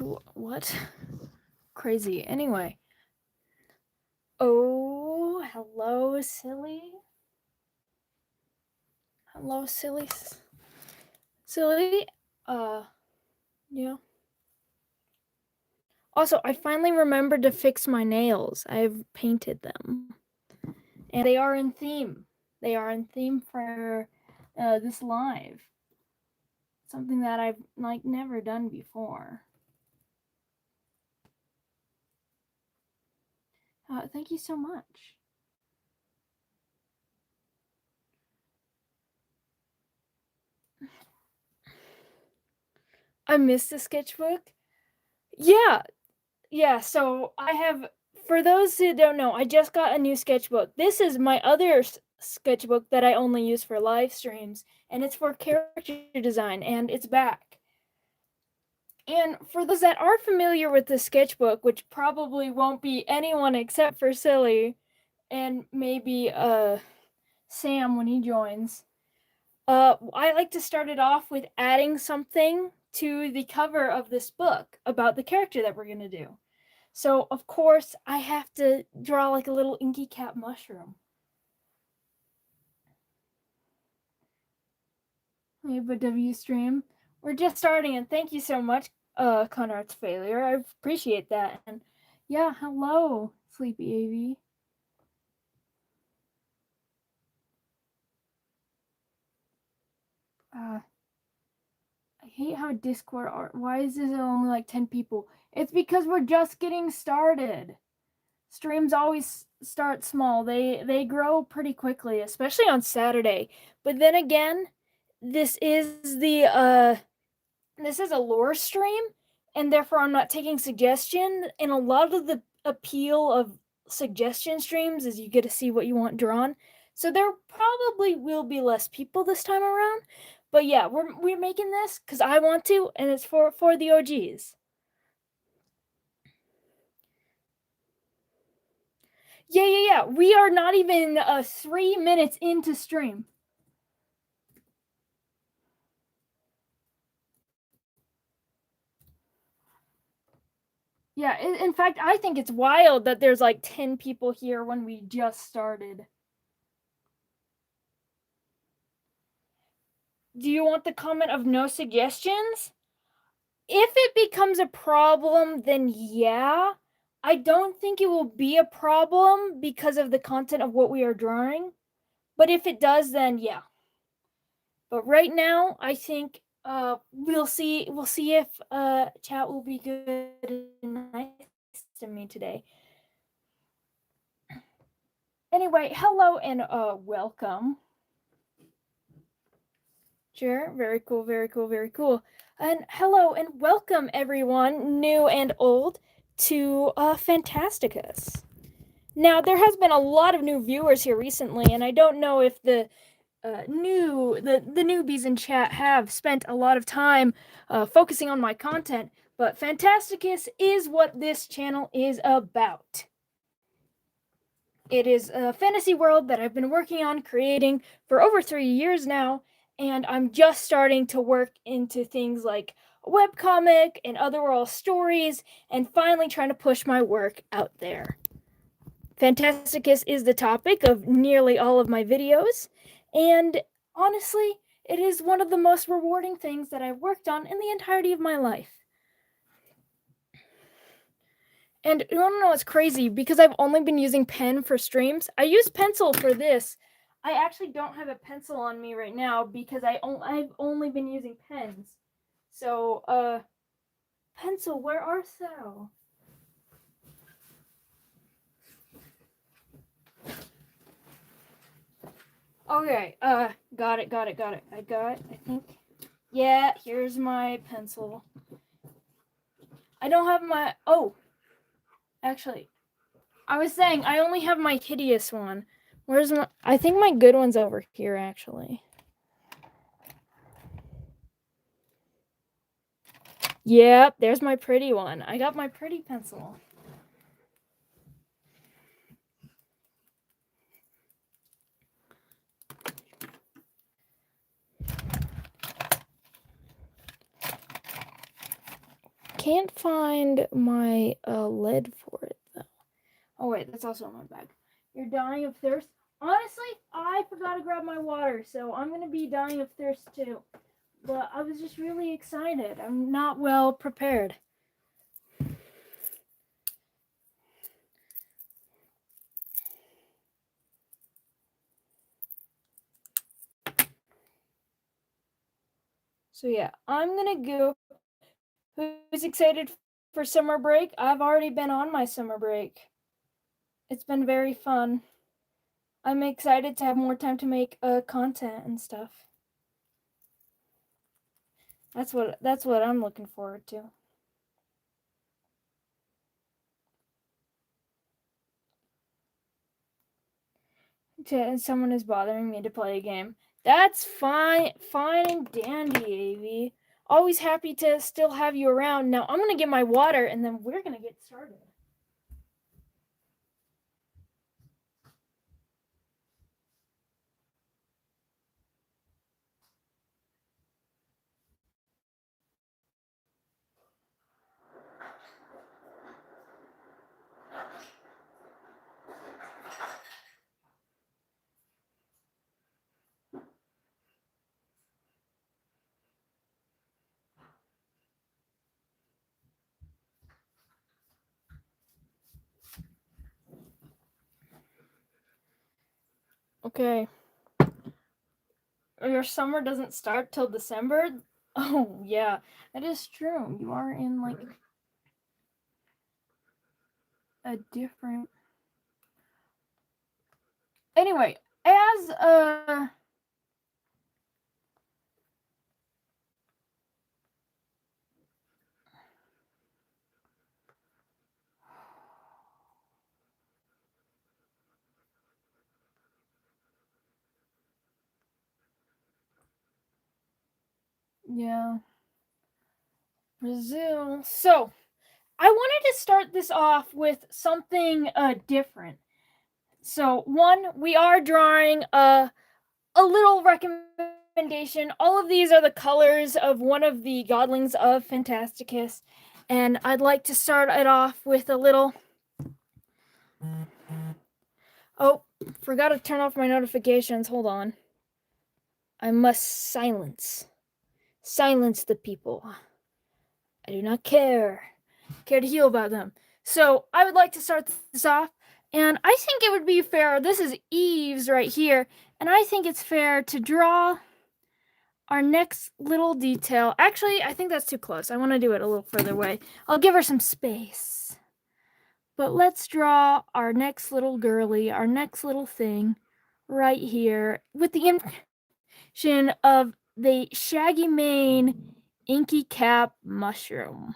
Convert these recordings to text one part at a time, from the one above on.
What? Crazy. Anyway. Oh, hello, silly. Hello, silly. Silly. Yeah. Also, I finally remembered to fix my nails. I've painted them. And they are in theme. They are in theme for this live. Something that I've never done before. Thank you so much. I missed the sketchbook. Yeah, so I have, for those who don't know, I just got a new sketchbook. This is my other sketchbook that I only use for live streams, and it's for character design, and it's back. And for those that are familiar with the sketchbook, which probably won't be anyone except for Silly, and maybe Sam when he joins, I like to start it off with adding something to the cover of this book about the character that we're going to do. So, of course, I have to draw like a little inky cap mushroom. We have a W stream. We're just starting, and thank you so much, Conrad's Failure. I appreciate that. And yeah, hello, Sleepy AV. I hate how Discord are. Why is this only like 10 people? It's because we're just getting started. Streams always start small. They grow pretty quickly, especially on Saturday. But then again, this is a lore stream, and therefore I'm not taking suggestion. And a lot of the appeal of suggestion streams is you get to see what you want drawn. So there probably will be less people this time around. But yeah, we're making this because I want to, and it's for the OGs. Yeah. We are not even 3 minutes into stream. Yeah, in fact, I think it's wild that there's like 10 people here when we just started. Do you want the comment of no suggestions? If it becomes a problem, then yeah. I don't think it will be a problem because of the content of what we are drawing. But if it does, then yeah. But right now, I think we'll see if chat will be good and nice to me today. Anyway, hello and welcome. Sure, very cool. And hello and welcome everyone, new and old, to Phantasticus. Now, there has been a lot of new viewers here recently, and I don't know if the newbies in chat have spent a lot of time focusing on my content, but Phantasticus is what this channel is about. It is a fantasy world that I've been working on creating for over 3 years now, and I'm just starting to work into things like a webcomic and otherworld stories, and finally trying to push my work out there. Phantasticus is the topic of nearly all of my videos, and honestly, it is one of the most rewarding things that I've worked on in the entirety of my life. And you wanna know what's crazy? Because I've only been using pen for streams, I use pencil for this. I actually don't have a pencil on me right now because I've only been using pens. So, pencil, where art thou? Okay, got it. I think. Yeah, here's my pencil. I don't have my, actually, I was saying I only have my hideous one. Where's my, I think my good one's over here, actually. Yep, there's my pretty one. I got my pretty pencil. can't find my lid for it though. Oh wait, that's also in my bag. You're dying of thirst? Honestly, I forgot to grab my water, so I'm gonna be dying of thirst too. But I was just really excited. I'm not well prepared. So yeah, I'm gonna go. Who's excited for summer break? I've already been on my summer break. It's been very fun. I'm excited to have more time to make content and stuff. That's what I'm looking forward to. Someone is bothering me to play a game. That's fine and dandy, Avi. Always happy to still have you around. Now I'm gonna get my water and then we're gonna get started. Okay. Your summer doesn't start till December? Oh, yeah. That is true. You are in like a different. Anyway, as yeah. Brazil. So, I wanted to start this off with something different. So, one, we are drawing a little recommendation. All of these are the colors of one of the godlings of Phantasticus, and I'd like to start it off with a little. Oh, forgot to turn off my notifications. Hold on. I must silence the people. I do not care to heal about them. So I would like to start this off, and I think it would be fair. This is Eve's right here, and I think it's fair to draw our next little detail. Actually, I think that's too close. I want to do it a little further away. I'll give her some space. But let's draw our next little girly, our next little thing right here with the impression of the shaggy mane, inky cap mushroom,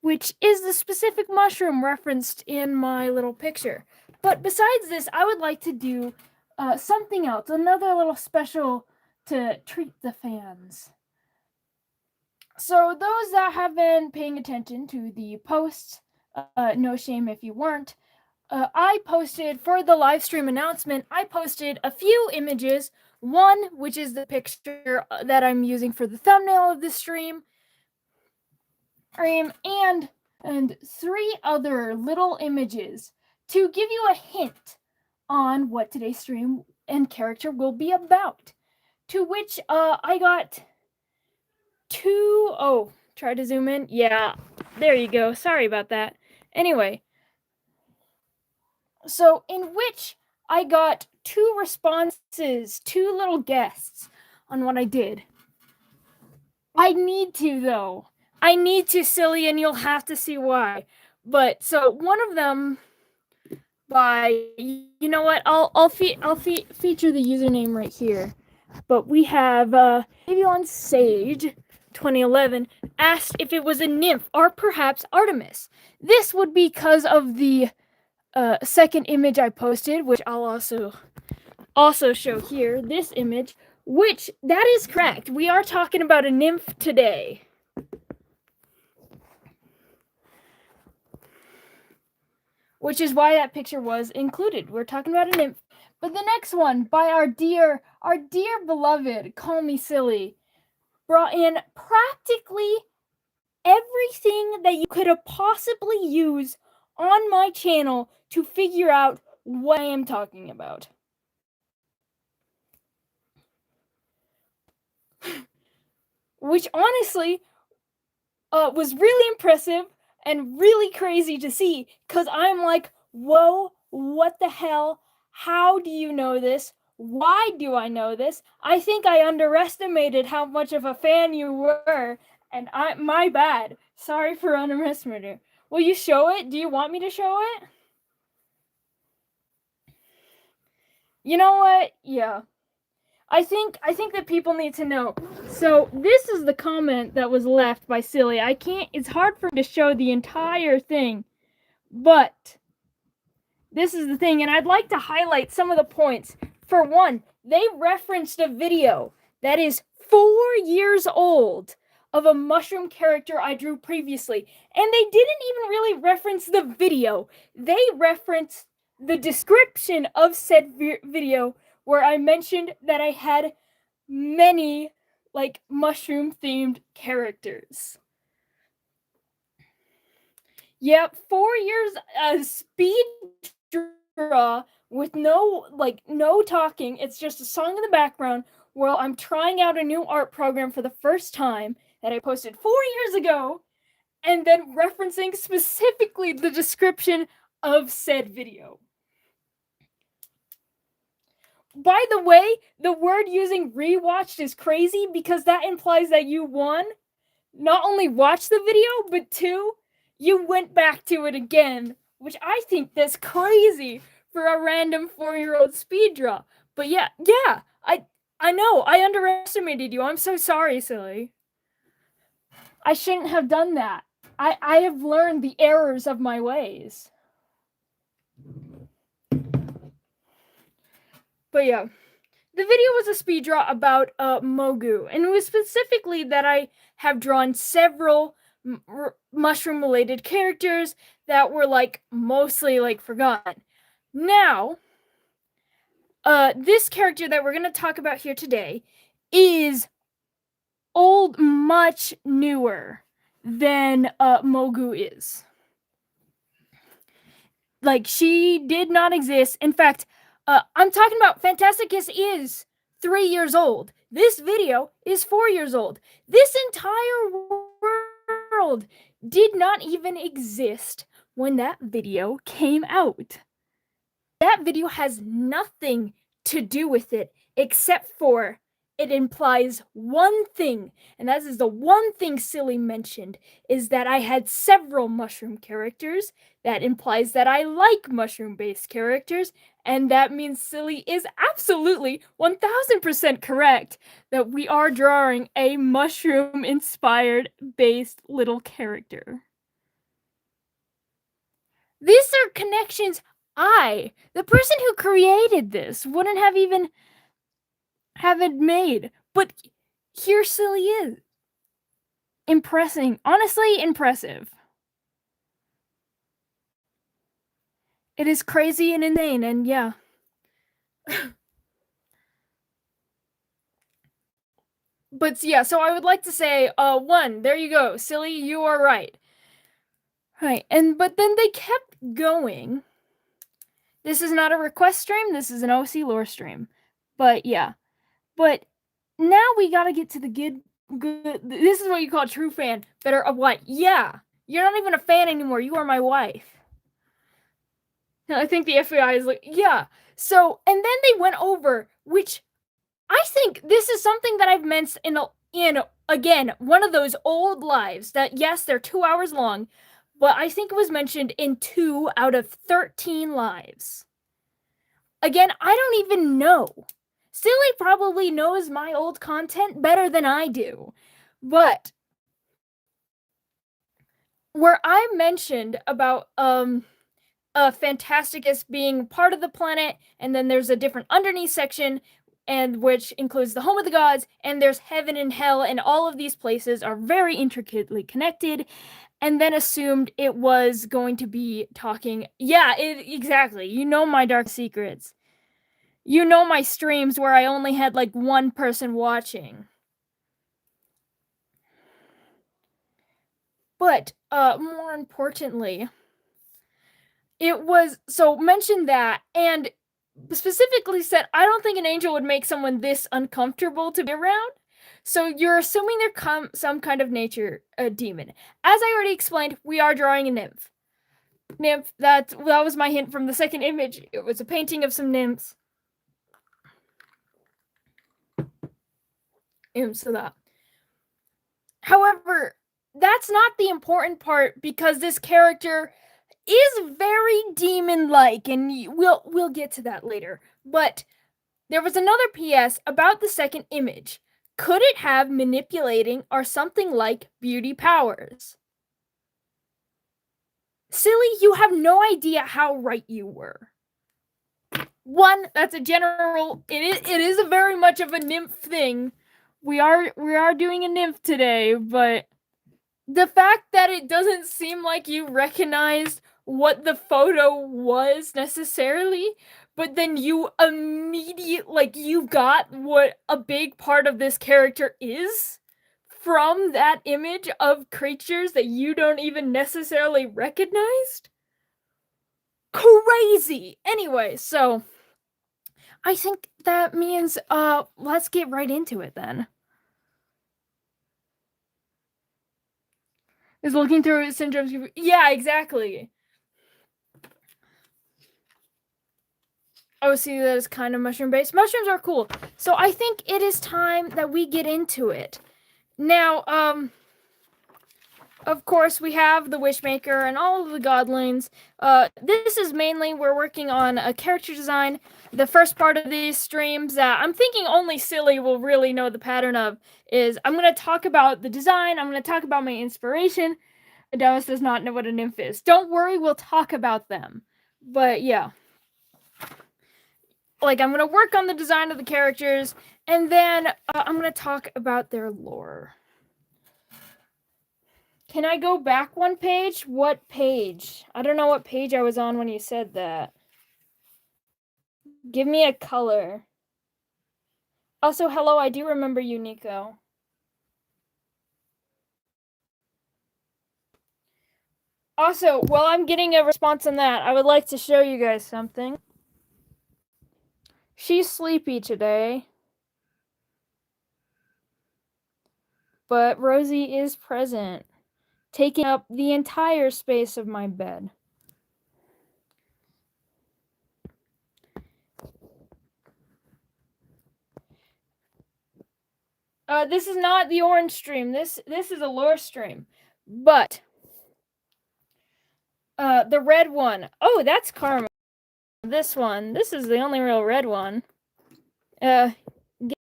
which is the specific mushroom referenced in my little picture. But besides this, I would like to do something else, another little special to treat the fans. So those that have been paying attention to the posts, no shame if you weren't, I posted for the live stream announcement, I posted a few images. One, which is the picture that I'm using for the thumbnail of the stream, and three other little images to give you a hint on what today's stream and character will be about. To which I got two. Oh, try to zoom in. Yeah, there you go. Sorry about that. Anyway, so in which I got two responses, two little guests on what I did. I need to, though. I need to, silly, and you'll have to see why. But so one of them by, you know what? I'll feature the username right here. But we have Avion Sage 2011 asked if it was a nymph or perhaps Artemis. This would be because of the second image I posted, which I'll also show here. This image, which that is correct. We are talking about a nymph today. Which is why that picture was included. We're talking about a nymph. But the next one by our dear beloved, Call Me Silly, brought in practically everything that you could have possibly used on my channel to figure out what I am talking about. Which honestly was really impressive and really crazy to see, because I'm like, whoa, what the hell? How do you know this? Why do I know this? I think I underestimated how much of a fan you were, and my bad. Sorry for underestimating. Will you show it? Do you want me to show it? You know what? Yeah. I think that people need to know. So this is the comment that was left by Silly. It's hard for me to show the entire thing, but this is the thing, and I'd like to highlight some of the points. For one, they referenced a video that is 4 years old of a mushroom character I drew previously, and they didn't even really reference the video. They referenced the description of said video, where I mentioned that I had many like mushroom themed characters. Yep, 4 years speed draw with no talking. It's just a song in the background while I'm trying out a new art program for the first time that I posted 4 years ago, and then referencing specifically the description of said video. By the way, the word using rewatched is crazy because that implies that you, one, not only watched the video, but two, you went back to it again, which I think that's crazy for a random 4-year-old speed draw. But yeah, I know, I underestimated you. I'm so sorry, Silly. I shouldn't have done that. I have learned the errors of my ways. But yeah, the video was a speed draw about Mogu, and it was specifically that I have drawn several mushroom related characters that were like mostly like forgotten. Now, this character that we're going to talk about here today is much newer than Mogu is. Like, she did not exist. In fact, I'm talking about Phantasticus is 3 years old. This video is 4 years old. This entire world did not even exist when that video came out. That video has nothing to do with it except for it implies one thing, and that is the one thing Silly mentioned, is that I had several mushroom characters. That implies that I like mushroom-based characters, and that means Silly is absolutely 1000% correct that we are drawing a mushroom-inspired based little character. These are connections the person who created this, wouldn't have even have it made. But here Silly is. Honestly impressive. It is crazy and insane, and yeah. But yeah, so I would like to say, one, there you go. Silly, you are right. Right, but then they kept going. This is not a request stream, this is an OC lore stream. But yeah. But now we gotta get to the good. This is what you call a true fan. Better of what? Yeah. You're not even a fan anymore. You are my wife. I think the FBI is like, yeah. So, and then they went over, which I think this is something that I've mentioned in again, one of those old lives that, yes, they're 2 hours long, but I think it was mentioned in 2 out of 13 lives. Again, I don't even know. Silly probably knows my old content better than I do. But where I mentioned about Phantasticus being part of the planet, and then there's a different underneath section, and which includes the home of the gods, and there's heaven and hell, and all of these places are very intricately connected, and then assumed it was going to be talking. Yeah, exactly. You know my dark secrets. You know my streams where I only had like one person watching. But more importantly, it was mentioned that, and specifically said, I don't think an angel would make someone this uncomfortable to be around. So you're assuming they're some kind of nature demon. As I already explained, we are drawing a nymph. That was my hint from the second image. It was a painting of some nymphs. So that. However, that's not the important part, because this character is very demon-like, and we'll get to that later. But there was another PS about the second image. Could it have manipulating or something like beauty powers? Silly, you have no idea how right you were. One, that's a general. It is a very much of a nymph thing. We are doing a nymph today, but the fact that it doesn't seem like you recognized what the photo was necessarily, but then you you got what a big part of this character is from that image of creatures that you don't even necessarily recognize. Crazy! Anyway, so I think that means let's get right into it then. Is looking through syndromes. Yeah, exactly. Oh, see, that is kind of mushroom based. Mushrooms are cool. So I think it is time that we get into it. Now, of course, we have the Wishmaker and all of the godlings. This is mainly, we're working on a character design. The first part of these streams that I'm thinking only Silly will really know the pattern of is I'm going to talk about the design. I'm going to talk about my inspiration. Dallas does not know what a nymph is. Don't worry, we'll talk about them. But yeah. I'm going to work on the design of the characters, and then I'm going to talk about their lore. Can I go back one page? What page? I don't know what page I was on when you said that. Give me a color. Also, hello, I do remember you, Nico. Also, while I'm getting a response on that, I would like to show you guys something. She's sleepy today. But Rosie is present, taking up the entire space of my bed. This is not the orange stream. This is a lore stream. But the red one. Oh, that's Karma. This one. This is the only real red one. Gay.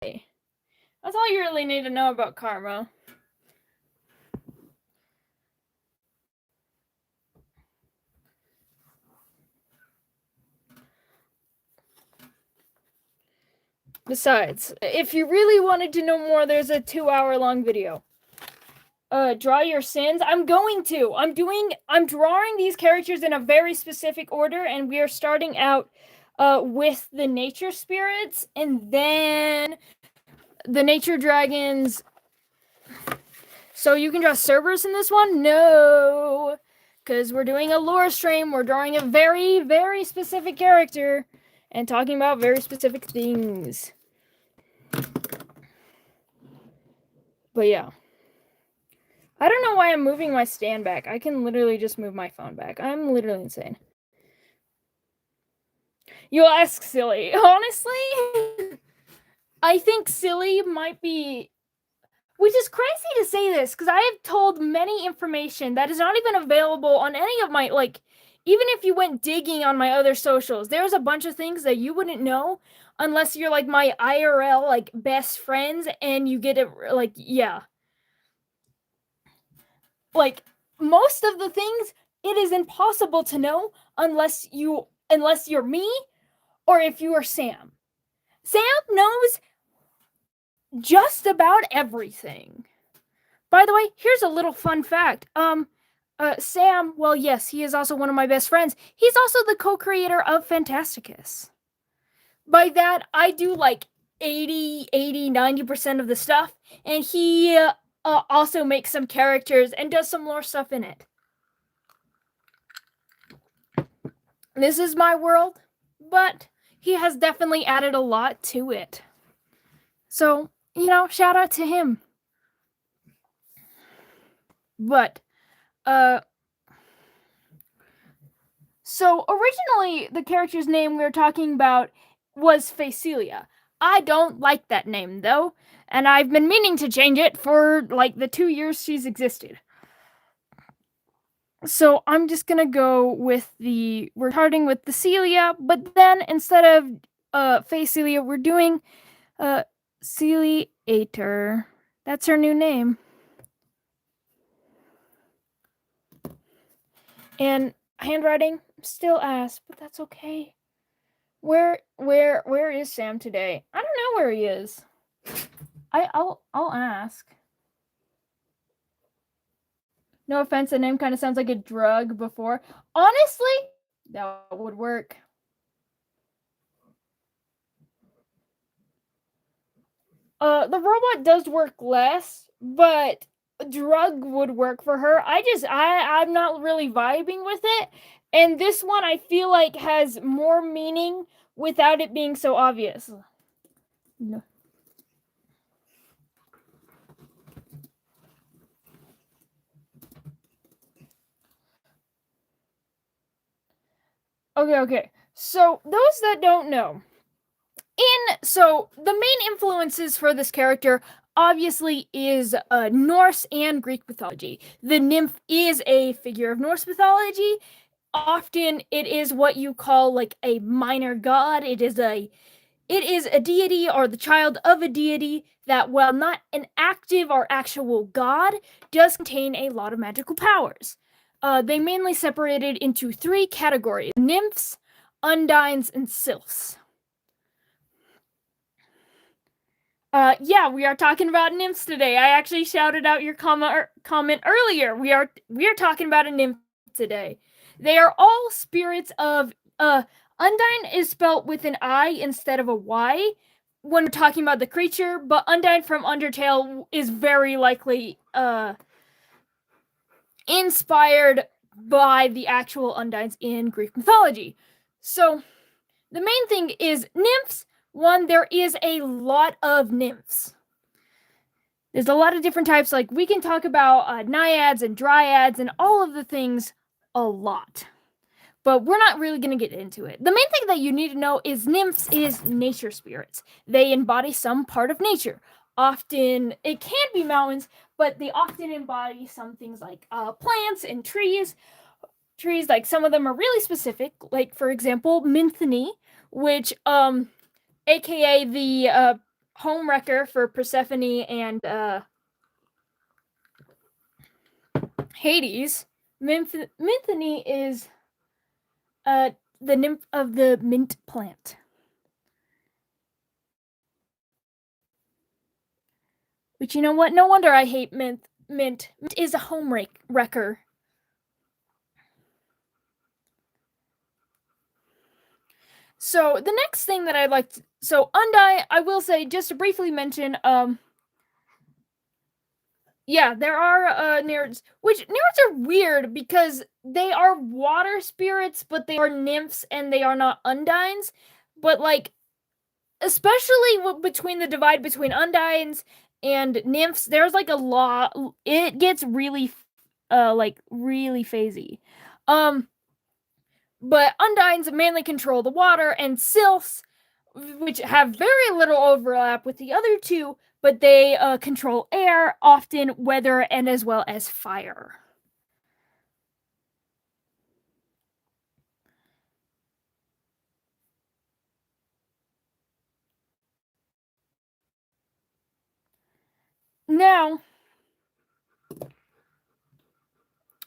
That's all you really need to know about Karma. Besides, if you really wanted to know more, there's a 2-hour-long video. Draw your sins. I'm drawing these characters in a very specific order, and we are starting out with the nature spirits, and then the nature dragons. So you can draw Cerberus in this one? No, because we're doing a lore stream. We're drawing a very, very specific character and talking about very specific things. But yeah. I don't know why I'm moving my stand back. I can literally just move my phone back. I'm literally insane. You'll ask Silly. Honestly, I think Silly might be... Which is crazy to say this, because I have told many information that is not even available on any of my, even if you went digging on my other socials, there's a bunch of things that you wouldn't know unless you're, my IRL, best friends, and you get it, yeah. Most of the things, it is impossible to know unless you're me, or if you are Sam. Sam knows just about everything. By the way, here's a little fun fact. Sam, well, yes, he is also one of my best friends. He's also the co-creator of Phantasticus. By that, I do 80, 90% of the stuff, and he also makes some characters and does some more stuff in it. This is my world, but he has definitely added a lot to it. So, shout out to him. But, so originally the character's name we were talking about was Facelia. I don't like that name though, and I've been meaning to change it for like the 2 years she's existed. So I'm just gonna go with we're starting with the Celia, but then instead of Facelia, we're doing Celiator. That's her new name. And handwriting still ass, but that's okay. Where is Sam today? I don't know where he is. I'll ask. No offense, the name kind of sounds like a drug before. Honestly, that would work. The robot does work less, but drug would work for her. I'm not really vibing with it. And this one I feel like has more meaning without it being so obvious. No. Okay. So, those that don't know, so the main influences for this character obviously is Norse and Greek mythology. The nymph is a figure of Norse mythology. Often it is what you call like a minor god. It is a deity or the child of a deity that, while not an active or actual god, does contain a lot of magical powers. They mainly separated into 3 categories: nymphs, undines, and sylphs. Yeah, we are talking about nymphs today. I actually shouted out your comment earlier. We are talking about a nymph today. They are all spirits of Undine is spelt with an I instead of a Y when we're talking about the creature, but Undine from Undertale is very likely inspired by the actual Undines in Greek mythology. So the main thing is nymphs. One, there is a lot of nymphs. There's a lot of different types. Like, we can talk about naiads and dryads and all of the things a lot. But we're not really going to get into it. The main thing that you need to know is nymphs is nature spirits. They embody some part of nature. Often, it can be mountains, but they often embody some things like plants and trees. Trees, like, some of them are really specific. Like, for example, Minthony, which aka the home wrecker for Persephone and Hades. Minthony is the nymph of the mint plant. Which, you know what? No wonder I hate mint. Mint is a home wrecker. So the next thing that I'd like to... So Undine, I will say, just to briefly mention, yeah, there are Nereids, which Nereids are weird because they are water spirits, but they are nymphs and they are not Undines. But, like, especially between the divide between Undines and nymphs, there's like a lot. It gets really, really phasey. But Undines mainly control the water, and sylphs, which have very little overlap with the other two, but they control air, often weather, and as well as fire. Now,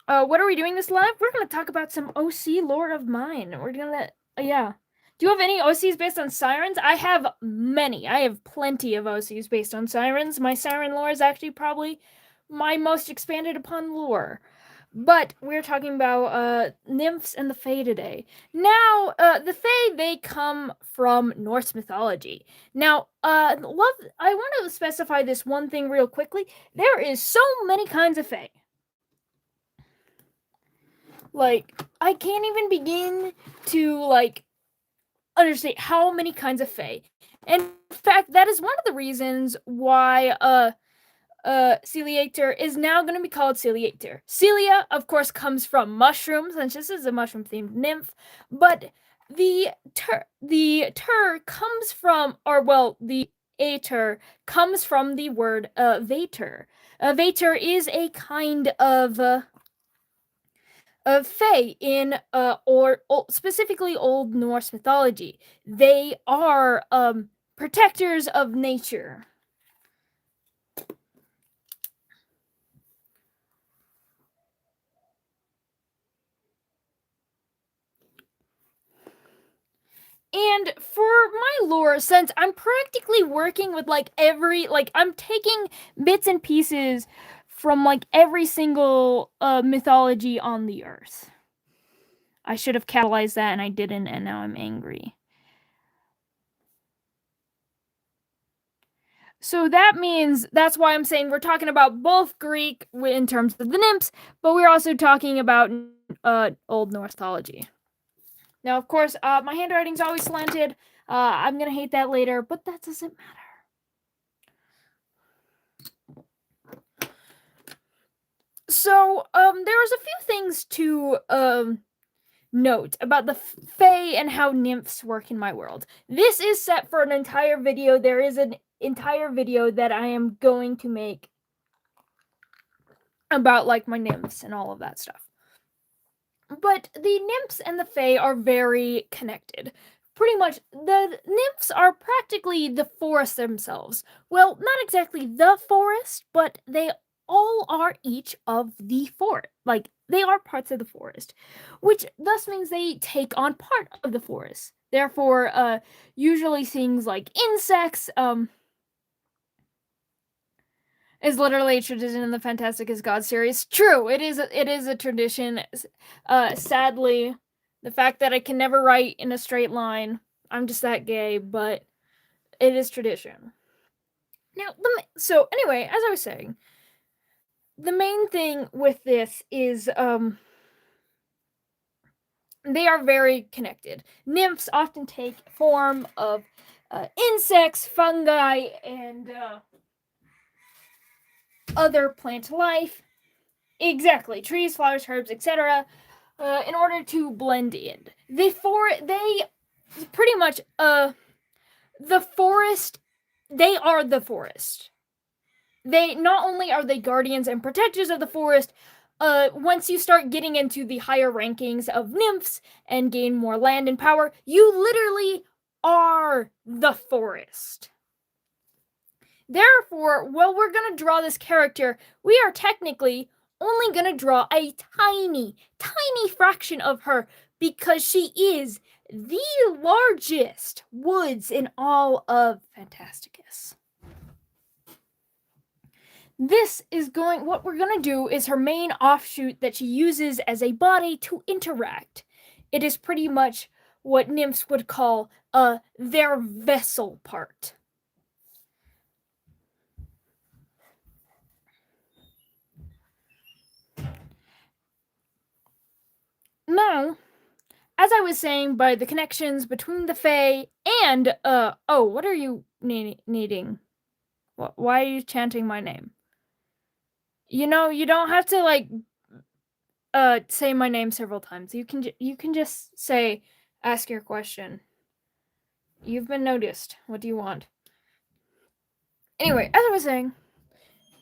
what are we doing this live? We're going to talk about some OC lore of mine. We're going to, yeah. Do you have any OCs based on sirens? I have many. I have plenty of OCs based on sirens. My siren lore is actually probably my most expanded upon lore. But we're talking about nymphs and the Fae today. Now, the Fae, they come from Norse mythology. Now, I want to specify this one thing real quickly. There is so many kinds of Fae. Like, I can't even begin to, like, understand how many kinds of Fae. And in fact, that is one of the reasons why, Ciliator is now going to be called Ciliator. Celia, of course, comes from mushrooms, and this is a mushroom-themed nymph, but the ter comes from, or well, the ater comes from the word vater. Vater is a kind of fae in or specifically Old Norse mythology. They are protectors of nature. And for my lore, since I'm practically working with like I'm taking bits and pieces from like every single mythology on the earth. I should have capitalized that and I didn't, and now I'm angry. So that means that's why I'm saying we're talking about both Greek in terms of the nymphs, but we're also talking about Old Norse mythology. Now, of course, my handwriting's always slanted. I'm gonna hate that later, but that doesn't matter. So, there was a few things to note about the Fae and how nymphs work in my world. This is set for an entire video. There is an entire video that I am going to make about like my nymphs and all of that stuff. But the nymphs and the Fae are very connected. Pretty much, the nymphs are practically the forest themselves. Well, not exactly the forest, but they all are each of the forest. Like, they are parts of the forest, which thus means they take on part of the forest. Therefore, usually things like insects, is literally a tradition in the Phantasticus God series. True, it is a tradition. Sadly, the fact that I can never write in a straight line, I'm just that gay, but it is tradition. Now, so anyway, as I was saying, the main thing with this is they are very connected. Nymphs often take form of insects, fungi, and other plant life. Exactly, trees, flowers, herbs, etc. In order to blend in. They pretty much the forest. They are the forest. They not only are they guardians and protectors of the forest. Once you start getting into the higher rankings of nymphs and gain more land and power, you literally are the forest. Therefore, while we're gonna draw this character, we are technically only gonna draw a tiny, tiny fraction of her because she is the largest woods in all of Phantasticus. What we're gonna do is her main offshoot that she uses as a body to interact. It is pretty much what nymphs would call their vessel part. Now, as I was saying, by the connections between the Fae and what are you needing? Why are you chanting my name? You know, you don't have to like say my name several times. You can just ask your question. You've been noticed. What do you want? Anyway, as I was saying,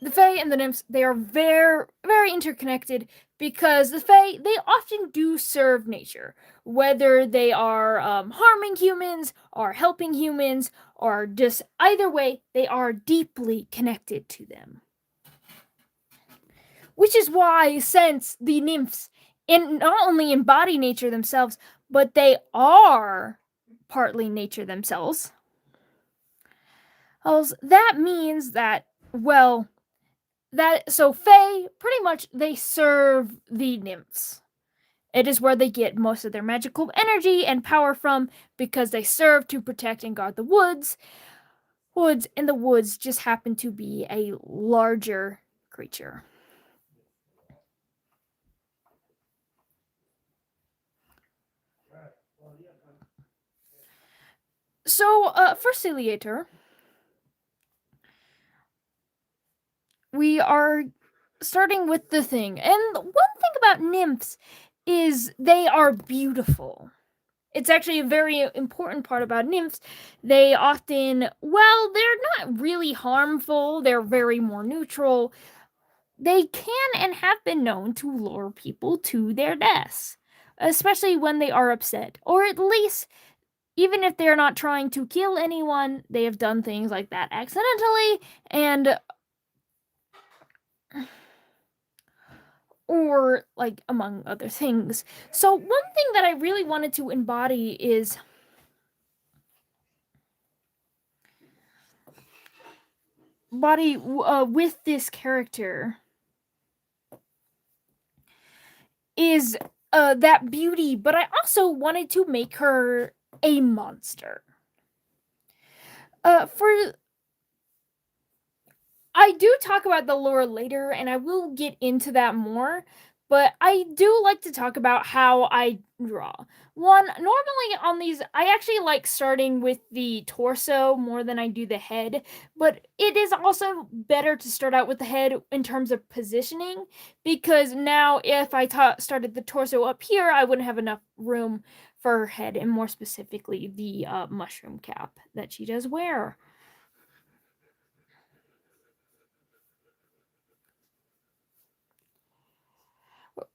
the Fae and the nymphs, they are very, very interconnected because the Fae, they often do serve nature. Whether they are harming humans, or helping humans, or just either way, they are deeply connected to them. Which is why, since the nymphs not only embody nature themselves, but they are partly nature themselves, that means that, well, So Fae, pretty much, they serve the nymphs. It is where they get most of their magical energy and power from because they serve to protect and guard the woods. And the woods just happen to be a larger creature. So, for Ciliator, we are starting with the thing. And one thing about nymphs is they are beautiful. It's actually a very important part about nymphs. They often, well, they're not really harmful. They're very more neutral. They can and have been known to lure people to their deaths, especially when they are upset. Or at least, even if they're not trying to kill anyone, they have done things like that accidentally and or like among other things. So one thing that I really wanted to embody is with this character is that beauty, but I also wanted to make her a monster. I do talk about the lore later, and I will get into that more, but I do like to talk about how I draw. One, normally on these, I actually like starting with the torso more than I do the head, but it is also better to start out with the head in terms of positioning, because now if I started the torso up here, I wouldn't have enough room for her head, and more specifically, the mushroom cap that she does wear.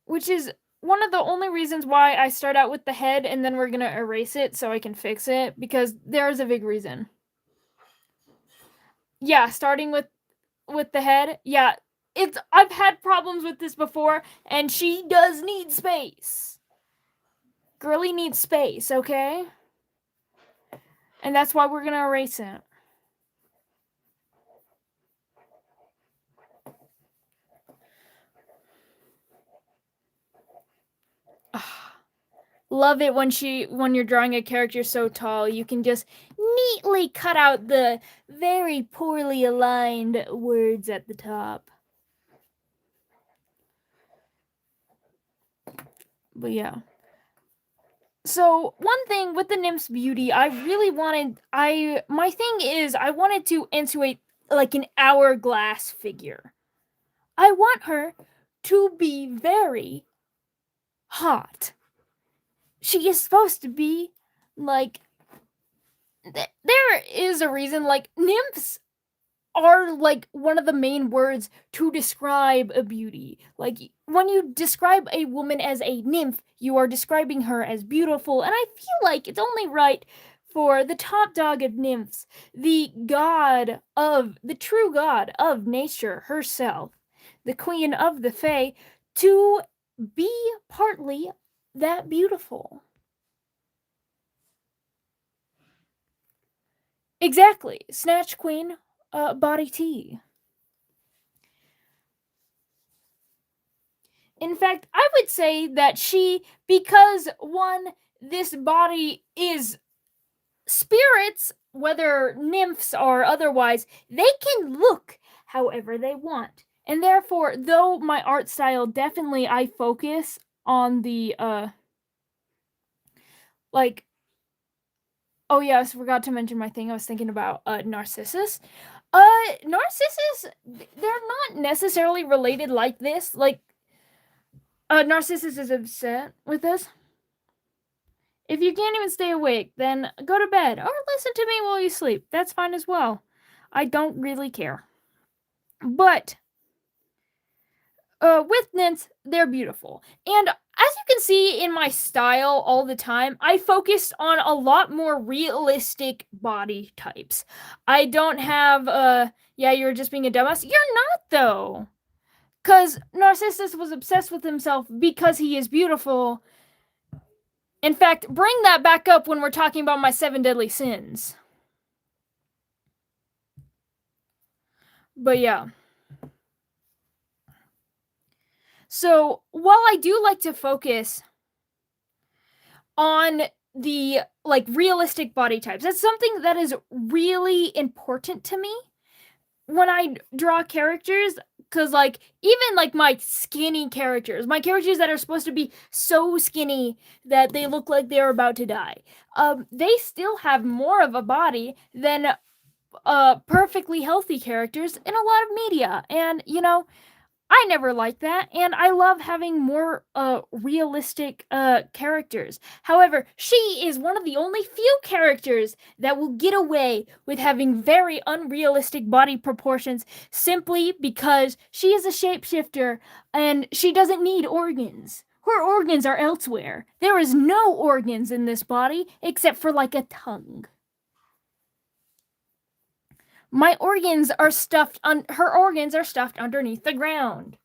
Which is one of the only reasons why I start out with the head and then we're gonna erase it so I can fix it, because there's a big reason. Yeah, starting with the head. Yeah, I've had problems with this before, and she does need space. Girly needs space, okay? And that's why we're gonna erase it. Love it when you're drawing a character so tall, you can just neatly cut out the very poorly aligned words at the top. But yeah. So one thing with the nymph's beauty, I really wanted my thing is I wanted to intuit like an hourglass figure. I want her to be very hot. She is supposed to be like there is a reason like nymphs are like one of the main words to describe a beauty. Like when you describe a woman as a nymph, you are describing her as beautiful, and I feel like it's only right for the top dog of nymphs, the true god of nature herself, the queen of the fae, to be partly that beautiful. Exactly. Snatch Queen, body T. In fact, I would say that because one, this body is spirits, whether nymphs or otherwise, they can look however they want. And therefore, though my art style definitely I focus on the like oh yeah, I forgot to mention my thing. I was thinking about Narcissus. Narcissus, they're not necessarily related like this. Like Narcissus is upset with us. If you can't even stay awake, then go to bed or listen to me while you sleep. That's fine as well. I don't really care. But with nymphs, they're beautiful. And as you can see in my style all the time, I focused on a lot more realistic body types. I don't have yeah, you're just being a dumbass. You're not though. Cuz Narcissus was obsessed with himself because he is beautiful. In fact, bring that back up when we're talking about my 7 deadly sins. But yeah. So while I do like to focus on the like realistic body types, that's something that is really important to me when I draw characters. Because like even like my skinny characters, my characters that are supposed to be so skinny that they look like they're about to die, they still have more of a body than perfectly healthy characters in a lot of media. And you know, I never liked that, and I love having more realistic characters. However, she is one of the only few characters that will get away with having very unrealistic body proportions simply because she is a shapeshifter and she doesn't need organs. Her organs are elsewhere. There is no organs in this body except for like a tongue. My organs are stuffed her organs are stuffed underneath the ground.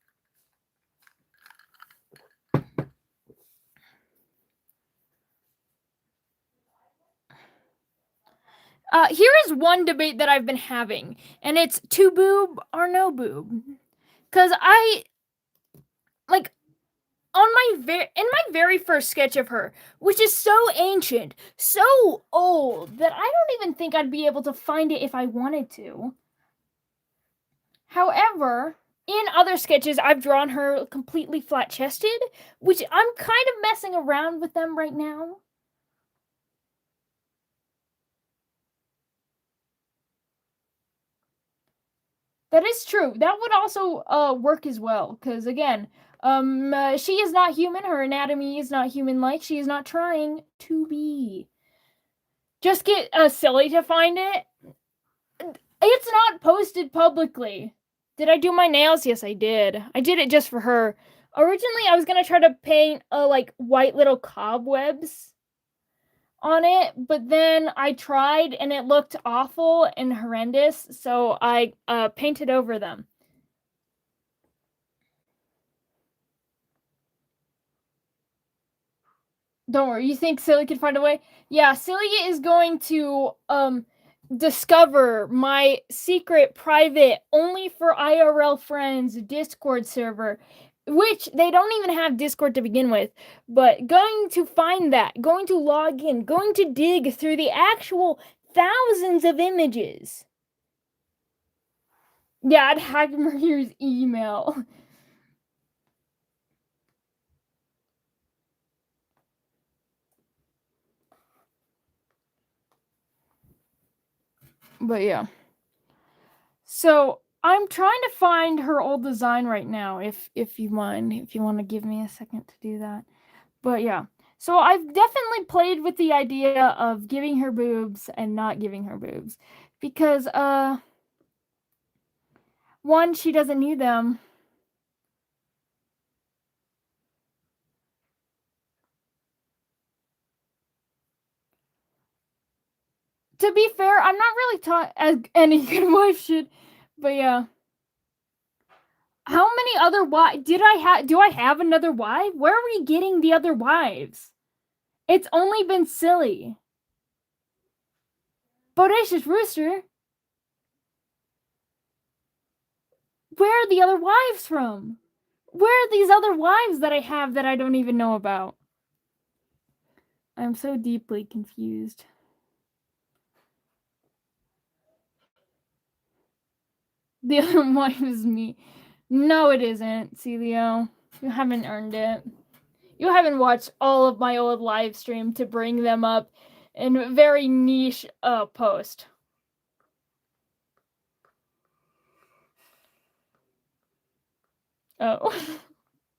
Here is one debate that I've been having, and it's two boob or no boob. Cause I like on my in my very first sketch of her, which is so ancient, so old that I don't even think I'd be able to find it if I wanted to. However, in other sketches, I've drawn her completely flat-chested, which I'm kind of messing around with them right now. That is true. That would also work as well, because again, she is not human. Her anatomy is not human-like. She is not trying to be. Just get Silly to find it. It's not posted publicly. Did I do my nails? Yes, I did. I did it just for her. Originally, I was gonna try to paint like white little cobwebs on it, but then I tried and it looked awful and horrendous, so I painted over them. Don't worry. You think Silly can find a way? Yeah, Silly is going to discover my secret, private, only for IRL friends Discord server, which they don't even have Discord to begin with. But going to find that, going to log in, going to dig through the actual thousands of images. Yeah, I'd hack Mercury's email. But yeah. So I'm trying to find her old design right now, if you mind, if you want to give me a second to do that. But yeah. So I've definitely played with the idea of giving her boobs and not giving her boobs. Because one, she doesn't need them. To be fair, I'm not really taught as any good wife should, but yeah. How many other wives do I have another wife? Where are we getting the other wives? It's only been Silly. Bodacious Rooster. Where are the other wives from? Where are these other wives that I have that I don't even know about? I'm so deeply confused. The other wife is me. No, it isn't, Celio. You haven't earned it. You haven't watched all of my old live stream to bring them up in a very niche post. Oh.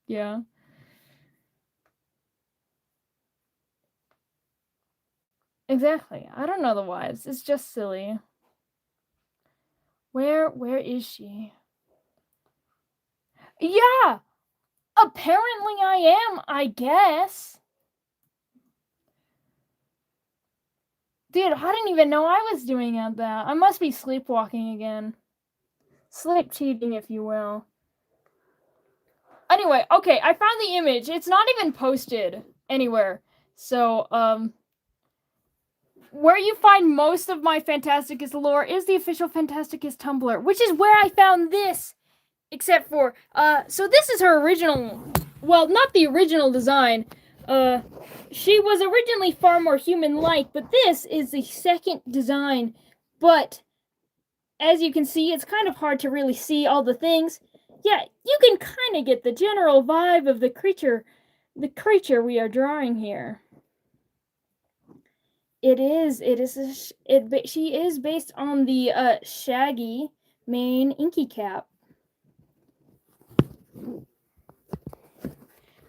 Yeah. Exactly. I don't know the wives. It's just Silly. Where is she? Yeah. Apparently I am, I guess. Dude, I didn't even know I was doing that. I must be sleepwalking again. Sleep cheating, if you will. Anyway, okay, I found the image. It's not even posted anywhere. So, where you find most of my Phantasticus lore is the official Phantasticus Tumblr, which is where I found this except for so this is her original, well, not the original design. She was originally far more human-like, but this is the second design. But as you can see, it's kind of hard to really see all the things. Yeah, you can kind of get the general vibe of the creature we are drawing here. She is based on the Shaggy main Inky Cap.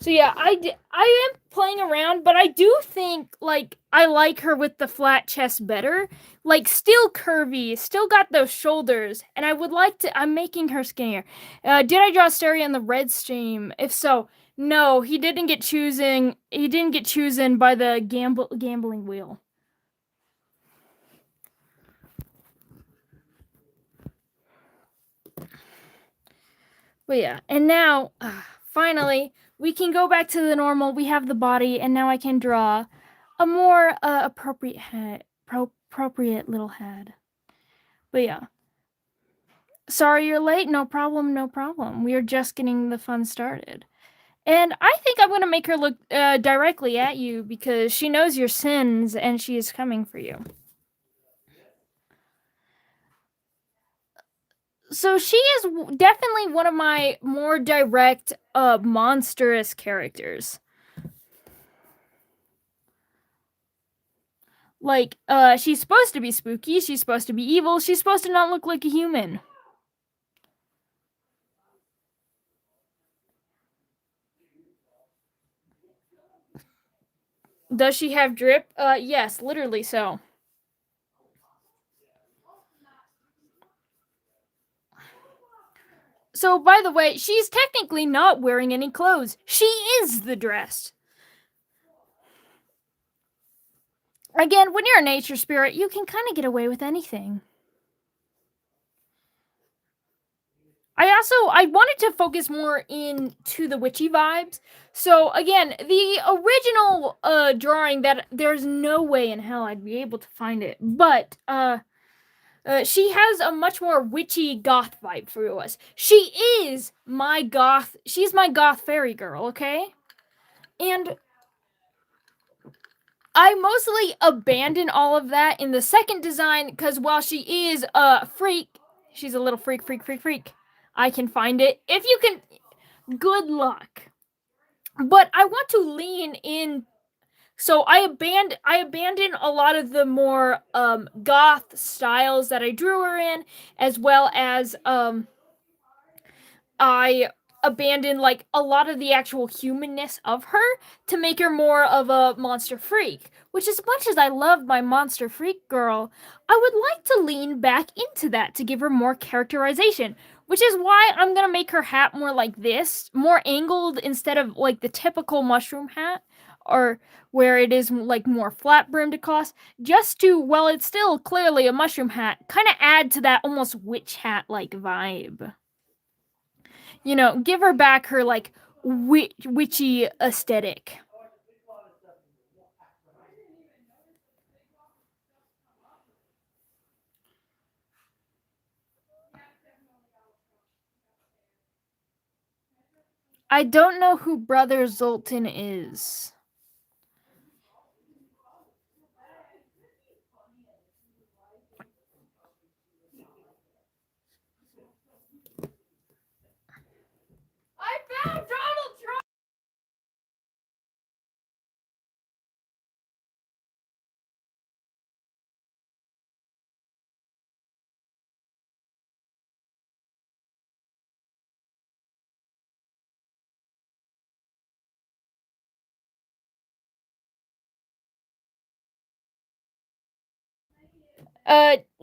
So yeah, I am playing around, but I do think like I like her with the flat chest better. Like still curvy, still got those shoulders, and I would like to. I'm making her skinnier. Did I draw Asteria in the red stream? If so, no, he didn't get chosen. He didn't get chosen by the gambling wheel. But yeah, and now finally we can go back to the normal. We have the body, and now I can draw a more appropriate head, appropriate little head. But yeah, sorry you're late. No problem, no problem. We are just getting the fun started. And I think I'm gonna make her look directly at you because she knows your sins and she is coming for you. So she is definitely one of my more direct, monstrous characters. Like, she's supposed to be spooky, she's supposed to be evil, she's supposed to not look like a human. Does she have drip? Yes, literally so. So, by the way, she's technically not wearing any clothes. She is the dress. Again, when you're a nature spirit, you can kind of get away with anything. I wanted to focus more into the witchy vibes. So again, the original drawing that there's no way in hell I'd be able to find it, but she has a much more witchy goth vibe for us. She is my goth. She's my goth fairy girl, okay? And I mostly abandon all of that in the second design because while she is a freak, she's a little freak. I can find it. If you can, good luck. But I want to lean in. So I abandoned a lot of the more goth styles that I drew her in, as well as I abandoned like a lot of the actual humanness of her to make her more of a monster freak. Which, as much as I love my monster freak girl, I would like to lean back into that to give her more characterization. Which is why I'm gonna make her hat more like this, more angled instead of like the typical mushroom hat, or where it is like more flat brimmed across, just to, well, it's still clearly a mushroom hat, kind of add to that almost witch hat like vibe. You know, give her back her like witchy aesthetic. I don't know who Brother Zoltan is. I found Donald Trump!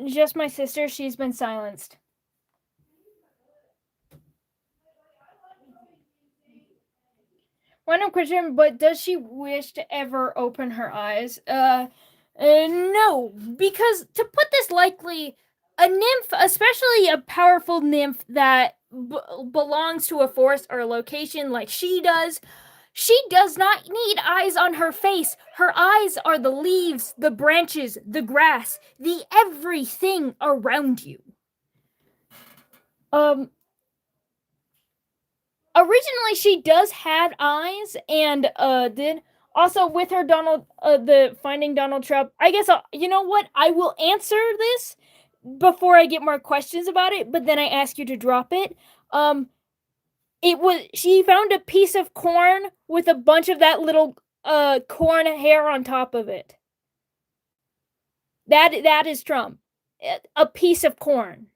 Just my sister. She's been silenced. Random question, but does she wish to ever open her eyes? No, because to put this lightly, a nymph, especially a powerful nymph that belongs to a forest or a location like she does not need eyes on her face. Her eyes are the leaves, the branches, the grass, the everything around you. originally she does have eyes, and did also with her the Finding Donald Trump. I guess you know what? I will answer this before I get more questions about it, but then I ask you to drop it. It was she found a piece of corn with a bunch of that little corn hair on top of it. That is Trump. A piece of corn.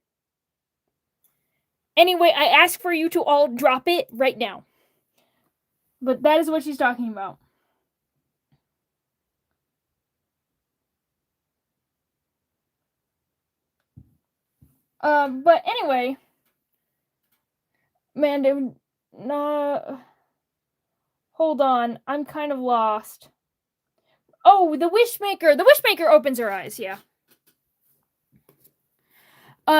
Anyway, I ask for you to all drop it right now. But that is what she's talking about. But anyway, man, no, hold on, I'm kind of lost. Oh, the Wishmaker. The Wishmaker opens her eyes. Yeah.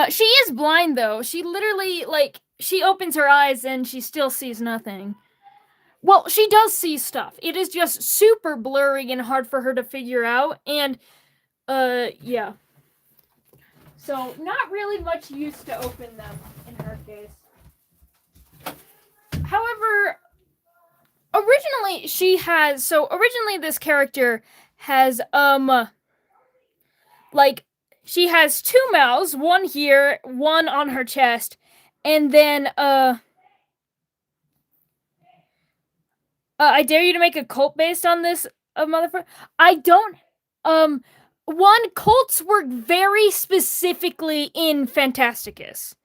She is blind though. She literally she opens her eyes and she still sees nothing. Well, she does see stuff. It is just super blurry and hard for her to figure out. And yeah. So, not really much use to open them in her case. However, originally this character has, she has two mouths, one here, one on her chest, and then, I dare you to make a cult based on this, motherfucker. I don't, cults work very specifically in Phantasticus.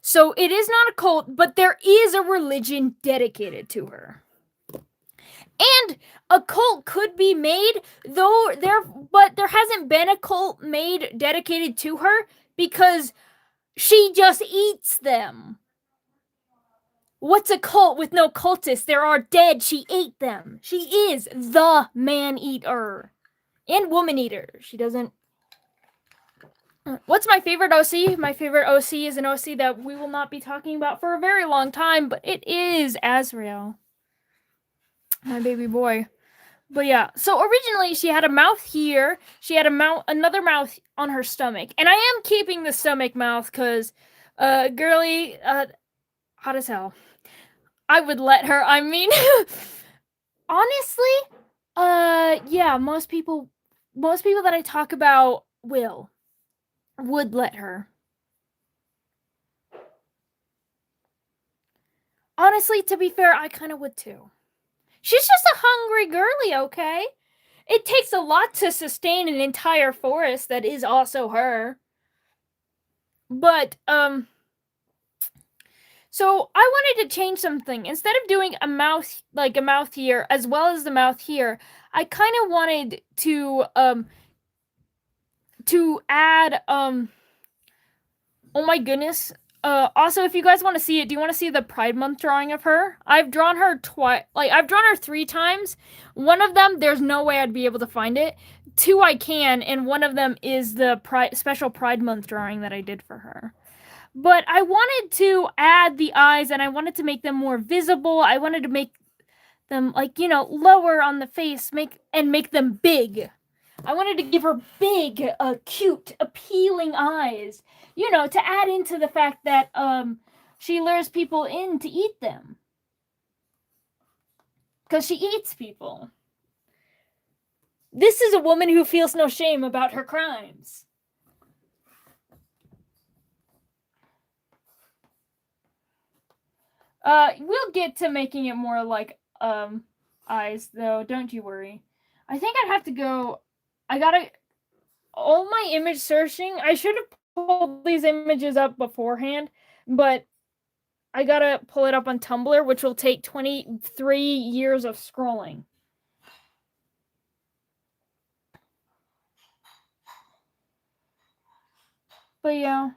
So it is not a cult, but there is a religion dedicated to her. And a cult could be made, but there hasn't been a cult made dedicated to her because she just eats them. What's a cult with no cultists? There are dead. She ate them. She is the man-eater. And woman-eater. She doesn't... What's my favorite OC? My favorite OC is an OC that we will not be talking about for a very long time, but it is Azrael. My baby boy. But yeah, so originally she had a mouth here. She had another mouth on her stomach. And I am keeping the stomach mouth because, girly, hot as hell. I would let her, I mean, honestly, yeah, most people that I talk about would let her. Honestly, to be fair, I kind of would too. She's just a hungry girly, okay? It takes a lot to sustain an entire forest that is also her. But, so I wanted to change something. Instead of doing a mouth here, as well as the mouth here, I kind of wanted to add, oh my goodness. Also, if you guys want to see it, do you want to see the Pride Month drawing of her? I've drawn her I've drawn her 3 times. One of them, there's no way I'd be able to find it. 2 I can, and one of them is the special Pride Month drawing that I did for her. But I wanted to add the eyes, and I wanted to make them more visible. I wanted to make them, lower on the face, make them big. I wanted to give her big, cute, appealing eyes. To add into the fact that she lures people in to eat them. Because she eats people. This is a woman who feels no shame about her crimes. We'll get to making it more like eyes, though. Don't you worry. I think I'd have to go... all my image searching, I should have pulled these images up beforehand, but I gotta pull it up on Tumblr, which will take 23 years of scrolling. But yeah.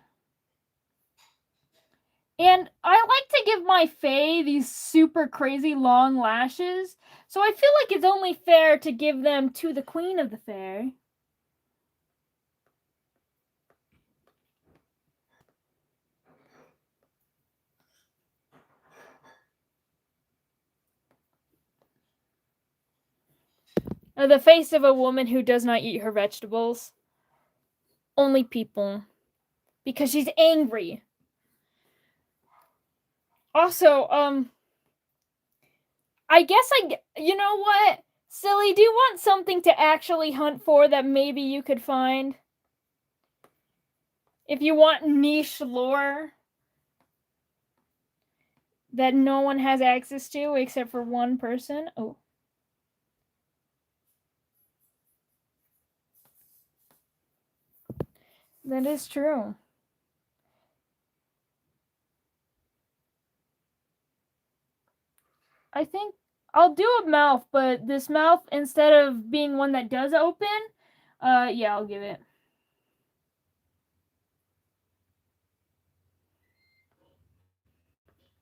And I like to give my fae these super crazy long lashes, so I feel like it's only fair to give them to the queen of the fae. The face of a woman who does not eat her vegetables. Only people. Because she's angry. Also, I guess you know what? Silly, do you want something to actually hunt for that maybe you could find? If you want niche lore that no one has access to except for one person. Oh. That is true. I think I'll do a mouth, but this mouth, instead of being one that does open, yeah, I'll give it.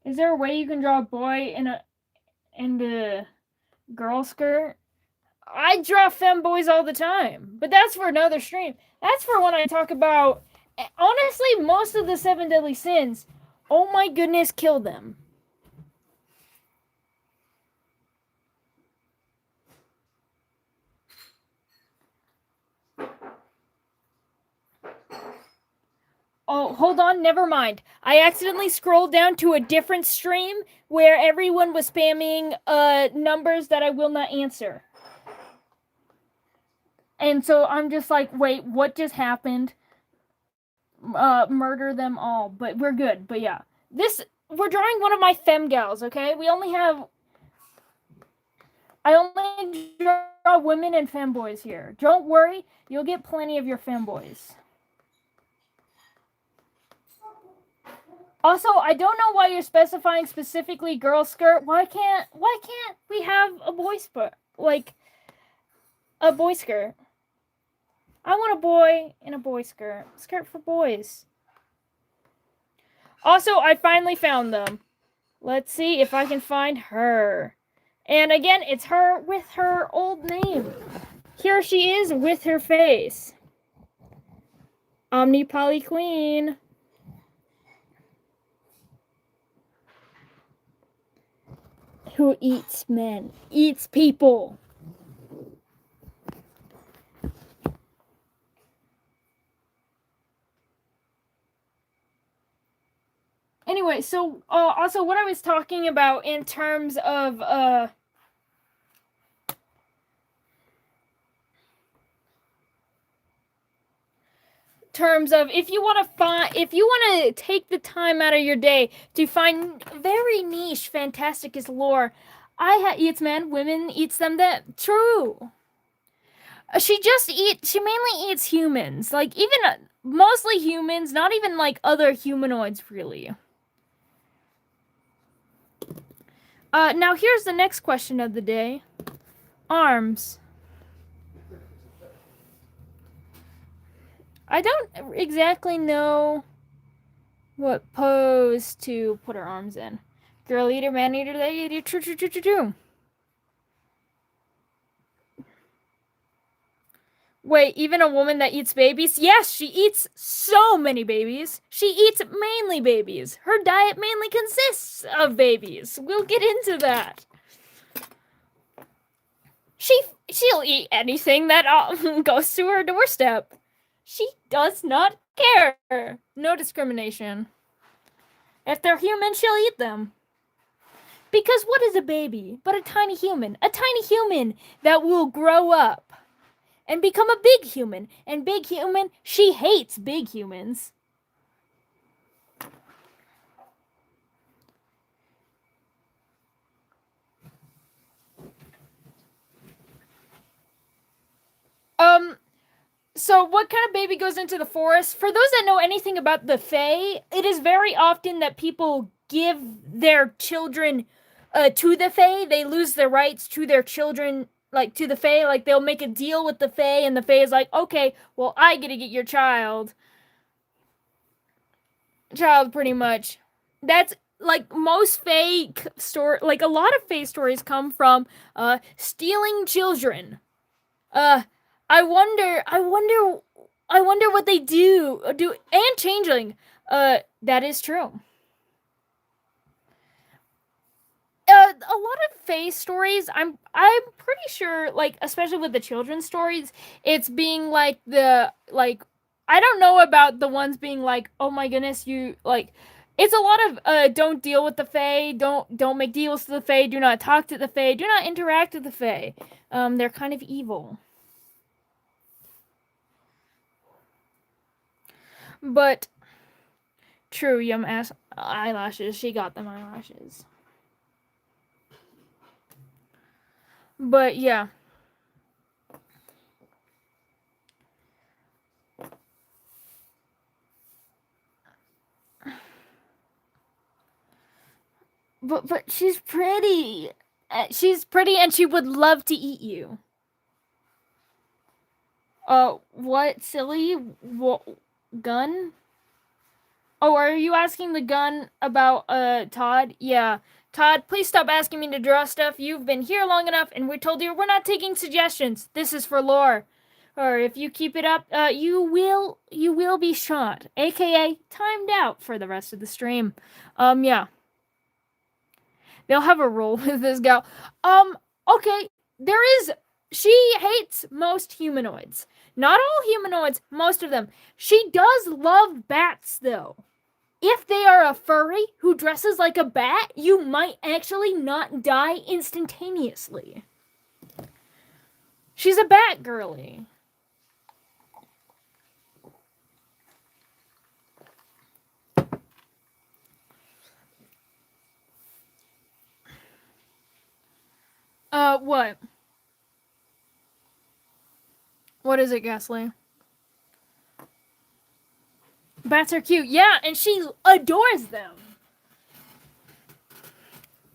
Is there a way you can draw a boy in a girl skirt? I draw femboys all the time, but that's for another stream. That's for when I talk about, honestly, most of the 7 deadly sins. Oh my goodness, kill them. Oh, hold on, never mind. I accidentally scrolled down to a different stream where everyone was spamming numbers that I will not answer. And so I'm just like, wait, what just happened? Murder them all, but we're good. But yeah, we're drawing one of my fem gals. Okay, I only draw women and femboys here. Don't worry, you'll get plenty of your femboys. Also, I don't know why you're specifying specifically girl skirt. Why can't we have a boy skirt? Like a boy skirt. I want a boy in a boy skirt. Skirt for boys. Also, I finally found them. Let's see if I can find her. And again, it's her with her old name. Here she is with her face. Omnipoly Queen. Who eats men. Eats people. Anyway, so also what I was talking about in terms of if you want to take the time out of your day to find very niche Phantasticus lore, eats men, women eats them. That true. She mainly eats humans, like even mostly humans, not even like other humanoids really. Now here's the next question of the day. Arms. I don't exactly know what pose to put her arms in. Girl eater, man eater, they eater, true. Wait, even a woman that eats babies? Yes, she eats so many babies. She eats mainly babies. Her diet mainly consists of babies. We'll get into that. She'll eat anything that goes to her doorstep. She does not care. No discrimination. If they're human, she'll eat them. Because what is a baby but a tiny human? A tiny human that will grow up and become a big human. And big human, she hates big humans. So what kind of baby goes into the forest? For those that know anything about the Fae, it is very often that people give their children to the Fae. They lose their rights to their children, like to the Fae. Like they'll make a deal with the Fae, and the Fae is like, okay, well, I get to get your child. Pretty much. That's like most Fae story. Like a lot of Fae stories come from stealing children. I wonder what they do and changeling. That is true. A lot of Fae stories, I'm pretty sure, like especially with the children's stories, it's being like I don't know about the ones being like, oh my goodness, you like It's a lot of don't deal with the Fae, don't make deals with the Fae, do not talk to the Fae, do not interact with the Fae. They're kind of evil. But true, Yum ass eyelashes. She got them eyelashes. But yeah. But she's pretty. She's pretty and she would love to eat you. What, silly? What, gun? Oh, are you asking the gun about, Todd? Yeah. Todd, please stop asking me to draw stuff. You've been here long enough, and we told you we're not taking suggestions. This is for lore. Or if you keep it up, you will be shot. AKA, timed out for the rest of the stream. Yeah. They'll have a role with this gal. Okay, she hates most humanoids. Not all humanoids, most of them. She does love bats, though. If they are a furry who dresses like a bat, you might actually not die instantaneously. She's a bat girly. What? What is it, Ghastly? Bats are cute. Yeah, and she adores them.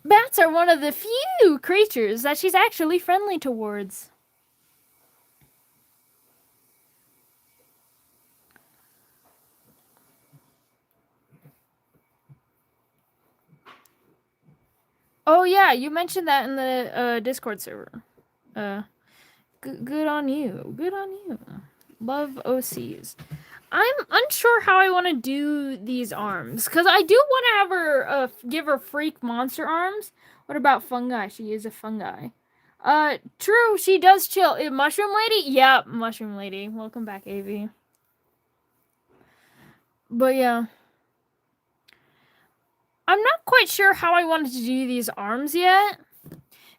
Bats are one of the few creatures that she's actually friendly towards. Oh yeah, you mentioned that in the Discord server. Good on you. Good on you. Love OCs. I'm unsure how I want to do these arms, because I do want to have her give her freak monster arms. What about fungi? She is a fungi. True, she does chill. Mushroom Lady? Yeah, Mushroom Lady. Welcome back, AV. But yeah. I'm not quite sure how I wanted to do these arms yet.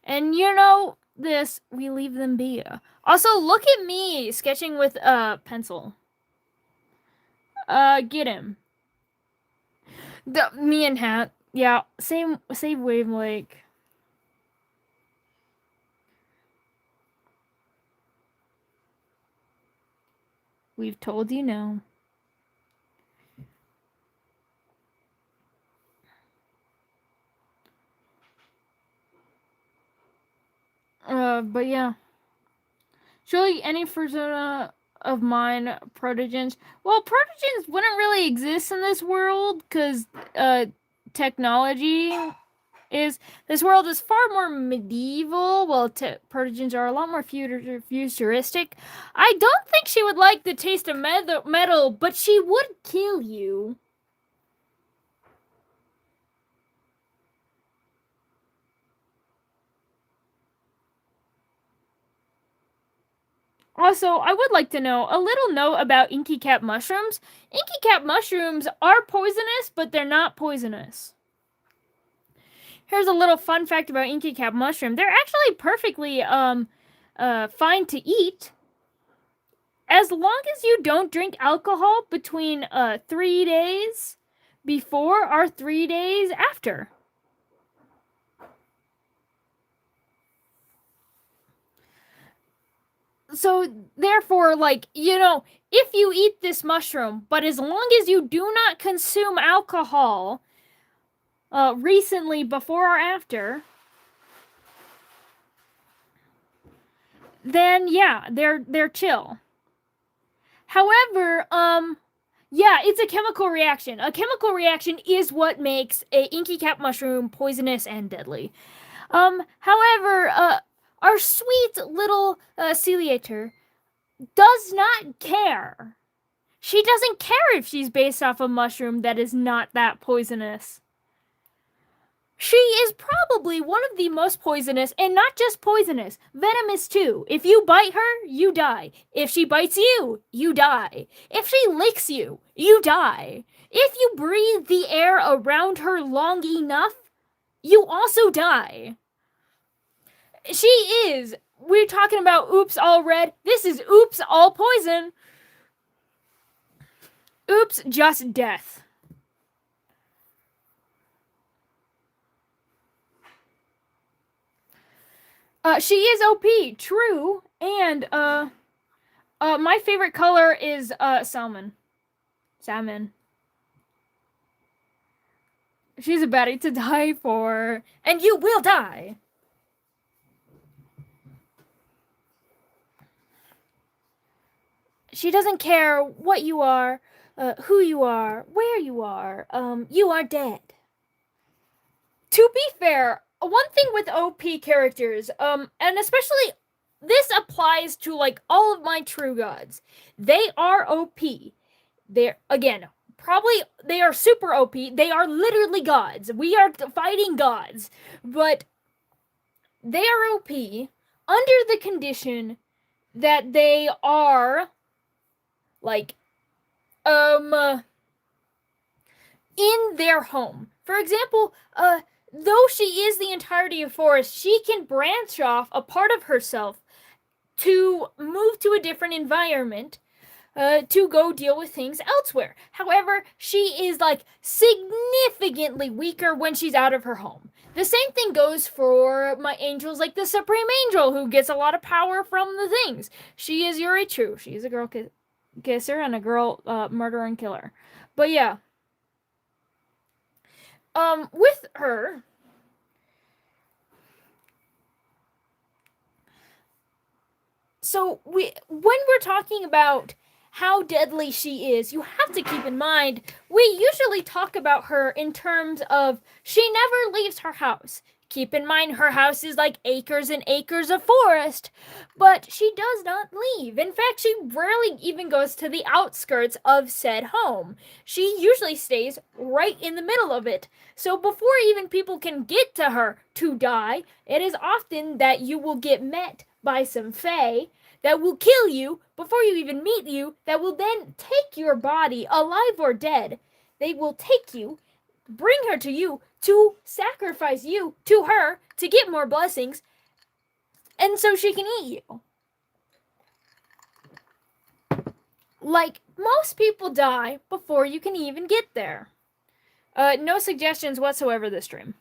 And you know this, we leave them be. Also, look at me sketching with a pencil. Get him. Me and Hat. Yeah, same wavelength. We've told you no. But yeah. Surely any persona of mine, protogens. Well, protogens wouldn't really exist in this world, because, technology is... This world is far more medieval, while protogens are a lot more futuristic. I don't think she would like the taste of metal, but she would kill you. Also, I would like to know a little note about inky cap mushrooms. Inky cap mushrooms are poisonous, but they're not poisonous. Here's a little fun fact about inky cap mushroom. They're actually perfectly fine to eat, as long as you don't drink alcohol between 3 days before or 3 days after. So therefore, like, you know, if you eat this mushroom, but as long as you do not consume alcohol recently, before or after, then yeah, they're chill. However, yeah, it's a chemical reaction. A chemical reaction is what makes a inky cap mushroom poisonous and deadly. However, our sweet little Ciliator does not care. She doesn't care if she's based off a mushroom that is not that poisonous. She is probably one of the most poisonous, and not just poisonous, venomous too. If you bite her, you die. If she bites you, you die. If she licks you, you die. If you breathe the air around her long enough, you also die. She is. We're talking about oops all red. This is oops all poison. Oops, just death. She is OP, true, and my favorite color is salmon. Salmon. She's a baddie to die for, and you will die. She doesn't care what you are, who you are, where you are. You are dead. To be fair, one thing with OP characters, and especially this applies to like all of my true gods. They are OP. They're again, probably they are super OP. They are literally gods. We are fighting gods, but they are OP under the condition that they are like in their home. For example, though she is the entirety of forest, she can branch off a part of herself to move to a different environment to go deal with things elsewhere. However, she is like significantly weaker when she's out of her home. The same thing goes for my angels, like the Supreme Angel, who gets a lot of power from the things. She is Yuri True. She is a girl kisser and a girl murderer and killer. But yeah. With her, so when we're talking about how deadly she is, you have to keep in mind we usually talk about her in terms of she never leaves her house. Keep in mind her house is like acres and acres of forest, but she does not leave. In fact, she rarely even goes to the outskirts of said home. She usually stays right in the middle of it. So before even people can get to her to die, it is often that you will get met by some fae that will kill you before you even meet you, that will then take your body, alive or dead. They will take you, bring her to you, to sacrifice you to her to get more blessings, and so she can eat you. Like, most people die before you can even get there. No suggestions whatsoever this stream.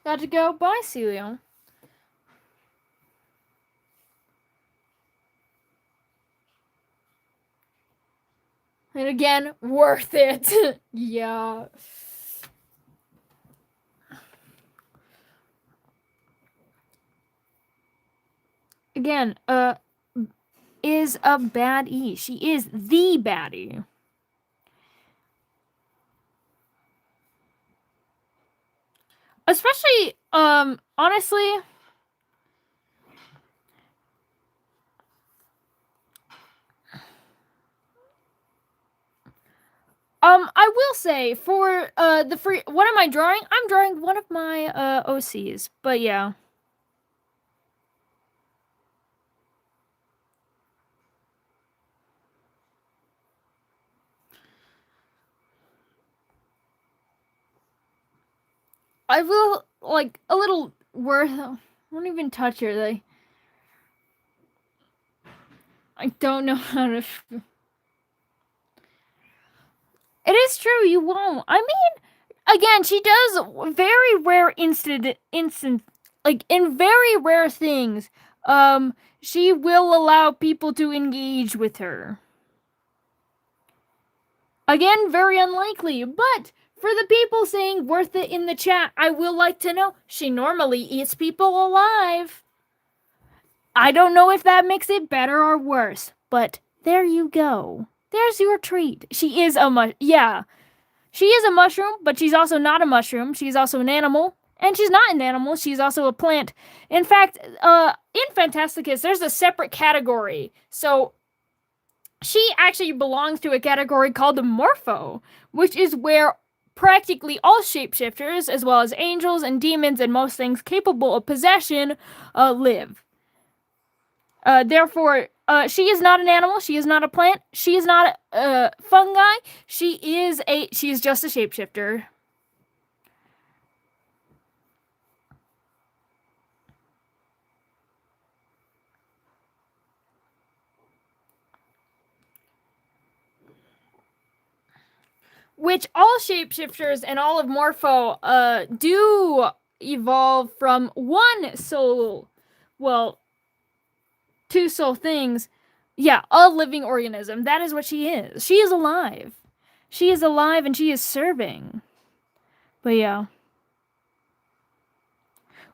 Got to go. Bye, Celio. And again, worth it. Yeah. Again, is a baddie. She is the baddie. Especially, honestly, I will say for the free, what am I drawing? I'm drawing one of my OCs, but yeah. I will like a little worth. I won't even touch her. I don't know how to. It is true, you won't. I mean, again, she does very rare like in very rare things. She will allow people to engage with her. Again, very unlikely, but for the people saying worth it in the chat, I will like to know she normally eats people alive. I don't know if that makes it better or worse, but there you go. There's your treat. She is a she is a mushroom, but she's also not a mushroom. She's also an animal. And she's not an animal, she's also a plant. In fact, in Phantasticus, there's a separate category. So she actually belongs to a category called the Morpho, which is where practically all shapeshifters, as well as angels and demons and most things capable of possession, live. Therefore, she is not an animal, she is not a plant, she is not a fungi, she is just a shapeshifter. Which all shapeshifters and all of Morpho do evolve from one soul, well, two soul things. Yeah, a living organism. That is what she is. She is alive. She is alive and she is serving. But yeah.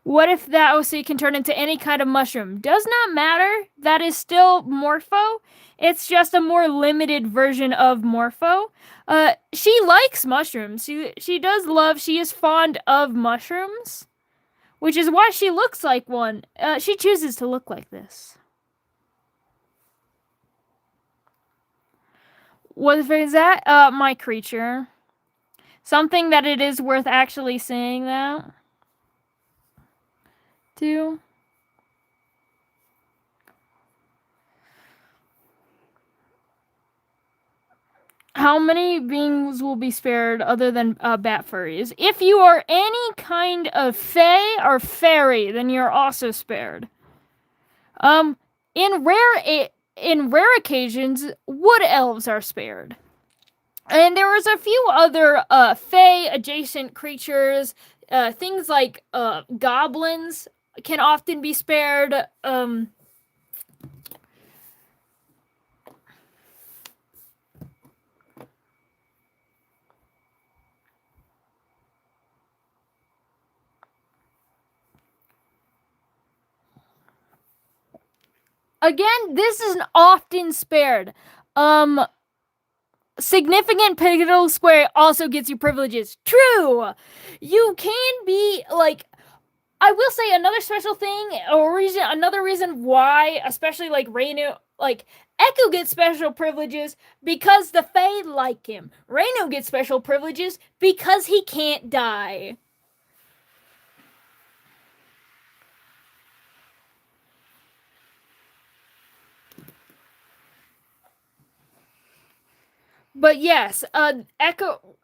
What if that OC can turn into any kind of mushroom? Does not matter. That is still Morpho. It's just a more limited version of Morpho. She likes mushrooms. She does love, she is fond of mushrooms. Which is why she looks like one. She chooses to look like this. What is that? My creature. Something that it is worth actually saying that to. How many beings will be spared other than bat furries? If you are any kind of fae or fairy, then you're also spared. In rare occasions, wood elves are spared. And there was a few other fae adjacent creatures. Things like goblins can often be spared. Again, this is often spared. Significant pivotal square also gets you privileges. True! You can be, like, I will say another special thing, or another reason why, especially, like, Reinu, like, Echo gets special privileges because the Fae like him. Reinu gets special privileges because he can't die. But yes, Echo,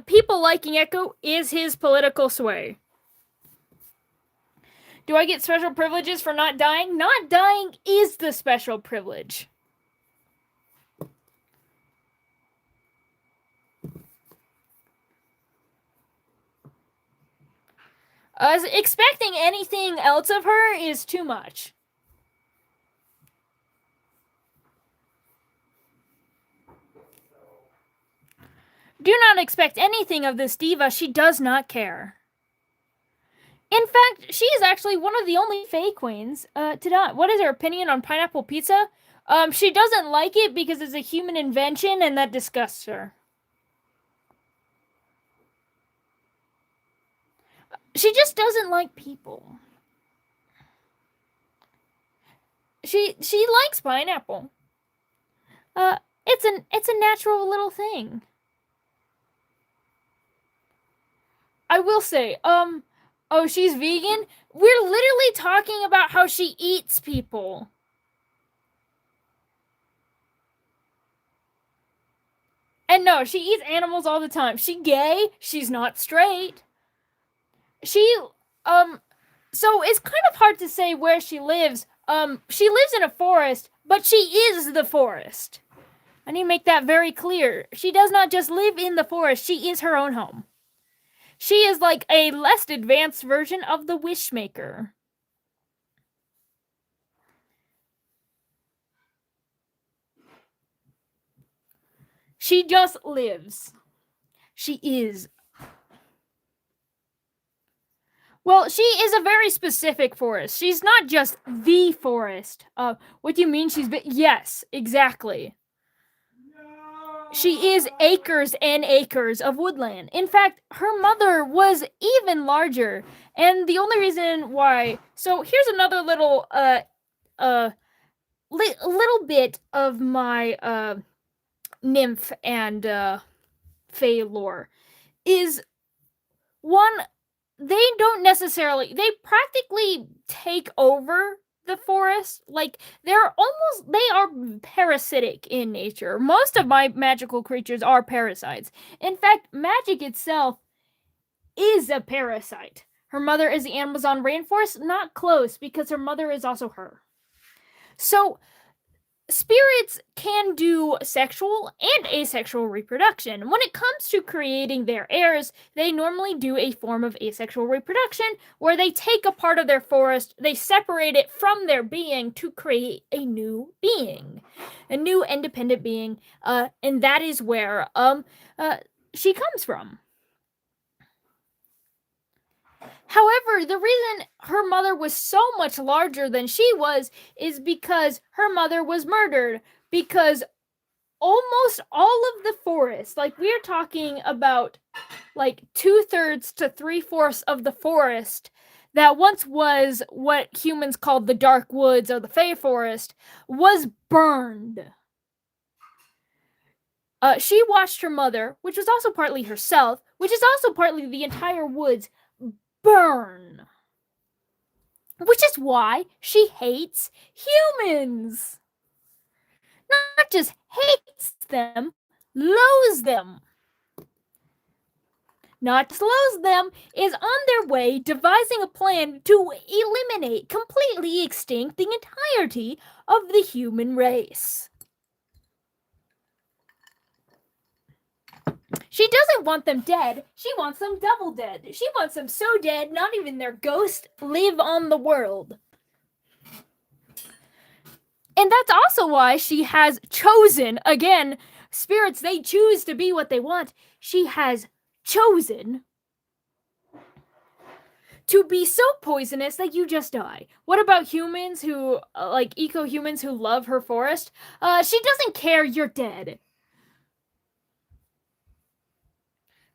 people liking Echo is his political sway. Do I get special privileges for not dying? Not dying is the special privilege. Expecting anything else of her is too much. Do not expect anything of this diva. She does not care. In fact, she is actually one of the only Fae queens to die. What is her opinion on pineapple pizza? She doesn't like it because it's a human invention and that disgusts her. She just doesn't like people. She likes pineapple. It's a natural little thing. I will say, oh, she's vegan? We're literally talking about how she eats people. And no, she eats animals all the time. She gay, she's not straight. So it's kind of hard to say where she lives. She lives in a forest, but she is the forest. I need to make that very clear. She does not just live in the forest, she is her own home. She is like a less advanced version of the Wishmaker. She just lives. She is. Well, she is a very specific forest. She's not just the forest. What do you mean she's... Yes, exactly. No. She is acres and acres of woodland. In fact, her mother was even larger. And the only reason why... So here's another little little bit of my nymph and fae lore. Is one, they don't necessarily... They practically take over the forest. Like, they are parasitic in nature. Most of my magical creatures are parasites. In fact, magic itself is a parasite. Her mother is the Amazon rainforest. Not close, because her mother is also her. So spirits can do sexual and asexual reproduction. When it comes to creating their heirs, they normally do a form of asexual reproduction where they take a part of their forest, they separate it from their being to create a new being, a new independent being, and that is where she comes from. However, the reason her mother was so much larger than she was is because her mother was murdered. Because almost all of the forest, like we're talking about like 2/3 to 3/4 of the forest that once was what humans called the Dark Woods or the Fey Forest, was burned. She watched her mother, which was also partly herself, which is also partly the entire woods, burn. Which is why she hates humans. Not just hates them, loathes them. Not just loathes them, is on their way devising a plan to eliminate, completely extinct the entirety of the human race. She doesn't want them dead, she wants them double dead. She wants them so dead, not even their ghosts live on the world. And that's also why she has chosen, again, spirits, they choose to be what they want. She has chosen to be so poisonous that you just die. What about humans who, like eco-humans who love her forest? She doesn't care, you're dead.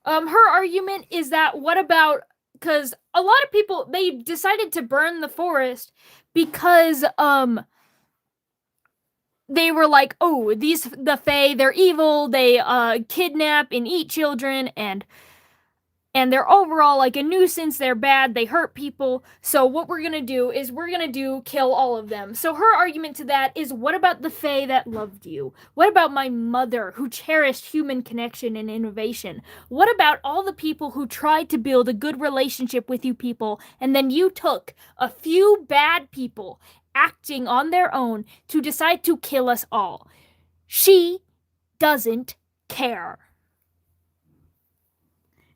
Her argument is that, what about, because a lot of people, they decided to burn the forest because, they were like, oh, the Fae, they're evil, they, kidnap and eat children, and they're overall like a nuisance, they're bad, they hurt people, so what we're gonna do is kill all of them. So her argument to that is, what about the Fae that loved you? What about my mother who cherished human connection and innovation? What about all the people who tried to build a good relationship with you people, and then you took a few bad people acting on their own to decide to kill us all? She doesn't care.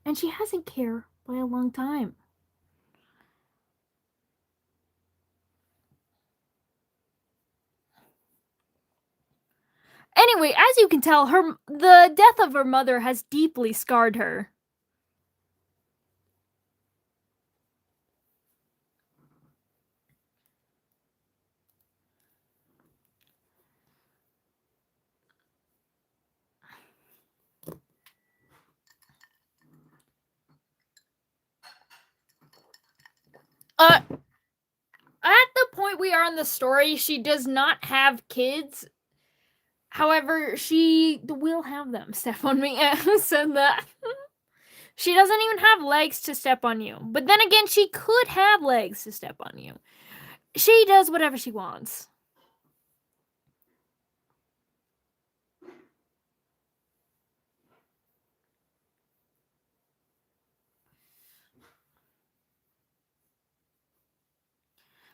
And she hasn't cared by a long time. Anyway, as you can tell, the death of her mother has deeply scarred her. At the point we are in the story, she does not have kids. However, she will have them. Step on me said that. She doesn't even have legs to step on you. But then again, she could have legs to step on you. She does whatever she wants.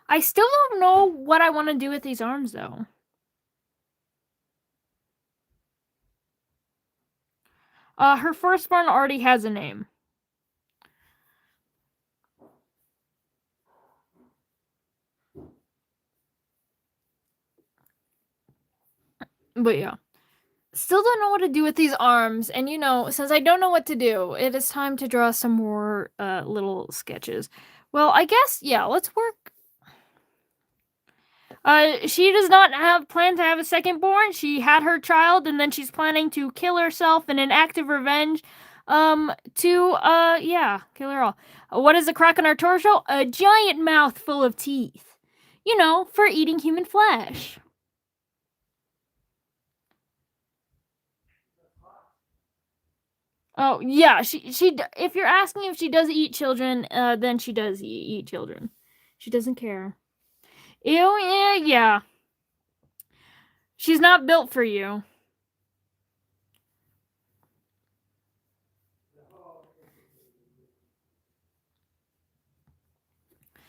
I still don't know what I want to do with these arms, though. Her firstborn already has a name. But yeah. Still don't know what to do with these arms, and you know, since I don't know what to do, it is time to draw some more little sketches. Well, I guess, yeah, let's work. She does not have plan to have a second born. She had her child, and then she's planning to kill herself in an act of revenge. Kill her all. What is a crack on her torso? A giant mouth full of teeth. You know, for eating human flesh. Oh yeah, she. If you're asking if she does eat children, then she does eat children. She doesn't care. Ew, yeah. She's not built for you.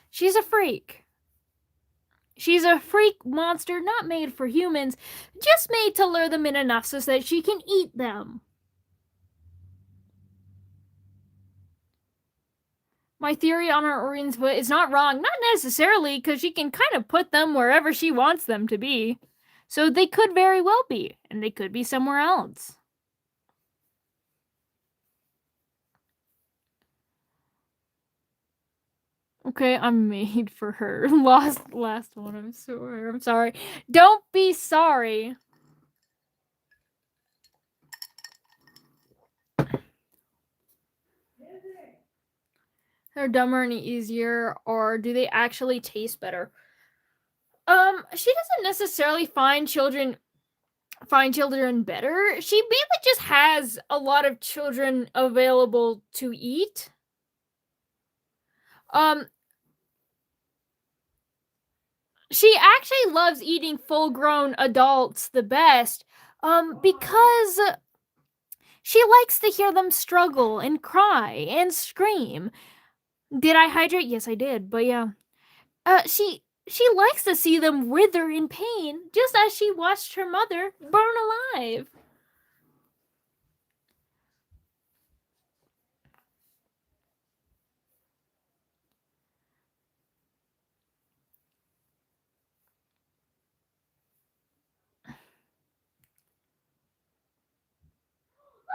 She's a freak. She's a freak monster not made for humans, just made to lure them in enough so that she can eat them. My theory on her organs is not wrong, not necessarily, because she can kind of put them wherever she wants them to be. So they could very well be, and they could be somewhere else. Okay, I'm made for her. Last one. I'm sorry. Don't be sorry. They're dumber and easier, or do they actually taste better? She doesn't necessarily find children better. She mainly just has a lot of children available to eat. She actually loves eating full-grown adults the best, because she likes to hear them struggle and cry and scream. Did I hydrate? Yes, I did, but yeah. She likes to see them wither in pain, just as she watched her mother burn alive.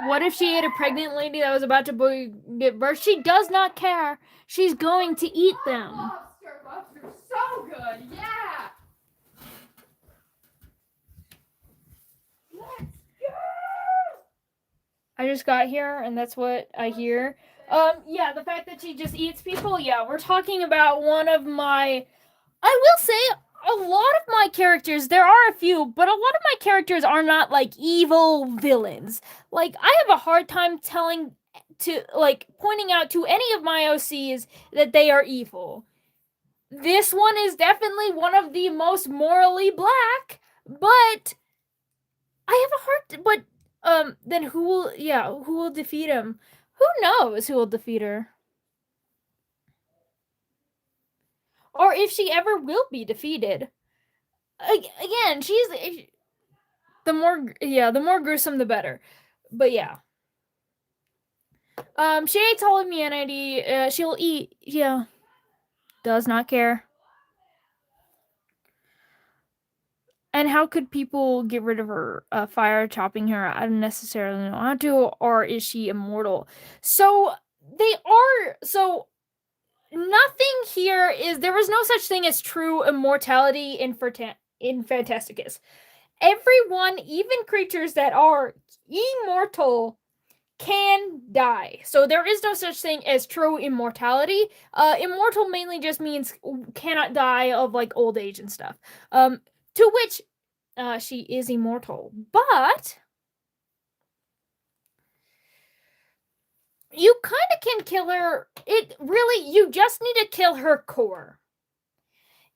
What if she ate a pregnant lady that was about to give birth? She does not care. She's going to eat them. Lobster, so good, yeah. Let's go. I just got here, and that's what I hear. Yeah, the fact that she just eats people. Yeah, we're talking about one of my. I will say, a lot of my characters, there are a few, but a lot of my characters are not like evil villains. Like, I have a hard time pointing out to any of my OCs that they are evil. This one is definitely one of the most morally black, but I have a hard then who will defeat him? Who knows who will defeat her? Or if she ever will be defeated. Again, she's the more gruesome the better. But yeah. She ate all humanity. She'll eat. Yeah. Does not care. And how could people get rid of her? Fire chopping her? I don't necessarily know how to. Or is she immortal? So they are. So nothing here is. There is no such thing as true immortality in Phantasticus. Everyone, even creatures that are immortal, can die. So there is no such thing as true immortality. Immortal mainly just means cannot die of like old age and stuff. To which she is immortal. But you kind of can kill her. You just need to kill her core.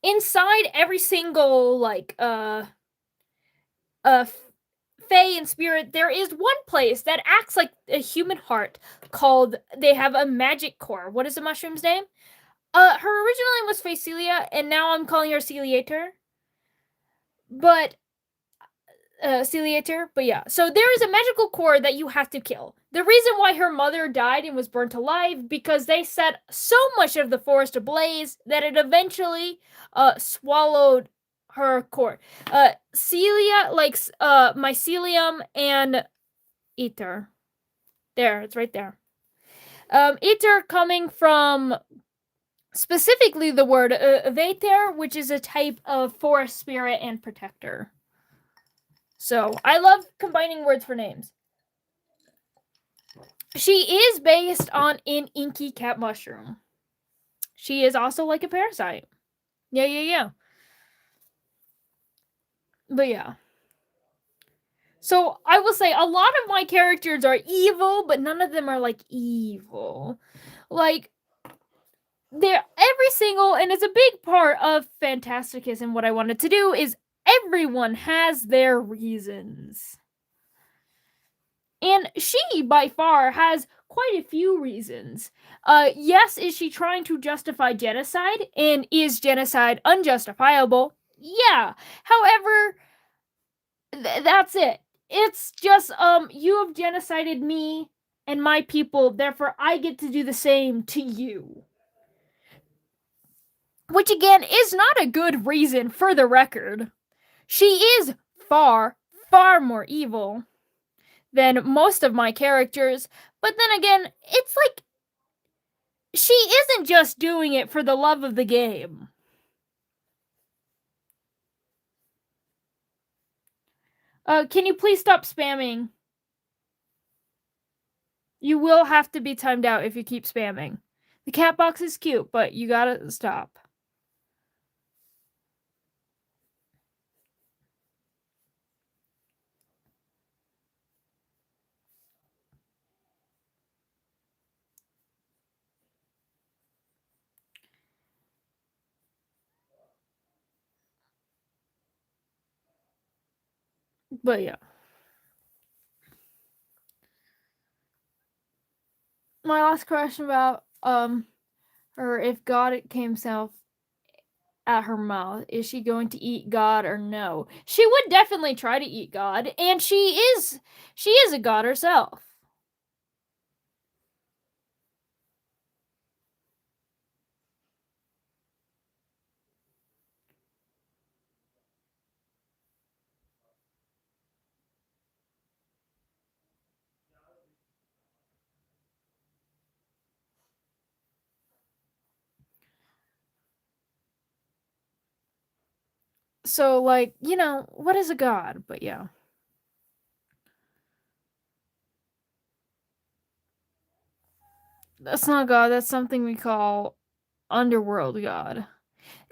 Inside every single Fae and spirit, there is one place that acts like a human heart called. They have a magic core. What is the mushroom's name? Her original name was Facelia, and now I'm calling her Ciliator. But Ciliator, but yeah. So there is a magical core that you have to kill. The reason why her mother died and was burnt alive because they set so much of the forest ablaze that it eventually swallowed her core. Celia likes mycelium and ether. There, it's right there. Ether coming from Specifically the word Vater, which is a type of forest spirit and protector. So I love combining words for names. She is based on an inky cat mushroom. She is also like a parasite. Yeah. But yeah. So I will say a lot of my characters are evil, but none of them are like evil. Like they're every single, and it's a big part of Phantasticus and what I wanted to do is everyone has their reasons. And she, by far, has quite a few reasons. Yes, is she trying to justify genocide? And is genocide unjustifiable? Yeah. However, that's it. It's just, you have genocided me and my people, therefore I get to do the same to you. Which, again, is not a good reason, for the record. She is far, far more evil than most of my characters, but then again, it's like she isn't just doing it for the love of the game. Can you please stop spamming? You will have to be timed out if you keep spamming. The cat box is cute, but you gotta stop. But yeah. My last question about her, if God came himself at her mouth, is she going to eat God or no? She would definitely try to eat God, and she is a god herself. So, like, what is a god? But yeah. That's not God, that's something we call underworld god.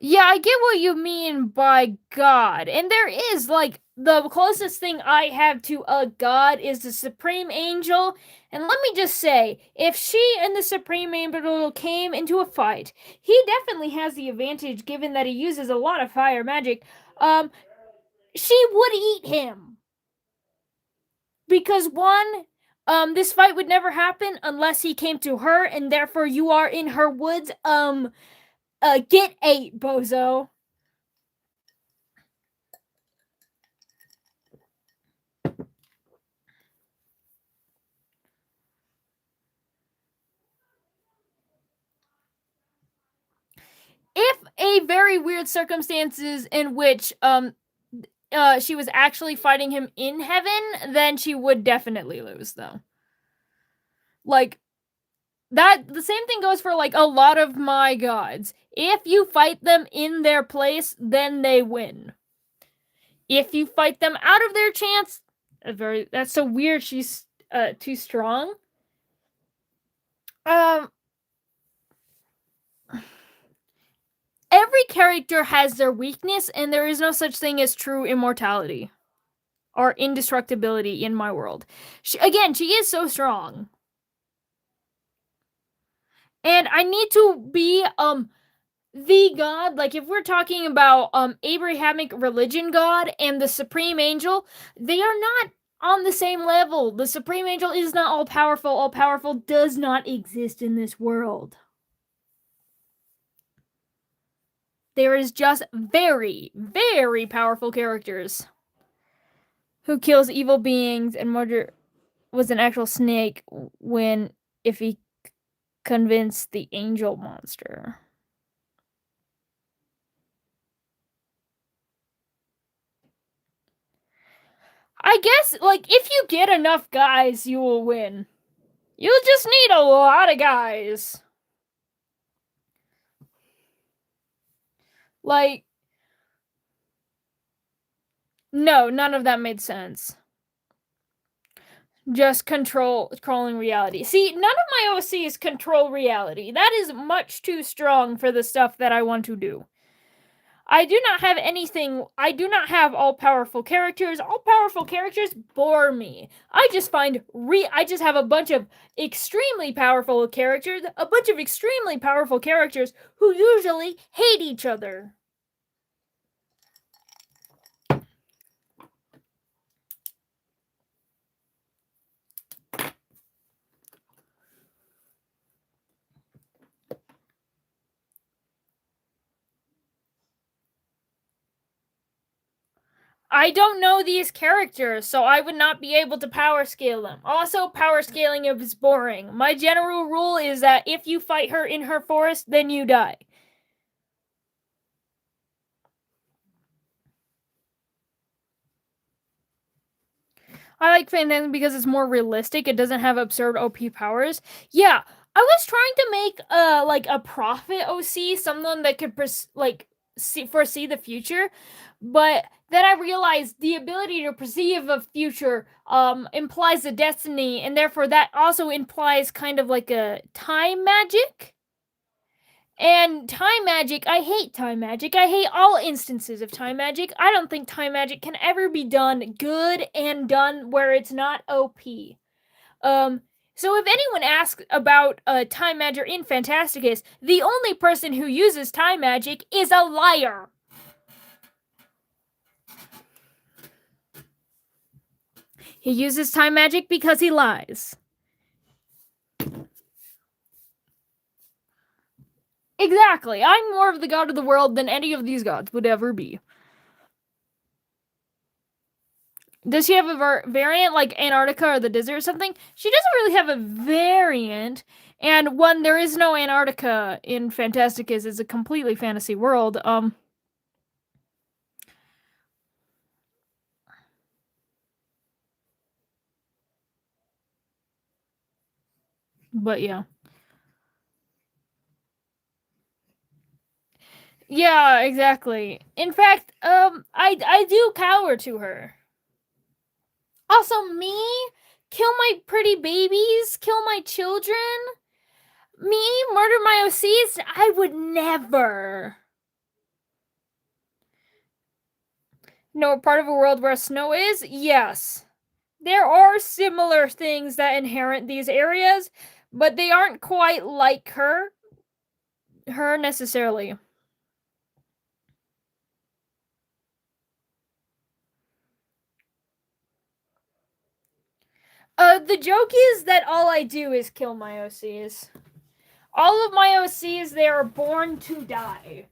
Yeah, I get what you mean by god. And there is, like, the closest thing I have to a god is the Supreme Angel. And let me just say, if she and the Supreme Angel came into a fight, he definitely has the advantage given that he uses a lot of fire magic. She would eat him. Because one, this fight would never happen unless he came to her, and therefore you are in her woods. Get 8, bozo. If a very weird circumstances in which she was actually fighting him in heaven, then she would definitely lose, though. Like, that, the same thing goes for, like, a lot of my gods. If you fight them in their place, then they win. If you fight them out of their chance, that's so weird, she's too strong. Every character has their weakness, and there is no such thing as true immortality or indestructibility in my world. She is so strong. And I need to be the god, like if we're talking about Abrahamic religion god and the Supreme Angel, they are not on the same level. The Supreme Angel is not all powerful. All powerful does not exist in this world. There is just very, very powerful characters who kills evil beings, and Mordor was an actual snake if he convinced the angel monster. I guess, like, if you get enough guys, you will win. You'll just need a lot of guys. Like, no, none of that made sense. Just controlling reality. See, none of my OCs control reality. That is much too strong for the stuff that I want to do. I do not have anything. I do not have all-powerful characters. All-powerful characters bore me. I just have a bunch of extremely powerful characters, who usually hate each other. I don't know these characters, so I would not be able to power scale them. Also, power scaling is boring. My general rule is that if you fight her in her forest, then you die. I like Phantasm because it's more realistic. It doesn't have absurd OP powers. Yeah, I was trying to make a prophet OC, someone that could foresee the future, but then I realized the ability to perceive a future implies a destiny, and therefore that also implies kind of like a time magic. And time magic, I hate time magic. I hate all instances of time magic. I don't think time magic can ever be done good and done where it's not OP. So if anyone asks about time magic in Phantasticus, the only person who uses time magic is a liar. He uses time magic because he lies. Exactly. I'm more of the god of the world than any of these gods would ever be. Does she have a variant like Antarctica or the desert or something? She doesn't really have a variant. And when there is no Antarctica in Phantasticus, it's a completely fantasy world. But yeah. Yeah, exactly. In fact, I do cower to her. Also, me? Kill my pretty babies? Kill my children? Me? Murder my OCs? I would never. No, part of a world where snow is? Yes. There are similar things that inherit these areas, but they aren't quite like her necessarily. The joke is that all I do is kill my OCs. All of my OCs, they are born to die.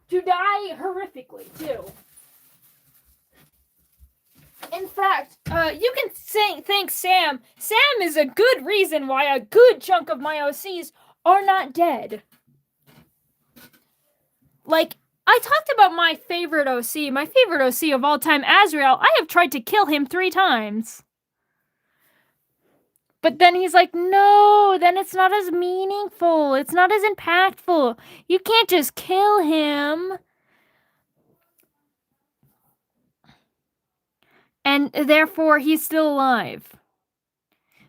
To die horrifically, too. In fact, you can thank Sam. Sam is a good reason why a good chunk of my OCs are not dead. Like, I talked about my favorite OC of all time, Azrael. I have tried to kill him 3 times. But then he's like, no, then it's not as meaningful. It's not as impactful. You can't just kill him. And therefore, he's still alive.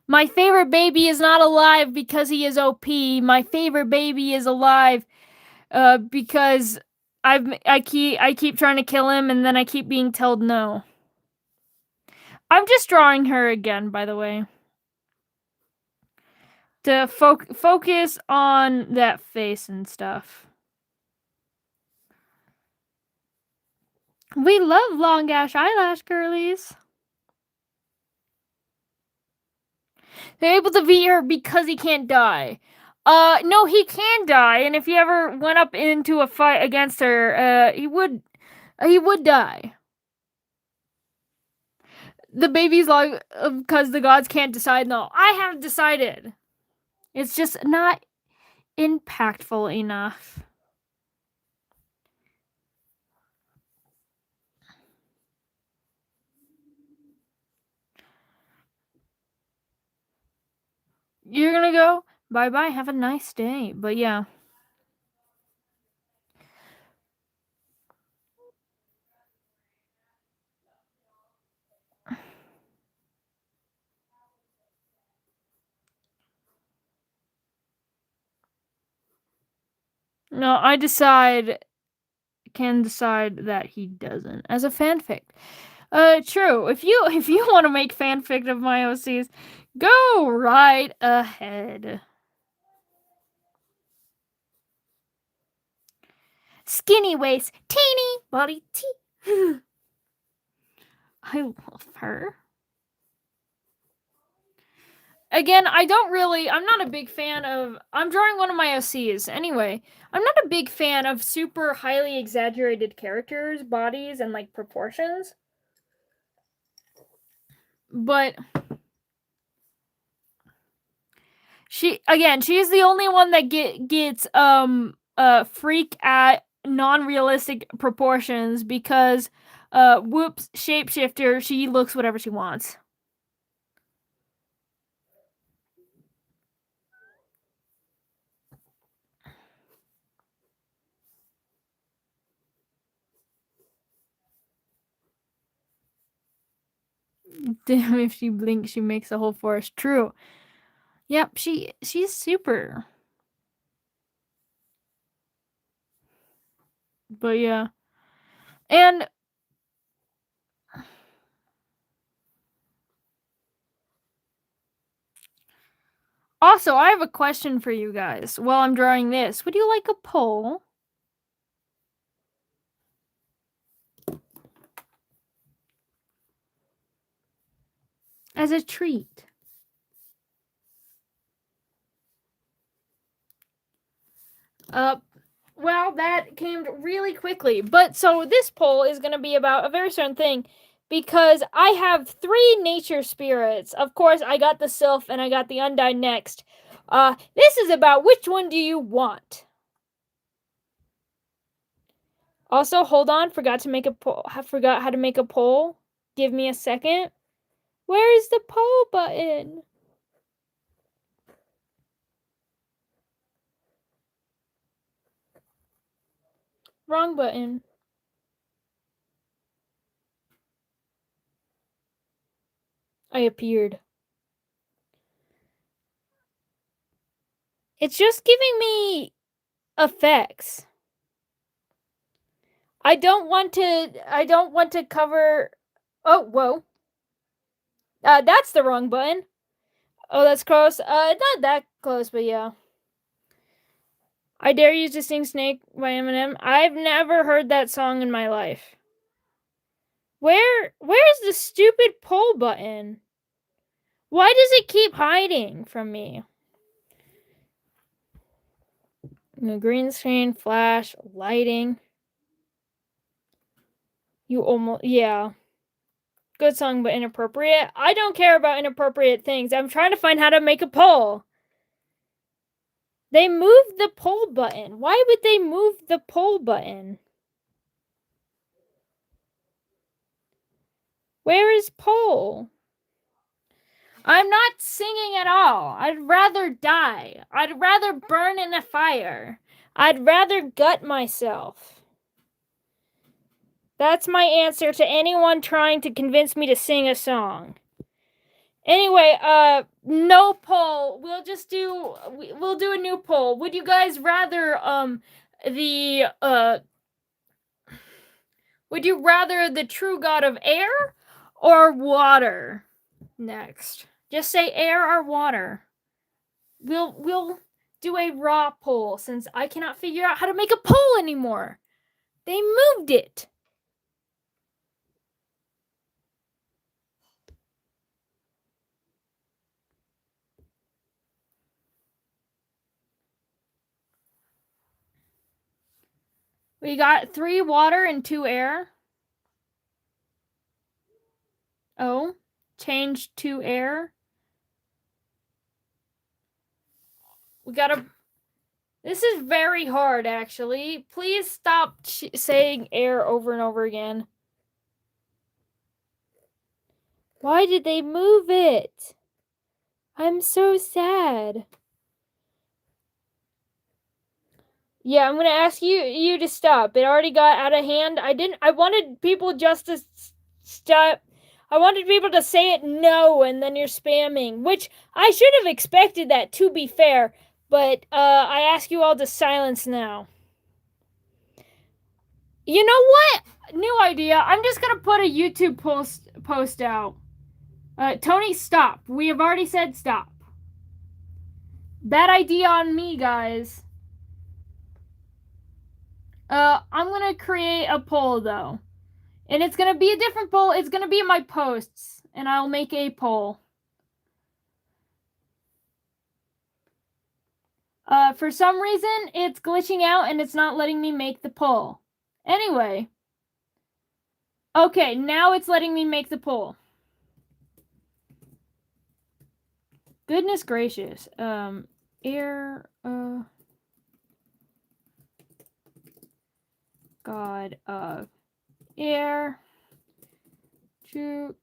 My favorite baby is not alive because he is OP. My favorite baby is alive because I keep trying to kill him and then I keep being told no. I'm just drawing her again, by the way. To focus on that face and stuff. We love long eyelash girlies. They're able to beat her because he can't die. No, he can die, and if he ever went up into a fight against her, he would die. The baby's like, because the gods can't decide. No, I have decided. It's just not impactful enough. You're gonna go? Bye-bye, have a nice day. But yeah. No, can decide that he doesn't as a fanfic. True. If you want to make fanfic of my OCs, go right ahead. Skinny waist, teeny body tea. I love her. Again, I'm not a big fan of, I'm drawing one of my OCs. Anyway, I'm not a big fan of super highly exaggerated characters, bodies, and like proportions. But she is the only one that gets freak at non-realistic proportions because whoops, shapeshifter, she looks whatever she wants. Damn, if she blinks, she makes the whole forest. True. Yep, she's super. But yeah. And also, I have a question for you guys while I'm drawing this. Would you like a poll? As a treat. Well, that came really quickly. But so this poll is going to be about a very certain thing because I have 3 nature spirits. Of course, I got the Sylph and I got the Undyne next. This is about which one do you want? Also, hold on, forgot how to make a poll. Give me a second. Where is the poll button? Wrong button. I appeared. It's just giving me effects. I don't want to cover. Oh, whoa. That's the wrong button. Oh, that's close. Not that close, but yeah. I Dare You to Sing Snake by Eminem. I've never heard that song in my life. Where's the stupid poll button? Why does it keep hiding from me? The green screen, flash, lighting. Yeah. Good song, but inappropriate. I don't care about inappropriate things. I'm trying to find how to make a poll. They moved the poll button. Why would they move the poll button? Where is poll? I'm not singing at all. I'd rather die. I'd rather burn in a fire. I'd rather gut myself. That's my answer to anyone trying to convince me to sing a song. Anyway, no poll. We'll do a new poll. Would you guys rather would you rather the true god of air or water? Next. Just say air or water. We'll do a raw poll since I cannot figure out how to make a poll anymore. They moved it. We got 3 water and 2 air. Oh, change to air. This is very hard, actually. Please stop saying air over and over again. Why did they move it? I'm so sad. Yeah, I'm gonna ask you to stop. It already got out of hand. I wanted people just to stop. I wanted people to say it no, and then you're spamming, which I should have expected that, to be fair. But I ask you all to silence now. You know what? New idea. I'm just gonna put a YouTube post out. Tony, stop. We have already said stop. Bad idea on me, guys. I'm gonna create a poll though. And it's gonna be a different poll. It's gonna be in my posts. And I'll make a poll. For some reason, it's glitching out and it's not letting me make the poll. Anyway. Okay, now it's letting me make the poll. Goodness gracious. Air, God of air to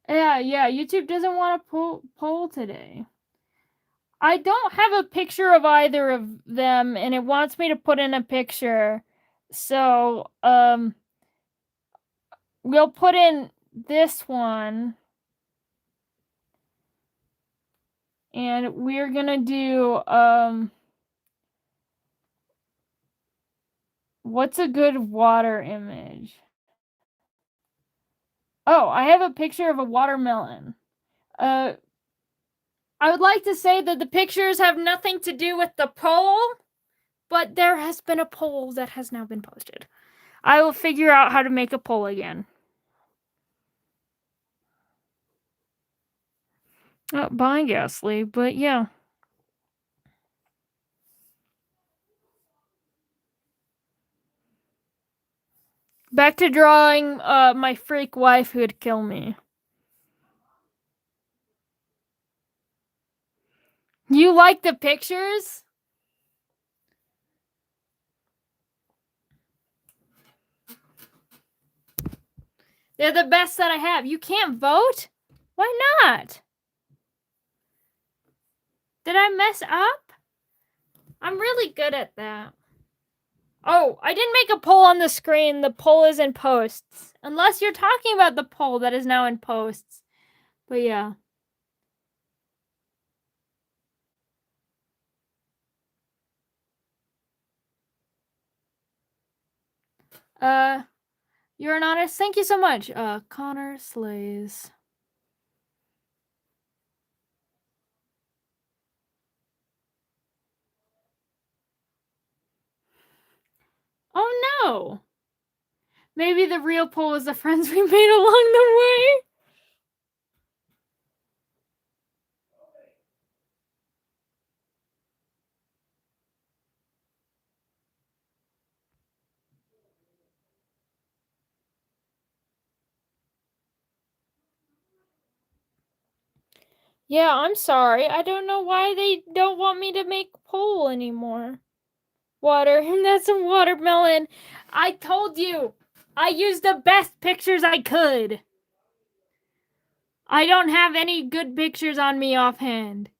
yeah, YouTube doesn't want to poll today. I don't have a picture of either of them, and it wants me to put in a picture. So, we'll put in this one. And we're gonna do, what's a good water image? Oh, I have a picture of a watermelon. I would like to say that the pictures have nothing to do with the poll, but there has been a poll that has now been posted. I will figure out how to make a poll again. Bye, Ghastly, but yeah. Back to drawing my freak wife who'd kill me. You like the pictures? They're the best that I have. You can't vote? Why not? Did I mess up? I'm really good at that. Oh, I didn't make a poll on the screen. The poll is in posts. Unless you're talking about the poll that is now in posts. But yeah. You're an honest. Thank you so much. Connor Slays. Oh no. Maybe the real poll is the friends we made along the way. Yeah, I'm sorry. I don't know why they don't want me to make poll anymore. Water. That's a watermelon. I told you. I used the best pictures I could. I don't have any good pictures on me offhand.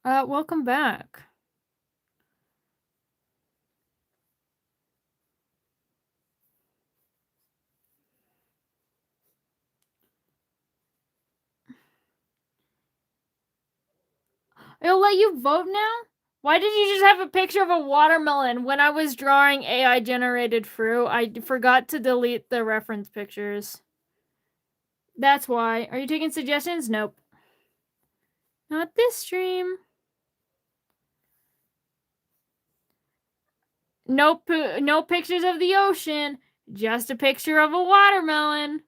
Welcome back. It'll let you vote now? Why did you just have a picture of a watermelon when I was drawing AI generated fruit? I forgot to delete the reference pictures. That's why. Are you taking suggestions? Nope. Not this stream. Nope, no pictures of the ocean. Just a picture of a watermelon.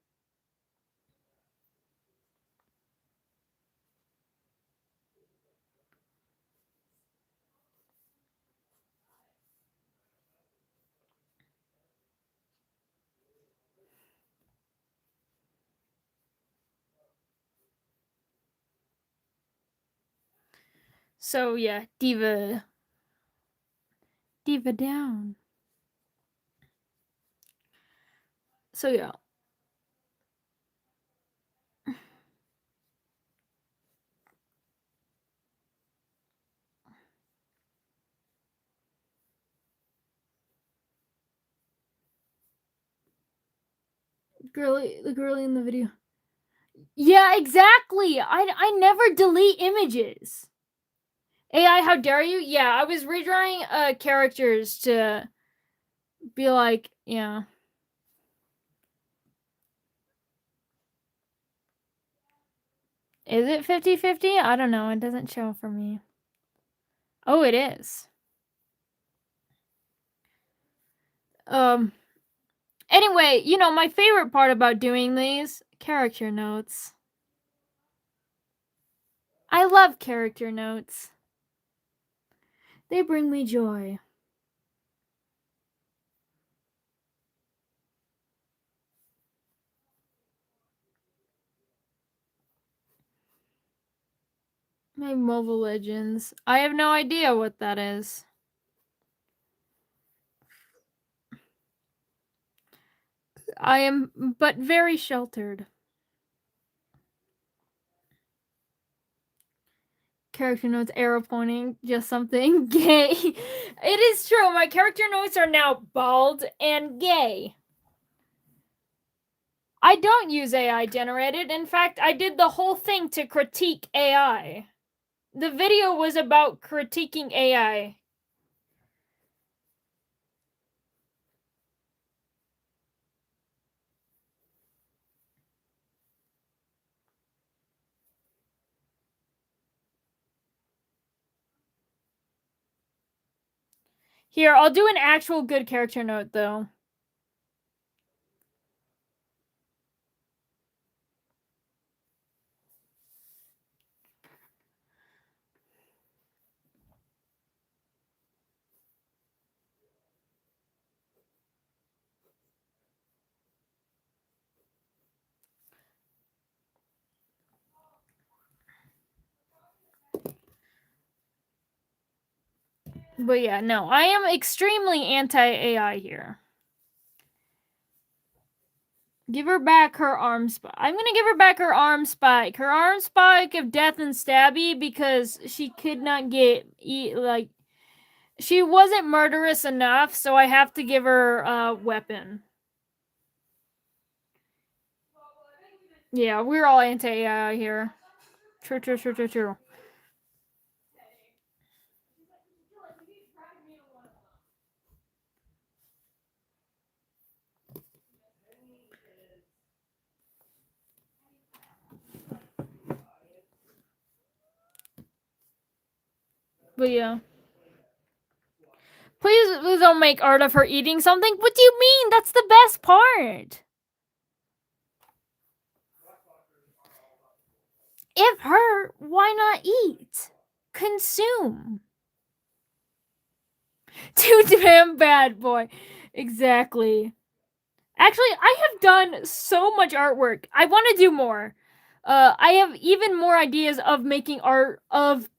So yeah, diva down. So yeah. The girlie in the video. Yeah, exactly. I never delete images. AI, how dare you? Yeah, I was redrawing characters to be like, yeah. Is it 50-50? I don't know. It doesn't show for me. Oh, it is. Anyway, you know, my favorite part about doing these character notes. I love character notes. They bring me joy. My Mobile Legends. I have no idea what that is. I am but very sheltered. Character notes, arrow pointing, just something gay. It is true. My character notes are now bald and gay. I don't use AI generated. In fact, I did the whole thing to critique AI. The video was about critiquing AI. Here, I'll do an actual good character note, though. But yeah, no, I am extremely anti-AI here. Give her back her arm spike. I'm gonna give her back her arm spike. Her arm spike of death and stabby because she could not get she wasn't murderous enough, so I have to give her a weapon. Yeah, we're all anti-AI here. True. But yeah. Please don't make art of her eating something. What do you mean? That's the best part. If her, why not eat? Consume. Too damn bad, boy. Exactly. Actually, I have done so much artwork. I want to do more. I have even more ideas of making art of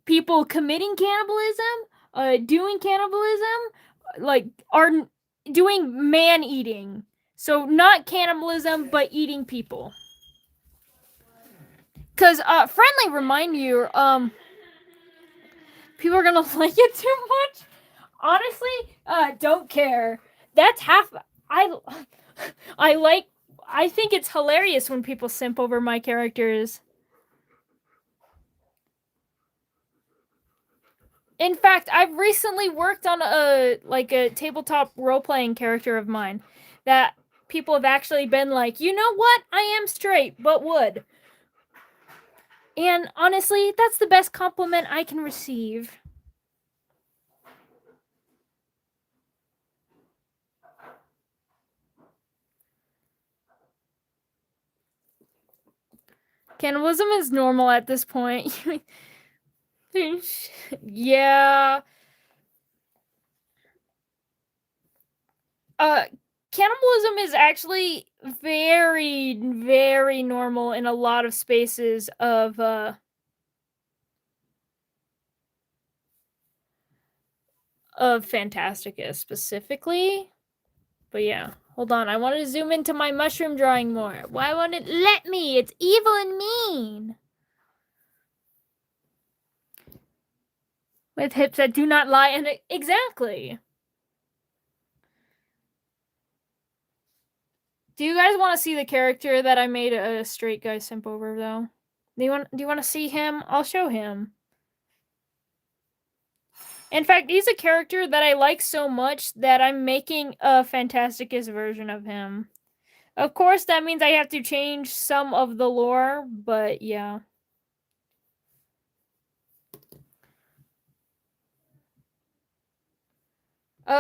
people committing cannibalism, doing cannibalism, like are doing man eating. So not cannibalism, but eating people. Cause friendly remind you, people are gonna like it too much. Honestly, don't care. That's half. I like. I think it's hilarious when people simp over my characters. In fact, I've recently worked on a tabletop role playing character of mine that people have actually been like, you know what? I am straight, but would. And honestly, that's the best compliment I can receive. Cannibalism is normal at this point. Yeah. Cannibalism is actually very, very normal in a lot of spaces of Phantasticus specifically. But yeah, hold on. I want to zoom into my mushroom drawing more. Why won't it let me? It's evil and mean. With hips that do not lie and exactly. Do you guys want to see the character that I made a straight guy simp over though? Do you want to see him? I'll show him. In fact, he's a character that I like so much that I'm making a Phantasticus version of him. Of course, that means I have to change some of the lore, but yeah.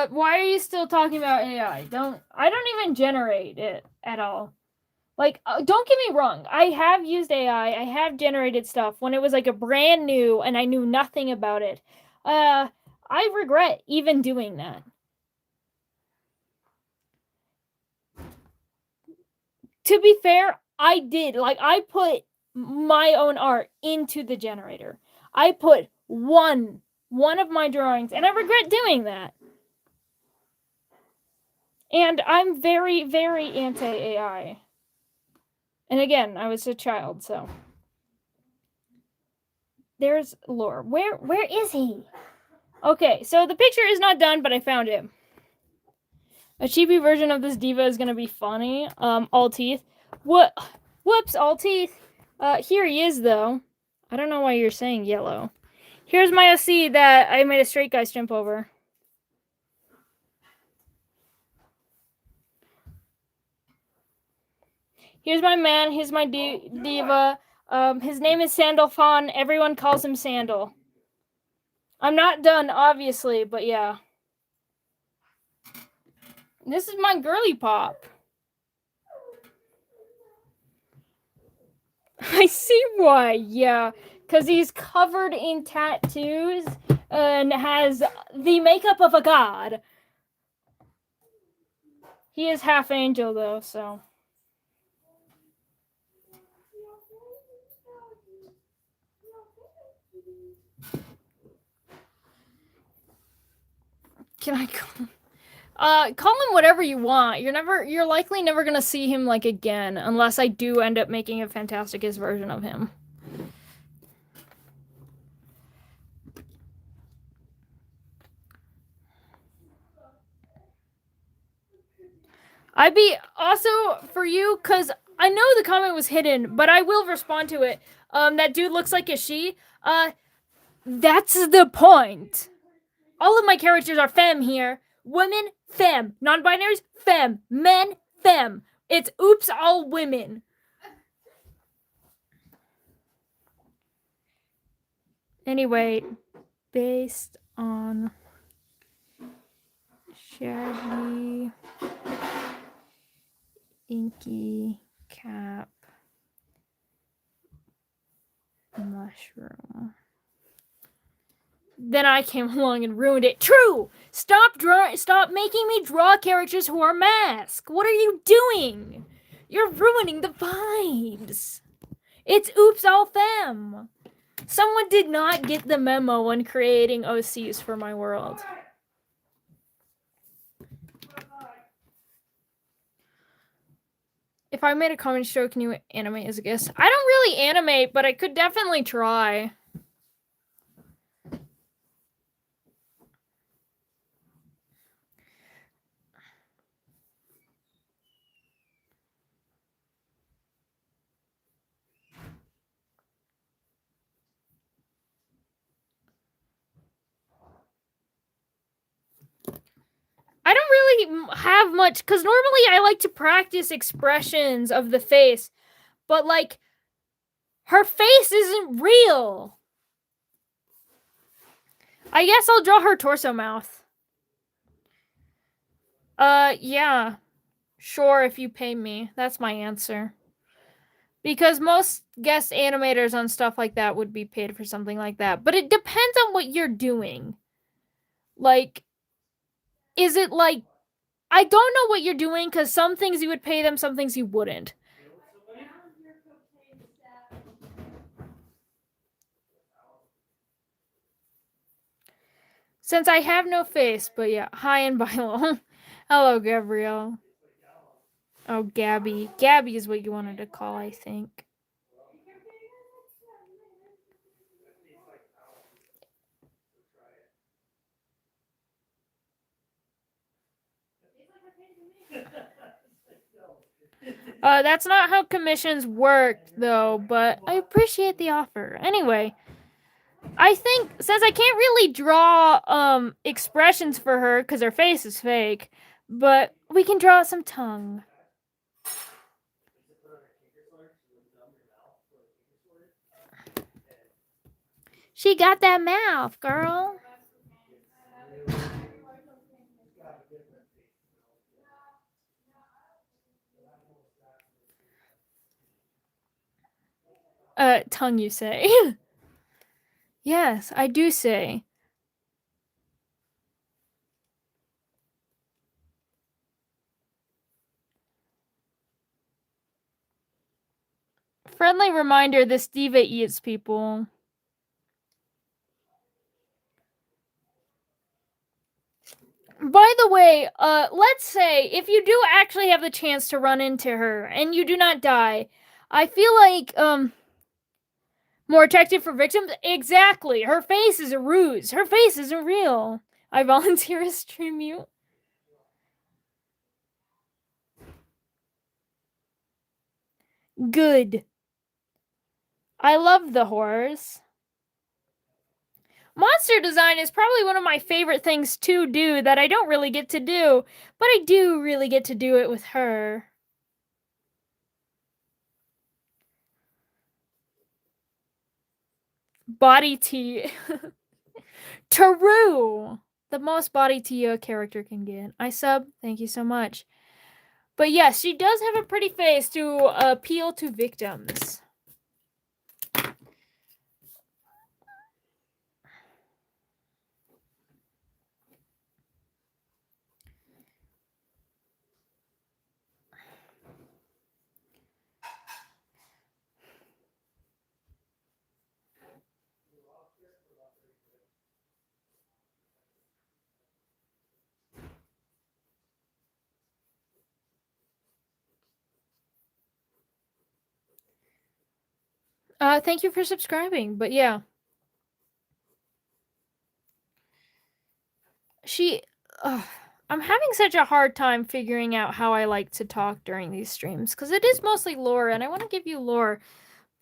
Why are you still talking about AI? I don't even generate it at all. Like, don't get me wrong. I have used AI. I have generated stuff when it was like a brand new and I knew nothing about it. I regret even doing that. To be fair, I did. Like, I put my own art into the generator. I put one of my drawings, and I regret doing that. And I'm very, very anti-AI. And again, I was a child, so. There's lore. Where is he? Okay, so the picture is not done, but I found him. A cheapy version of this diva is gonna be funny. All teeth. What? Whoops, all teeth. Here he is, though. I don't know why you're saying yellow. Here's my OC that I made a straight guy jump over. Here's my man. Here's my diva. His name is Sandalphon. Everyone calls him Sandal. I'm not done, obviously, but yeah. This is my girly pop. I see why, yeah. Because he's covered in tattoos and has the makeup of a god. He is half angel, though, so. Can I call him whatever you want. You're likely never gonna see him like again unless I do end up making a Phantasticus version of him. I'd be also for you because I know the comment was hidden, but I will respond to it. That dude looks like a she. That's the point. All of my characters are femme here. Women, femme. Non-binaries, femme. Men, femme. It's oops, all women. Anyway, based on shaggy, inky cap, mushroom. Then I came along and ruined it. True! Stop making me draw characters who are masked. What are you doing? You're ruining the vibes. It's oops all femme. Someone did not get the memo when creating OCs for my world. If I made a comment show, can you animate as a guest? I don't really animate, but I could definitely try. I don't really have much, because normally I like to practice expressions of the face, but like, her face isn't real. I guess I'll draw her torso mouth. Yeah. Sure, if you pay me. That's my answer. Because most guest animators on stuff like that would be paid for something like that. But it depends on what you're doing. Like, is it like, I don't know what you're doing, because some things you would pay them, some things you wouldn't. Since I have no face, but yeah. Hi and Bilo. Hello, Gabrielle. Oh, Gabby. Gabby is what you wanted to call, I think. That's not how commissions work, though, but I appreciate the offer. Anyway, I think since I can't really draw expressions for her because her face is fake, but we can draw some tongue. She got that mouth, girl. Tongue, you say? Yes, I do say. Friendly reminder, this diva eats people. By the way, let's say if you do actually have the chance to run into her and you do not die, I feel like, more attractive for victims? Exactly. Her face is a ruse. Her face isn't real. I volunteer as stream mute. Good. I love the horrors. Monster design is probably one of my favorite things to do that I don't really get to do, but I do really get to do it with her. Body tea. Taru! The most body tea a character can get. I sub, thank you so much. But yes, she does have a pretty face to appeal to victims. Thank you for subscribing, but yeah. I'm having such a hard time figuring out how I like to talk during these streams, because it is mostly lore, and I want to give you lore,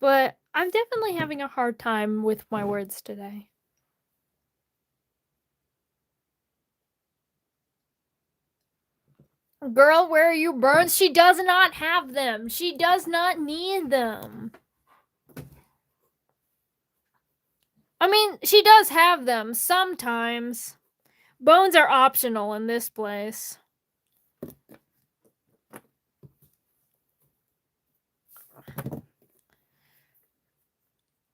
but I'm definitely having a hard time with my words today. Girl, where are you, Burns? She does not have them. She does not need them. I mean, she does have them sometimes. Bones are optional in this place.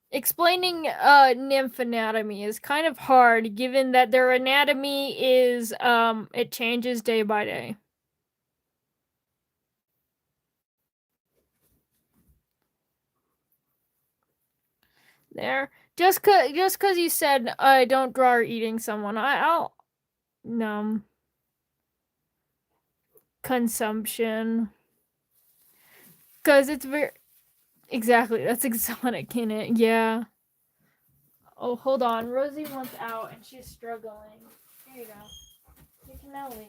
Explaining nymph anatomy is kind of hard, given that their anatomy is it changes day by day. There, just cause you said I don't draw her eating someone, I'll consumption, cause it's very exactly that's exotic in it. Yeah. Oh, hold on, Rosie wants out and she's struggling. Here you go. You can now leave.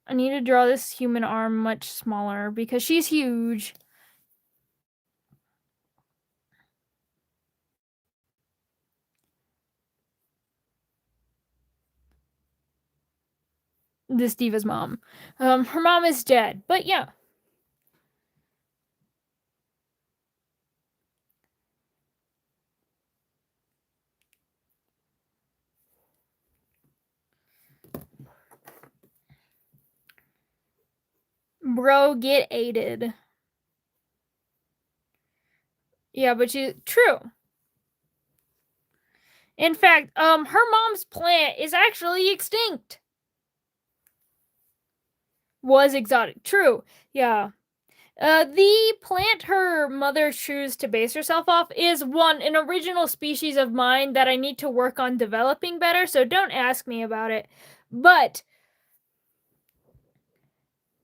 I need to draw this human arm much smaller because she's huge. This diva's mom. Her mom is dead, but yeah. Bro, get aided. Yeah, but true. In fact, her mom's plant is actually extinct. Was exotic. True. Yeah. The plant her mother chose to base herself off is an original species of mine that I need to work on developing better, so don't ask me about it. But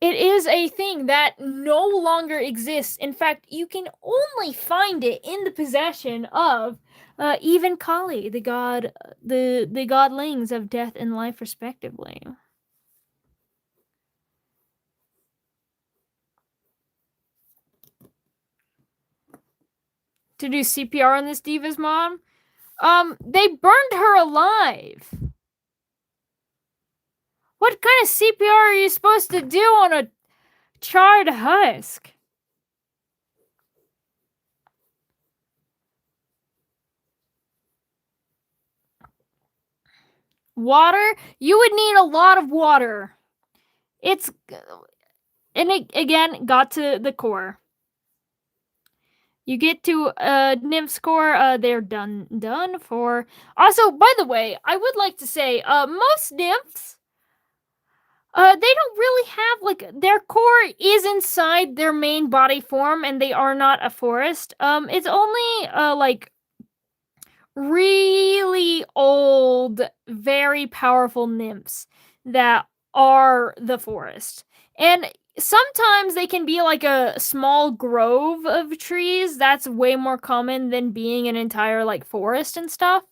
It is a thing that no longer exists. In fact, you can only find it in the possession of even Kali, the god, the godlings of death and life, respectively. To do CPR on this diva's mom, they burned her alive. What kind of CPR are you supposed to do on a charred husk? Water? You would need a lot of water. It's, and it again got to the core. You get to nymph score, they're done for. Also, by the way, I would like to say, most nymphs, they don't really have, like, their core is inside their main body form, and they are not a forest. It's only, like, really old, very powerful nymphs that are the forest. And sometimes they can be like a small grove of trees. That's way more common than being an entire like forest and stuff.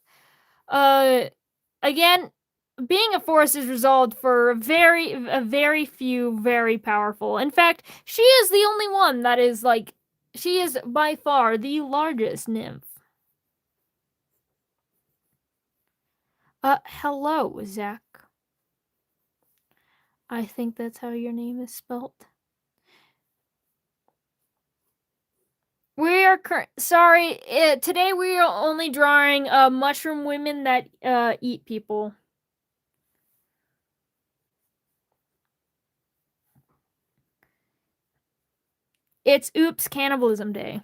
Again, being a forest is resolved for a very few very powerful. In fact, she is the only one that is like, she is by far the largest nymph. Hello, Zach. I think that's how your name is spelt. We are sorry. Today we are only drawing mushroom women that eat people. It's Oops Cannibalism Day.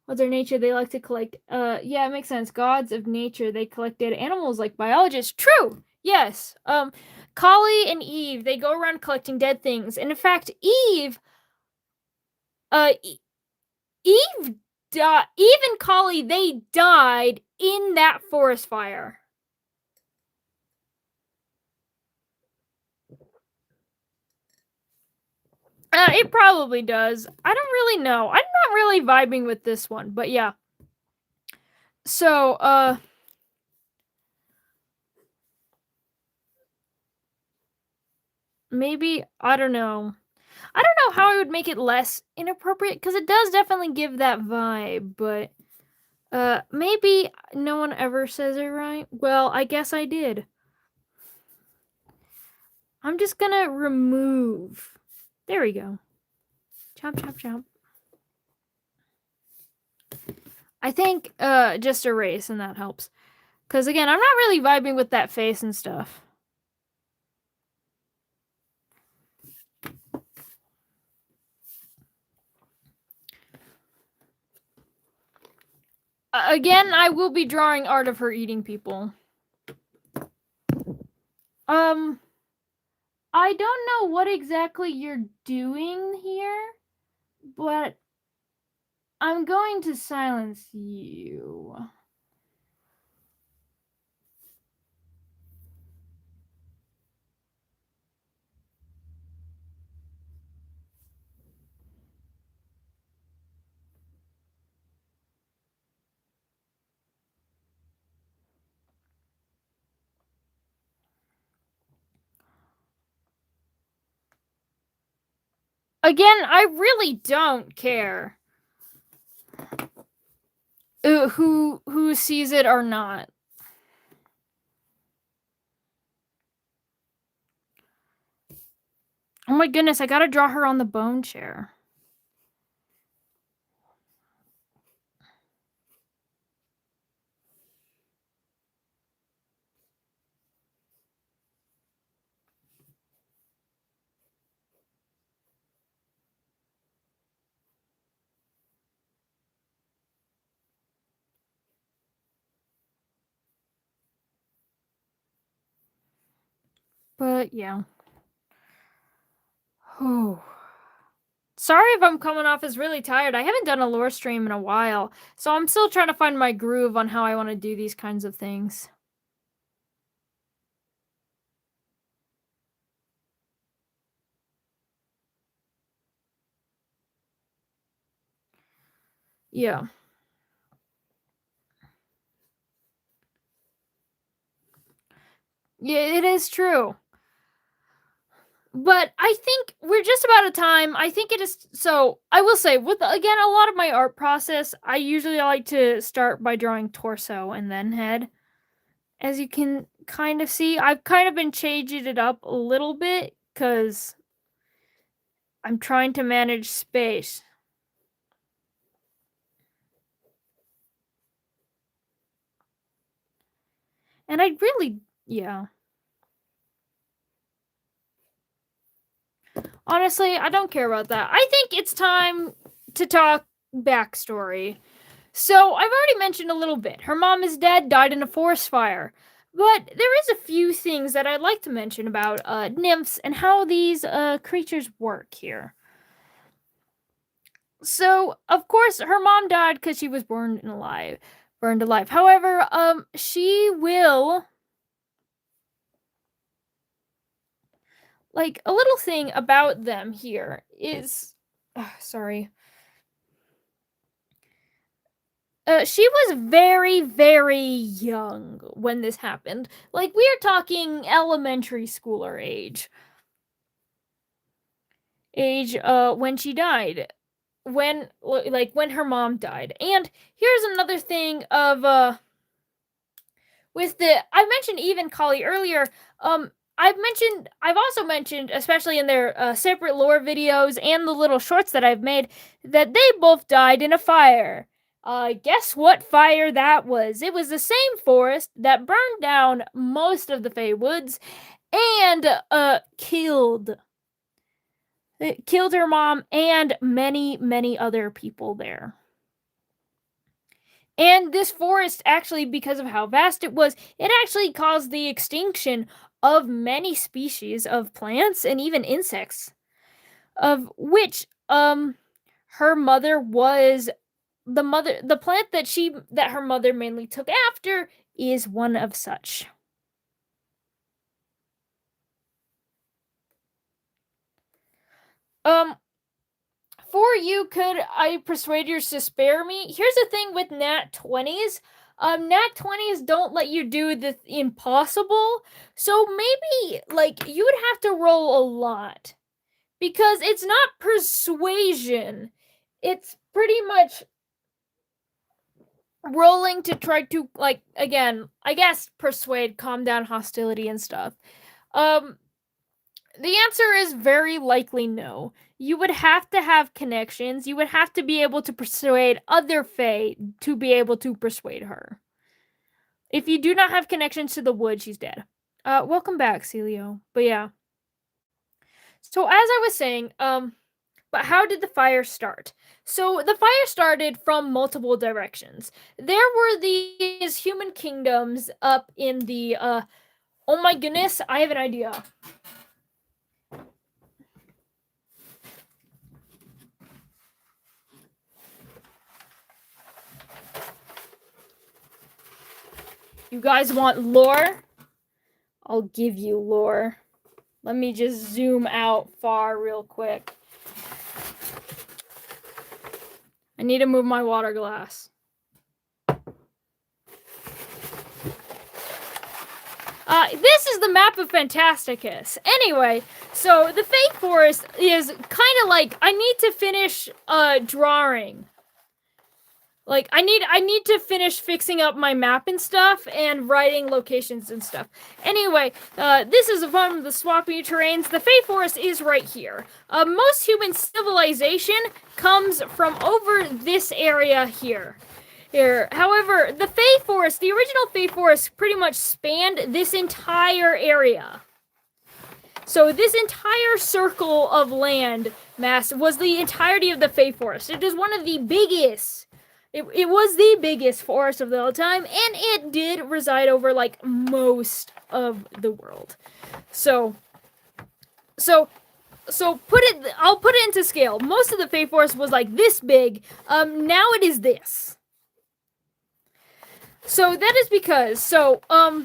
What's their nature? They like to collect. Yeah, it makes sense. Gods of nature. They collect dead animals like biologists. True. Yes. Kali and Eve. They go around collecting dead things. And in fact, Eve. Eve and Kali, they died in that forest fire. It probably does. I don't really know. I'm not really vibing with this one, but yeah. So, maybe, I don't know. I don't know how I would make it less inappropriate, because it does definitely give that vibe, but, maybe no one ever says it right. Well, I guess I did. I'm just gonna remove. There we go. Chomp, chomp, chomp. I think, just erase, and that helps. Because, again, I'm not really vibing with that face and stuff. Again, I will be drawing art of her eating people. I don't know what exactly you're doing here, but I'm going to silence you. Again, I really don't care who sees it or not. Oh my goodness, I gotta draw her on the bone chair. But yeah. Oh. Sorry if I'm coming off as really tired. I haven't done a lore stream in a while, so I'm still trying to find my groove on how I want to do these kinds of things. Yeah. Yeah, it is true. But I think we're just about out of time. I think it is so. I will say, with again a lot of my art process, I usually like to start by drawing torso and then head. As you can kind of see, I've kind of been changing it up a little bit because I'm trying to manage space. And I really, yeah. Honestly, I don't care about that. I think it's time to talk backstory. So, I've already mentioned a little bit. Her mom is dead, died in a forest fire. But there is a few things that I'd like to mention about nymphs and how these creatures work here. So, of course, her mom died because she was burned alive. However, she will like a little thing about them here is, sorry. She was very, very young when this happened. Like, we are talking elementary schooler age. When she died. When her mom died. And here's another thing of, with the, I mentioned even Kali earlier, I've also mentioned, especially in their separate lore videos and the little shorts that I've made, that they both died in a fire. Guess what fire that was? It was the same forest that burned down most of the Fey Woods and killed her mom and many, many other people there. And this forest, actually, because of how vast it was, it actually caused the extinction of many species of plants and even insects, of which her mother was the plant that her mother mainly took after is one of such. For you, could I persuade yours to spare me? Here's the thing with nat 20s. Nat 20s don't let you do the impossible. So maybe, like, you would have to roll a lot. Because it's not persuasion. It's pretty much rolling to try to, like, again, I guess persuade, calm down hostility and stuff. The answer is very likely no. You would have to have connections. You would have to be able to persuade other Fae to be able to persuade her. If you do not have connections to the wood, she's dead. Welcome back, Celio. But yeah. So as I was saying, but how did the fire start? So the fire started from multiple directions. There were these human kingdoms up in the oh my goodness, I have an idea. You guys want lore? I'll give you lore. Let me just zoom out far real quick. I need to move my water glass. This is the map of Phantasticus. Anyway, so the fake forest is kind of like, I need to finish drawing. Like, I need to finish fixing up my map and stuff and writing locations and stuff. Anyway, this is one of the swampy terrains. The Fey Forest is right here. Most human civilization comes from over this area here. However, the Fey Forest, the original Fey Forest, pretty much spanned this entire area. So this entire circle of land mass was the entirety of the Fey Forest. It is one of the biggest. It was the biggest forest of all time, and it did reside over, like, most of the world. So I'll put it into scale. Most of the Fey Forest was, like, this big. Now it is this. So that is because, Eve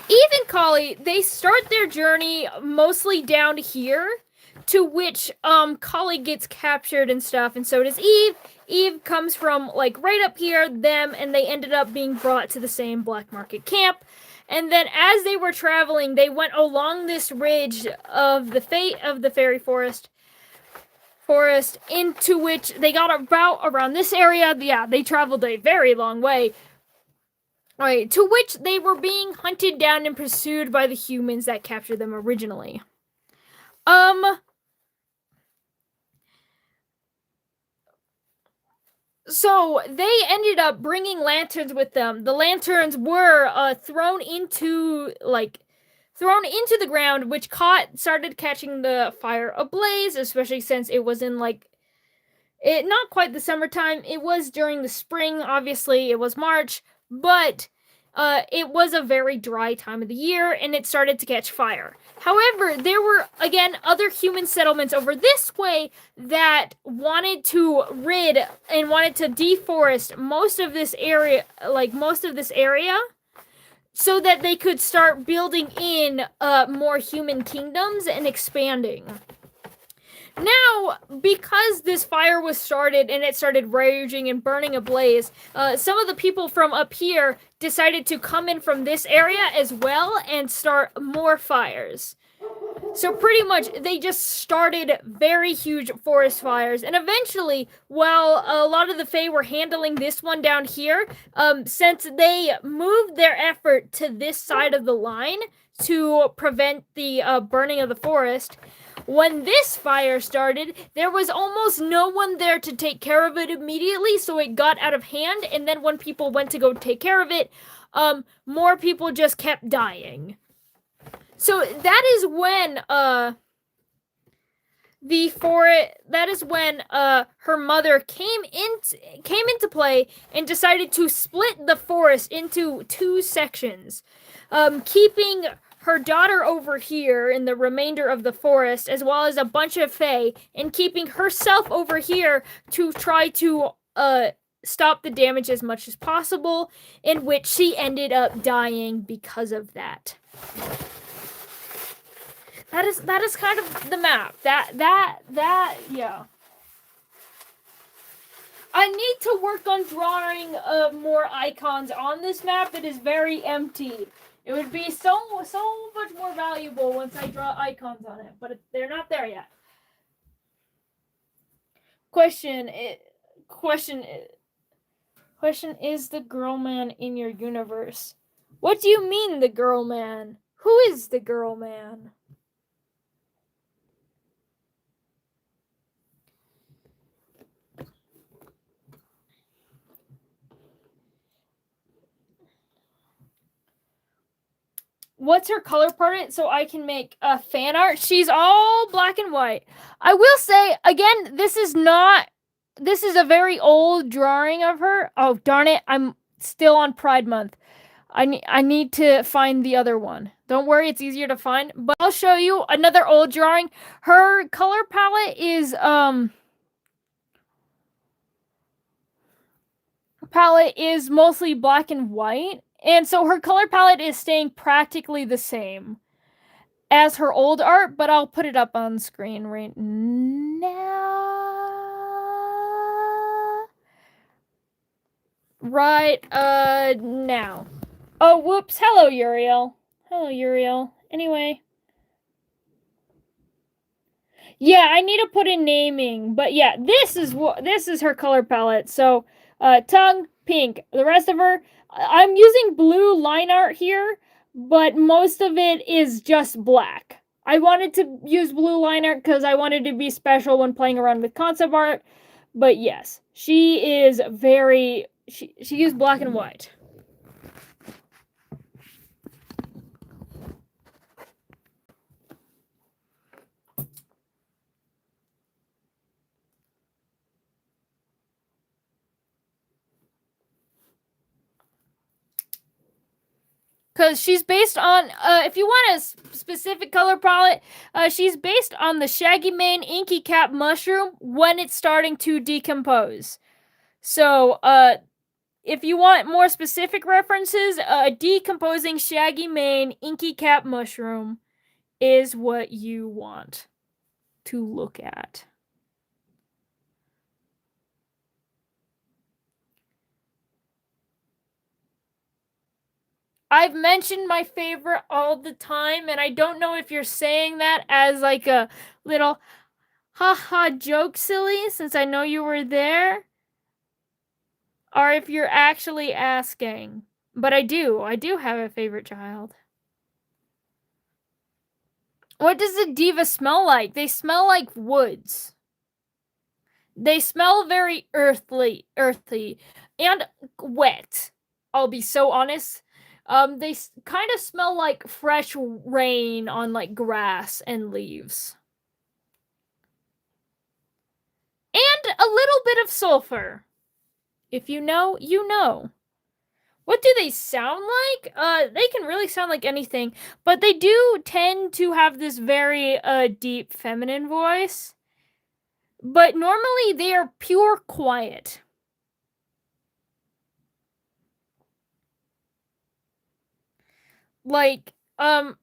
and Kali, they start their journey mostly down here to which Kali gets captured and stuff, and so does Eve. Eve comes from like right up here, them, and they ended up being brought to the same black market camp. And then as they were traveling, they went along this ridge of the fate of the fairy forest, into which they got about around this area. Yeah, they traveled a very long way. Right, to which they were being hunted down and pursued by the humans that captured them originally. So they ended up bringing lanterns with them. The lanterns were thrown into the ground, which started catching the fire ablaze, especially since it was in not quite the summertime. It was during the spring. Obviously, it was March, but it was a very dry time of the year, and it started to catch fire. However, there were, again, other human settlements over this way that wanted to rid and wanted to deforest most of this area, so that they could start building in more human kingdoms and expanding. Now, because this fire was started and it started raging and burning ablaze, some of the people from up here decided to come in from this area as well and start more fires. So pretty much they just started very huge forest fires, and eventually, while a lot of the Fae were handling this one down here, since they moved their effort to this side of the line to prevent the burning of the forest, when this fire started, there was almost no one there to take care of it immediately, so it got out of hand, and then when people went to go take care of it, more people just kept dying. So that is when her mother came into play and decided to split the forest into two sections, keeping her daughter over here in the remainder of the forest, as well as a bunch of Fae, and keeping herself over here to try to stop the damage as much as possible, in which she ended up dying because of that. That is kind of the map. Yeah. I need to work on drawing more icons on this map. It is very empty. It would be so much more valuable once I draw icons on it, but they're not there yet. Question, is the girl man in your universe? What do you mean, the girl man? Who is the girl man? What's her color palette so I can make a fan art? She's all black and white. I will say, again, this is a very old drawing of her. Oh, darn it. I'm still on Pride Month. I need to find the other one. Don't worry, it's easier to find. But I'll show you another old drawing. Her color palette is mostly black and white. And so her color palette is staying practically the same as her old art, but I'll put it up on screen right now. Now. Oh, whoops. Hello, Uriel. Anyway. Yeah, I need to put in naming, but yeah, this is her color palette. So, tongue, pink. The rest of her, I'm using blue line art here, but most of it is just black. I wanted to use blue line art because I wanted to be special when playing around with concept art, but yes, she is she used black and white. Because she's based on, if you want a specific color palette, she's based on the shaggy mane inky cap mushroom when it's starting to decompose. So, if you want more specific references, decomposing shaggy mane inky cap mushroom is what you want. to look at. I've mentioned my favorite all the time, and I don't know if you're saying that as like a little haha joke silly, since I know you were there, or if you're actually asking. But I do have a favorite child. What does a diva smell like? They smell like woods. They smell very earthy, and wet. I'll be so honest. They kind of smell like fresh rain on like grass and leaves. And a little bit of sulfur. If you know, you know. What do they sound like? They can really sound like anything, but they do tend to have this very deep feminine voice. But normally they are pure quiet. Like, for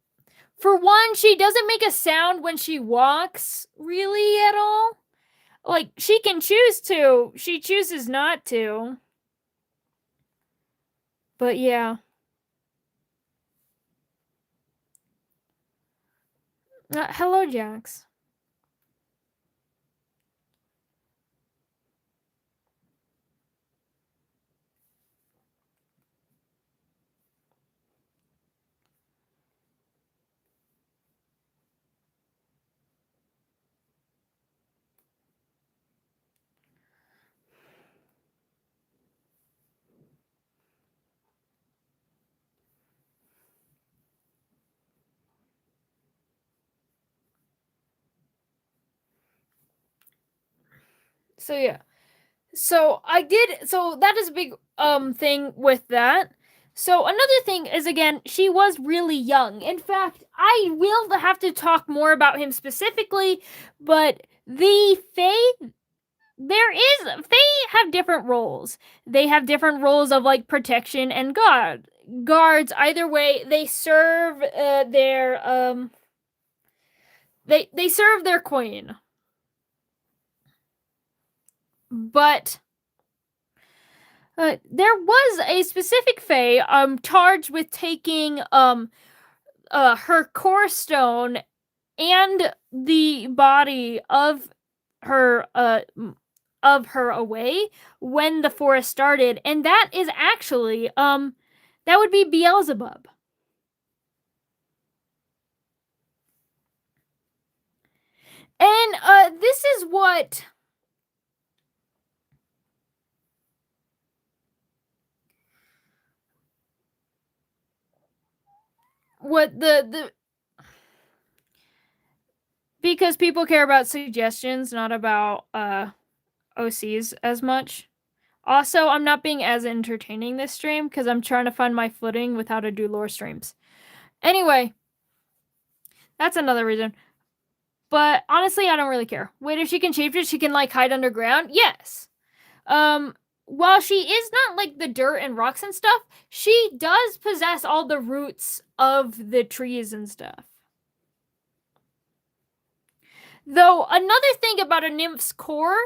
one, she doesn't make a sound when she walks, really, at all. Like, she can choose to. She chooses not to. But yeah. Hello, Jax. So yeah. So that is a big thing with that. So another thing is, again, she was really young. In fact, I will have to talk more about him specifically, but the Fae, they have different roles. They have different roles of like protection and guards. Either way, they serve they serve their queen. But there was a specific Fae charged with taking her core stone and the body of her away when the forest started, and that is actually that would be Beelzebub. And this is what the because people care about suggestions, not about OCs as much. Also, I'm not being as entertaining this stream because I'm trying to find my footing with how to do lore streams. Anyway, that's another reason. But honestly, I don't really care. Wait, if she can shapeshift, she can like hide underground? Yes. While she is not like the dirt and rocks and stuff, she does possess all the roots of the trees and stuff. Though another thing about a nymph's core,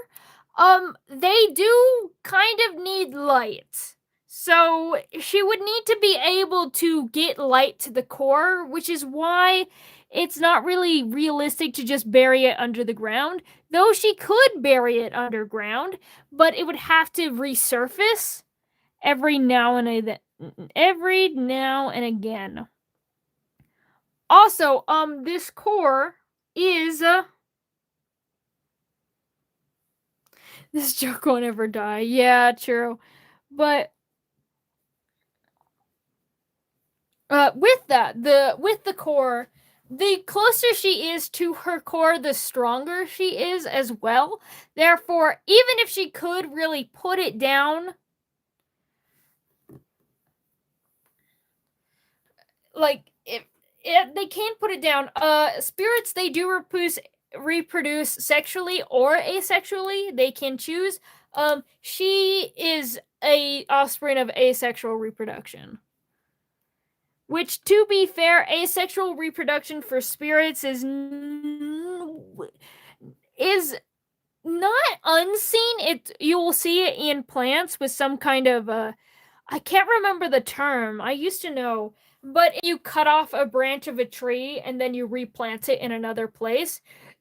they do kind of need light. So she would need to be able to get light to the core, which is why it's not really realistic to just bury it under the ground. Though she could bury it underground, but it would have to resurface every now and again. Also, this core is this joke won't ever die. Yeah, true. But with the core, the closer she is to her core, the stronger she is as well. Therefore, even if she could really put it down, like if they can't put it down, spirits, they do reproduce sexually or asexually. They can choose. She is a offspring of asexual reproduction. Which, to be fair, asexual reproduction for spirits is is not unseen. You will see it in plants with some kind of I can't remember the term. I used to know, but you cut off a branch of a tree and then you replant it in another place.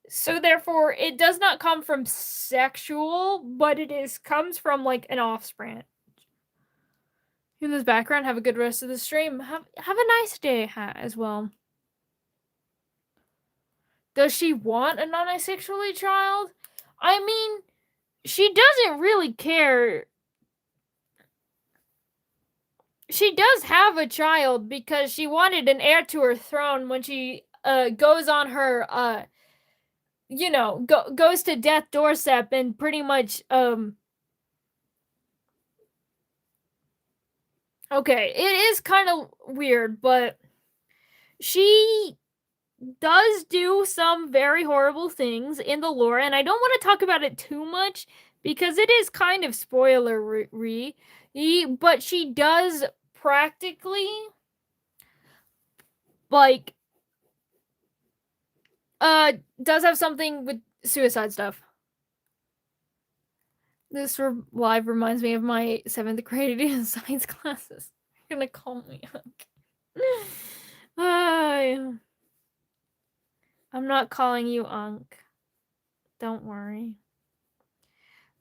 So therefore, it does not come from sexual, but comes from like an offspring. In this background, have a good rest of the stream. Have a nice day as well. Does she want a non-asexually child? I mean, she doesn't really care. She does have a child because she wanted an heir to her throne when she goes on her goes to death doorstep and pretty much okay, it is kind of weird, but she does do some very horrible things in the lore, and I don't want to talk about it too much because it is kind of spoilery, but she does practically like does have something with suicide stuff. This live reminds me of my 7th grade science classes. You're gonna call me Unk. I'm not calling you Unk. Don't worry.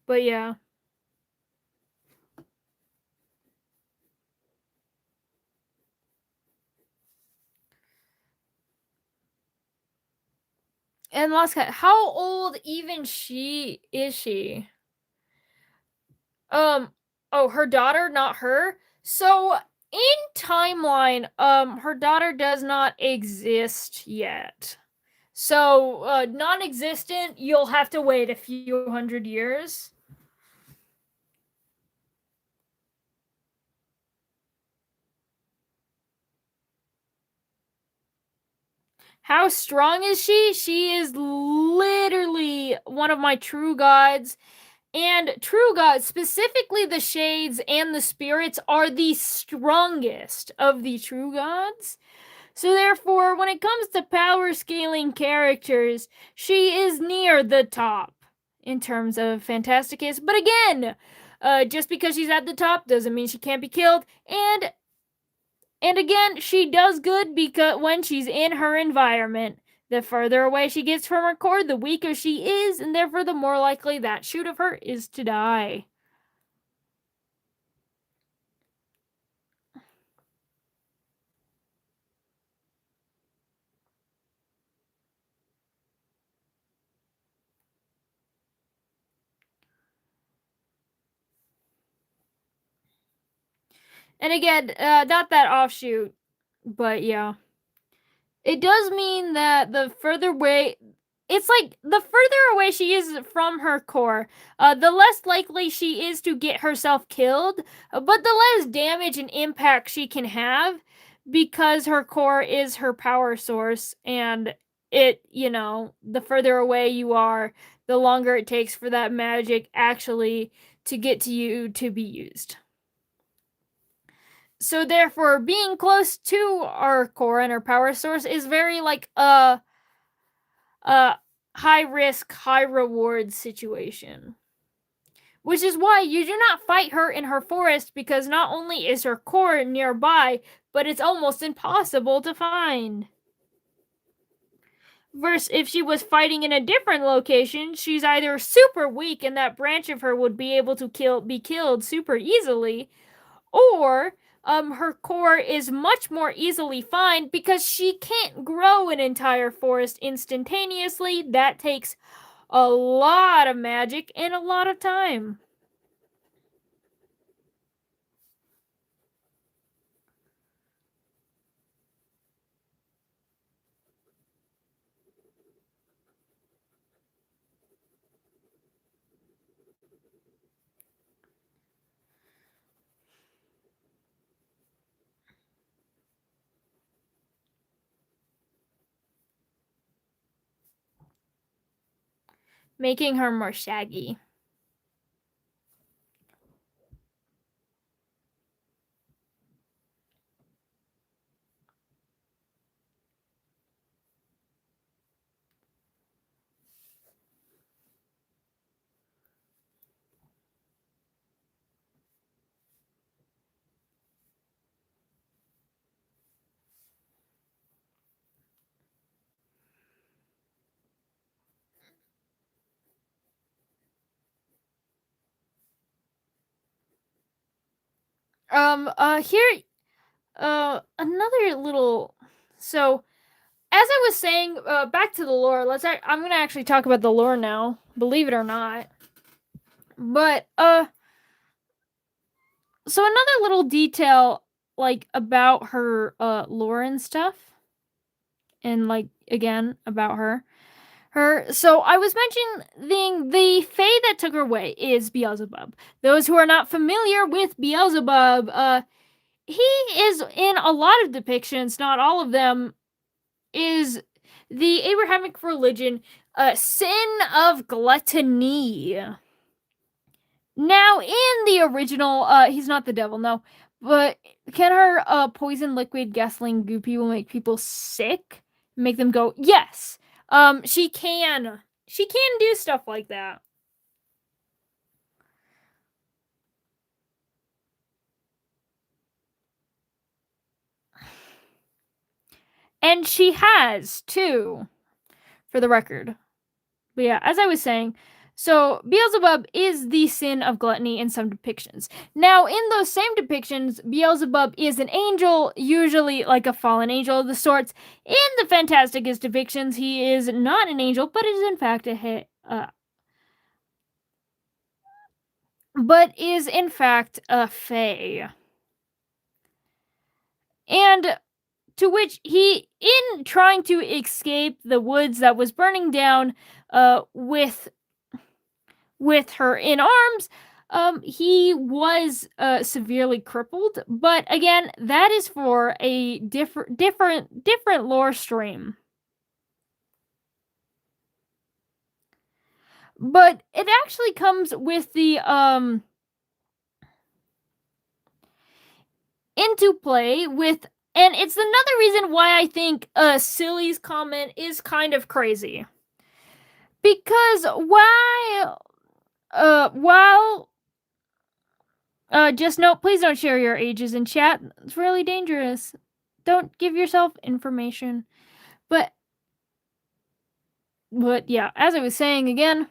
But yeah. And Lost Cat, how old even is she? Her daughter, not her. So in timeline, her daughter does not exist yet. So non-existent, you'll have to wait a few hundred years. How strong is she? She is literally one of my true gods. And true gods, specifically the shades and the spirits, are the strongest of the true gods. So therefore, when it comes to power scaling characters, she is near the top in terms of Phantasticus. But again, just because she's at the top doesn't mean she can't be killed. And again, she does good because when she's in her environment. The further away she gets from her core, the weaker she is, and therefore the more likely that shoot of her is to die. And again, not that offshoot, but yeah. It does mean that the further away, it's like the further away she is from her core, the less likely she is to get herself killed, but the less damage and impact she can have because her core is her power source, and the further away you are, the longer it takes for that magic actually to get to you to be used. So therefore, being close to our core and our power source is very like high risk, high reward situation. Which is why you do not fight her in her forest, because not only is her core nearby, but it's almost impossible to find. Versus if she was fighting in a different location, she's either super weak and that branch of her would be able to be killed super easily, or her core is much more easily found because she can't grow an entire forest instantaneously. That takes a lot of magic and a lot of time. Making her more shaggy. Here, another little. So, as I was saying, back to the lore. I'm gonna actually talk about the lore now. Believe it or not. But so another little detail, like about her lore and stuff, and like again about her. So I was mentioning the fae that took her away is Beelzebub. Those who are not familiar with Beelzebub, he is in a lot of depictions, not all of them, is the Abrahamic religion, sin of gluttony. Now, in the original, he's not the devil, no. But can her poison liquid gasoline goopy will make people sick? Make them go, yes. She can. She can do stuff like that. And she has, too, for the record. But yeah, as I was saying, so Beelzebub is the sin of gluttony in some depictions. Now, in those same depictions, Beelzebub is an angel, usually like a fallen angel of the sorts. In the Phantasticus depictions, he is not an angel, but is in fact a fae. And to which he, in trying to escape the woods that was burning down, with her in arms, he was severely crippled. But again, that is for a different lore stream. But it actually comes with the into play with, and it's another reason why I think Silly's comment is kind of crazy. Because while just note, please don't share your ages in chat. It's really dangerous. Don't give yourself information. But yeah, as I was saying again,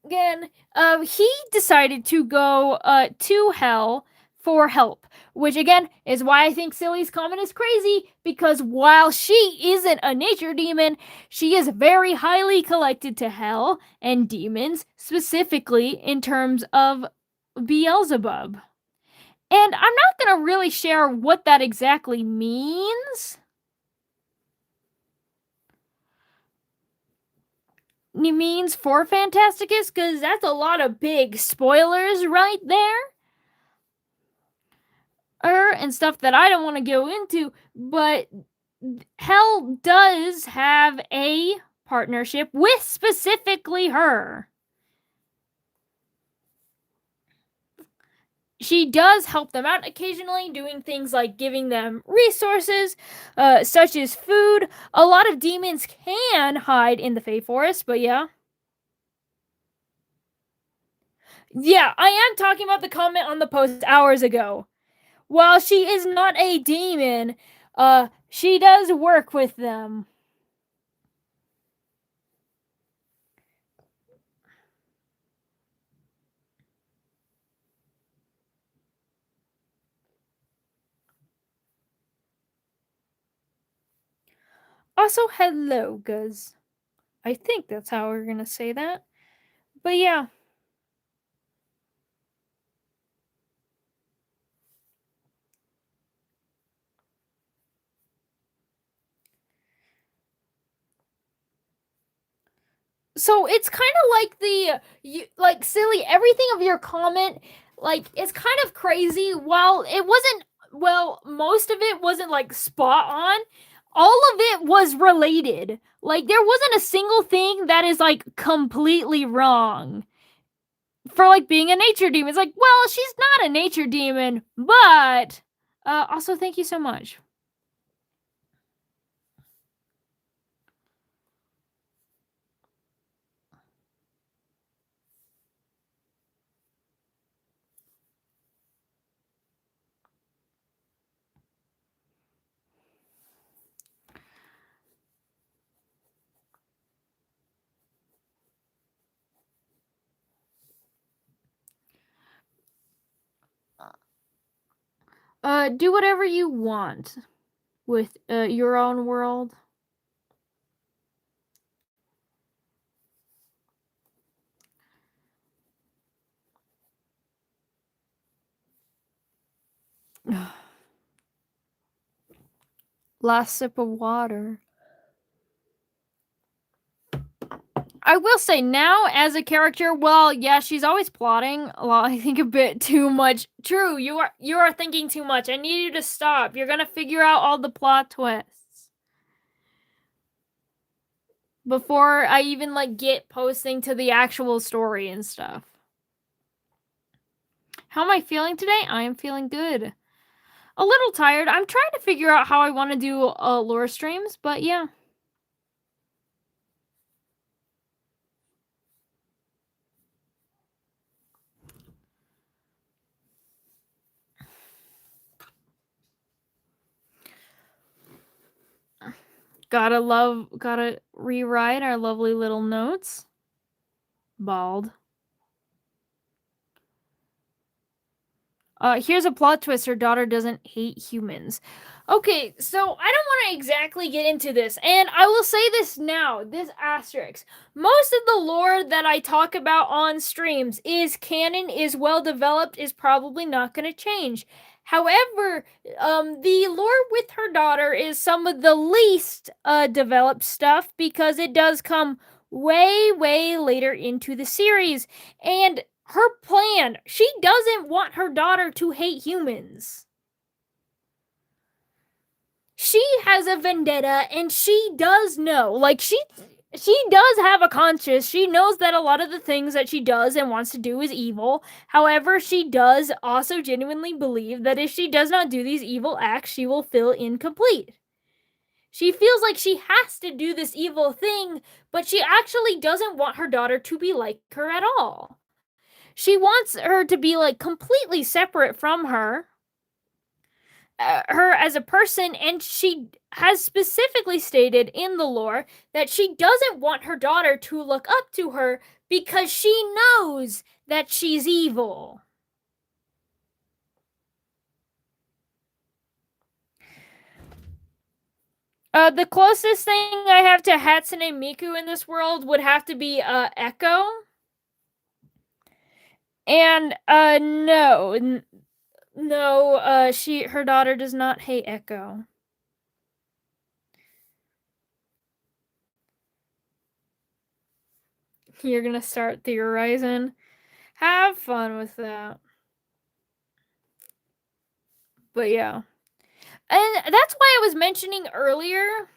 he decided to go to hell for help, which again is why I think Silly's comment is crazy, because while she isn't a nature demon, she is very highly connected to hell and demons, specifically in terms of Beelzebub. And I'm not going to really share what that exactly means. It means for Phantasticus, because that's a lot of big spoilers right there. And stuff that I don't want to go into, but Hell does have a partnership with specifically her. She does help them out occasionally, doing things like giving them resources, such as food. A lot of demons can hide in the Fey Forest, but yeah. Yeah, I am talking about the comment on the post hours ago. While she is not a demon, she does work with them. Also, hello, Guz. I think that's how we're gonna say that. But yeah. So it's kind of like Silly, everything of your comment, like, it's kind of crazy. While it wasn't, well, most of it wasn't like spot on, all of it was related. Like, there wasn't a single thing that is like completely wrong. For like being a nature demon, it's like, well, she's not a nature demon, but also thank you so much. Do whatever you want with your own world. Last sip of water. I will say now, as a character, well, yeah, she's always plotting. Well, I think a bit too much. True, you are thinking too much. I need you to stop. You're gonna figure out all the plot twists before I even like get posting to the actual story and stuff. How am I feeling today? I am feeling good. A little tired. I'm trying to figure out how I want to do lore streams, but yeah. Gotta rewrite our lovely little notes. Bald. Here's a plot twist. Her daughter doesn't hate humans. Okay, so I don't want to exactly get into this, and I will say this now, this asterisk. Most of the lore that I talk about on streams is canon, is well developed, is probably not going to change. However, the lore with her daughter is some of the least developed stuff because it does come way, way later into the series, and her plan, she doesn't want her daughter to hate humans. She has a vendetta, and she does know, like, she does have a conscience. She knows that a lot of the things that she does and wants to do is evil. However, she does also genuinely believe that if she does not do these evil acts, she will feel incomplete. She feels like she has to do this evil thing, but she actually doesn't want her daughter to be like her at all. She wants her to be like completely separate from her as a person, and she has specifically stated in the lore that she doesn't want her daughter to look up to her because she knows that she's evil. The closest thing I have to Hatsune Miku in this world would have to be Echo. And no, her daughter does not hate Echo. You're gonna start theorizing. Have fun with that. But yeah. And that's why I was mentioning earlier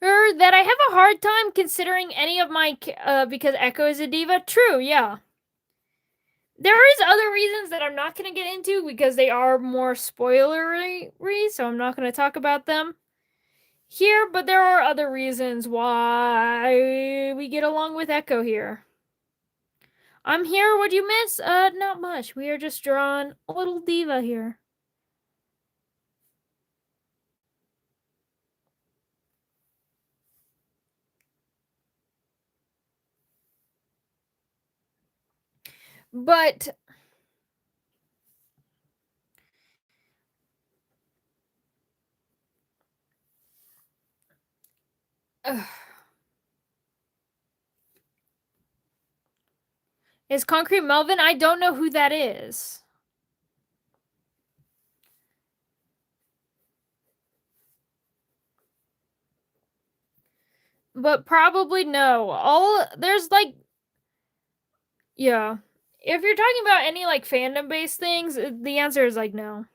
that I have a hard time considering any of my because Echo is a diva. True, yeah. There is other reasons that I'm not going to get into because they are more spoilery, so I'm not going to talk about them here, but there are other reasons why we get along with Echo here. I'm here, what'd you miss? Not much. We are just drawing a little diva here. But is Concrete Melvin? I don't know who that is. But probably no. There's like, yeah. If you're talking about any like fandom based things, the answer is like no.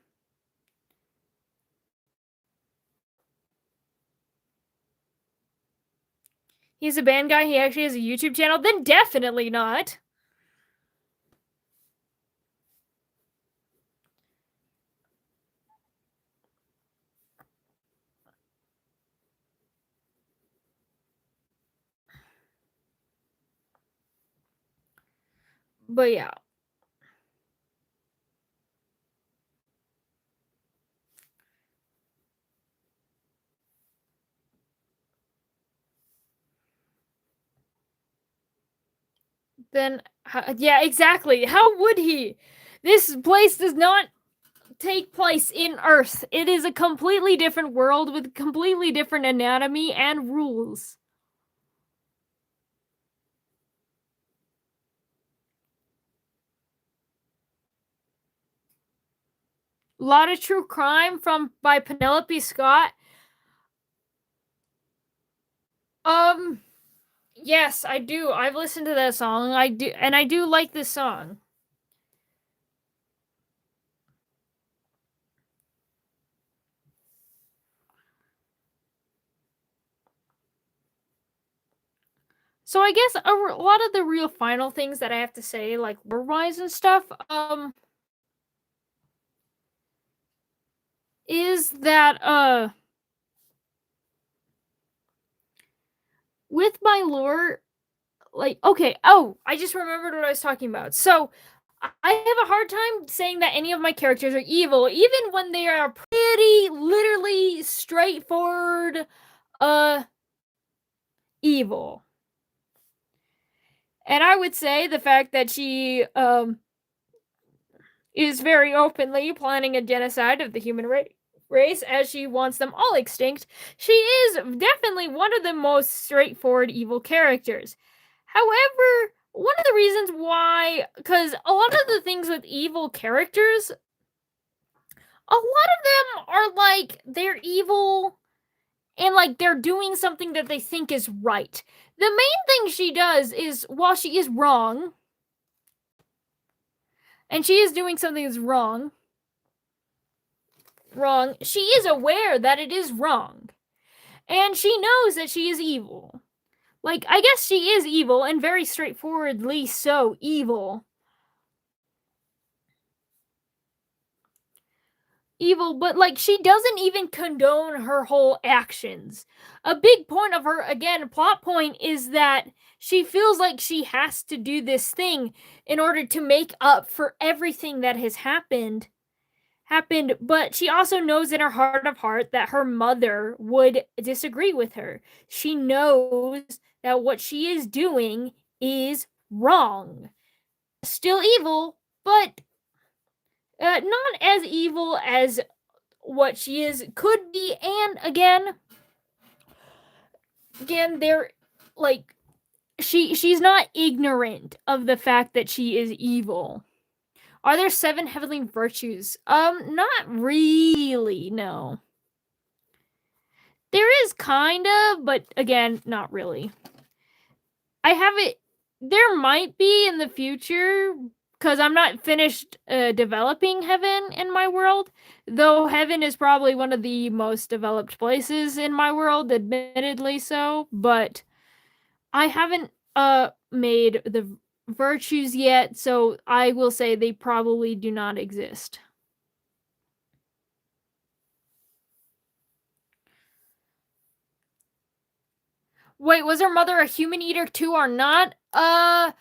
He's a band guy. He actually has a YouTube channel. Then definitely not. But yeah. Then, yeah, exactly. How would he? This place does not take place in Earth. It is a completely different world with completely different anatomy and rules. A lot of true crime by Penelope Scott. Yes, I do. I've listened to that song. I do like this song. So I guess a lot of the real final things that I have to say, like lore-wise and stuff, is that with my lore, like, okay, I just remembered what I was talking about. So I have a hard time saying that any of my characters are evil, even when they are pretty literally straightforward evil. And I would say the fact that she is very openly planning a genocide of the human race as she wants them all extinct, she is definitely one of the most straightforward evil characters. However, one of the reasons why, because a lot of the things with evil characters, a lot of them are like, they're evil and like they're doing something that they think is right. The main thing she does is, while she is wrong, and she is doing something that's wrong, she is aware that it is wrong. And she knows that she is evil. Like, I guess she is evil, and very straightforwardly so evil. But like, she doesn't even condone her whole actions. A big point of her, again, plot point is that she feels like she has to do this thing in order to make up for everything that has happened, but she also knows in her heart of heart that her mother would disagree with her. She knows that what she is doing is wrong. Still evil, but not as evil as what she could be. And again, they're like, she's not ignorant of the fact that she is evil. Are there 7 heavenly virtues? Not really, no. There is kind of, but again, not really. I have it. There might be in the future, because I'm not finished developing heaven in my world, though heaven is probably one of the most developed places in my world, admittedly so, but I haven't made the virtues yet, so I will say they probably do not exist. Wait, was her mother a human eater too or not? Not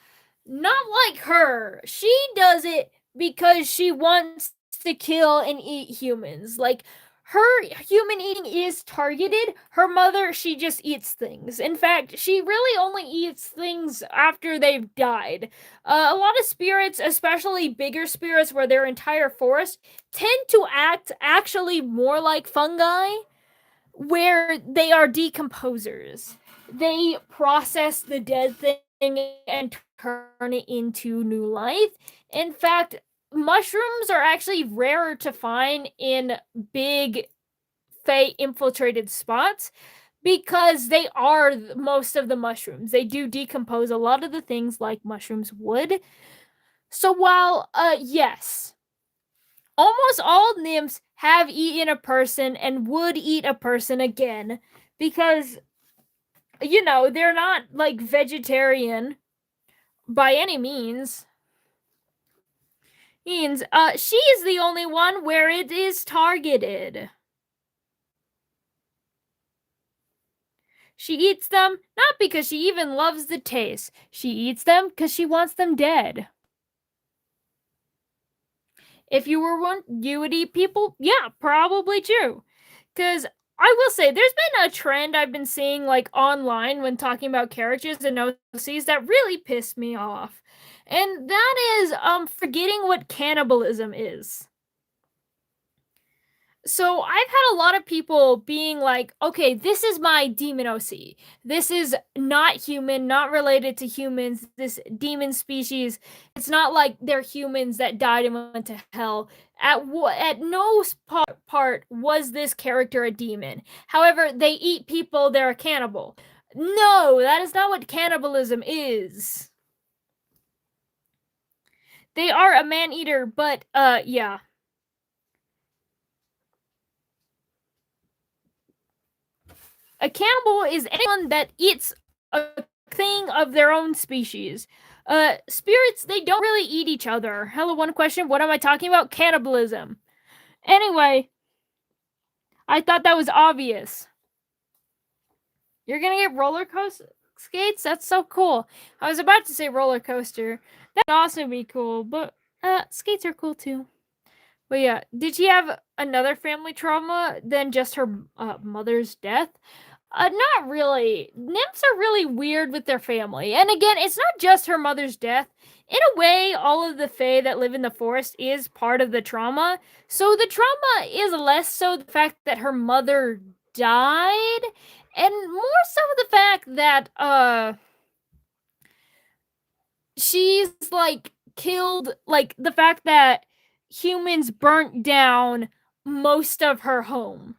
like her. She does it because she wants to kill and eat humans. Like, her human eating is targeted. Her mother, she just eats things. In fact, she really only eats things after they've died. A lot of spirits, especially bigger spirits where their entire forest, tend to act actually more like fungi, where they are decomposers. They process the dead thing and turn it into new life. In fact, mushrooms are actually rarer to find in big Fae infiltrated spots because they are most of the mushrooms. They do decompose a lot of the things like mushrooms would. So while, yes, almost all nymphs have eaten a person and would eat a person again because, you know, they're not like vegetarian by any means. She is the only one where it is targeted. She eats them not because she even loves the taste. She eats them because she wants them dead. If you were one, you would eat people? Yeah, probably true. Because I will say there's been a trend I've been seeing like online when talking about characters and OCs that really pissed me off. And that is forgetting what cannibalism is. So I've had a lot of people being like, okay, this is my demon OC. This is not human, not related to humans, this demon species. It's not like they're humans that died and went to hell. At no part was this character a demon. However, they eat people, they're a cannibal. No, that is not what cannibalism is. They are a man-eater, but yeah. A cannibal is anyone that eats a thing of their own species. Spirits, they don't really eat each other. Hello, one question. What am I talking about? Cannibalism. Anyway, I thought that was obvious. You're gonna get roller coaster skates? That's so cool. I was about to say roller coaster. That'd also be cool, but skates are cool too. But yeah, did she have another family trauma than just her mother's death? Not really. Nymphs are really weird with their family. And again, it's not just her mother's death. In a way, all of the Fae that live in the forest is part of the trauma. So the trauma is less so the fact that her mother died, and more so the fact that she's like killed, like the fact that humans burnt down most of her home.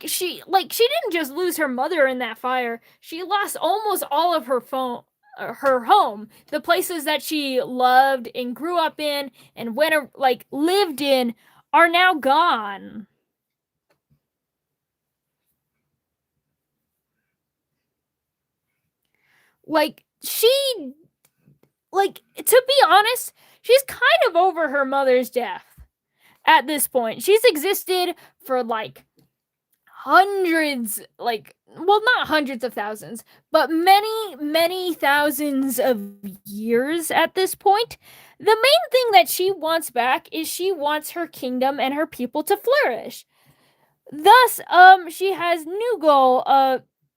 She didn't just lose her mother in that fire. She lost almost all of her home. The places that she loved and grew up in and lived in are now gone. To be honest, she's kind of over her mother's death at this point. She's existed for hundreds, not hundreds of thousands, but many thousands of years at this point. The main thing that she wants back is she wants her kingdom and her people to flourish. Thus, she has new goal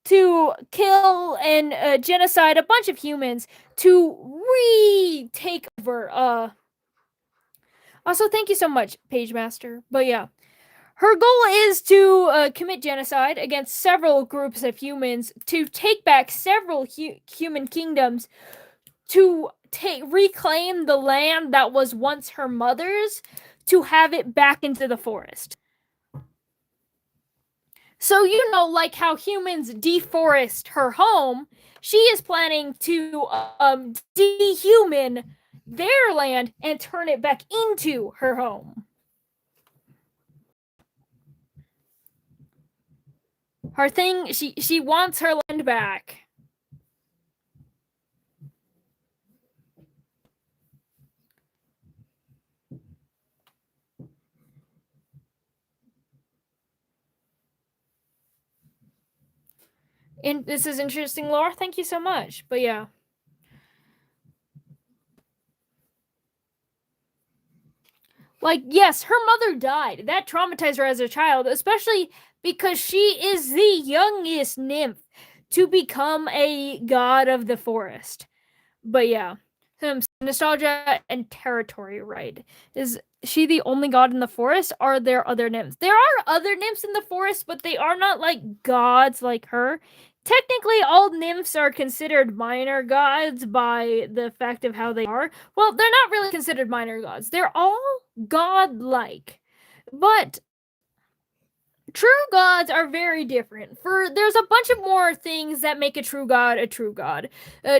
to kill and genocide a bunch of humans to retake over. Also, thank you so much, Page Master. But yeah, her goal is to commit genocide against several groups of humans, to take back several human kingdoms, to reclaim the land that was once her mother's, to have it back into the forest. So, like how humans deforest her home, she is planning to dehuman their land and turn it back into her home. Her thing, she wants her land back. And this is interesting lore. Thank you so much. But yeah. Yes, her mother died. That traumatized her as a child, especially because she is the youngest nymph to become a god of the forest. But yeah, some nostalgia and territory, right? Is she the only god in the forest? Are there other nymphs? There are other nymphs in the forest, but they are not gods like her. Technically, all nymphs are considered minor gods by the fact of how they are. Well, they're not really considered minor gods. They're all godlike. But true gods are very different. There's a bunch of more things that make a true god a true god.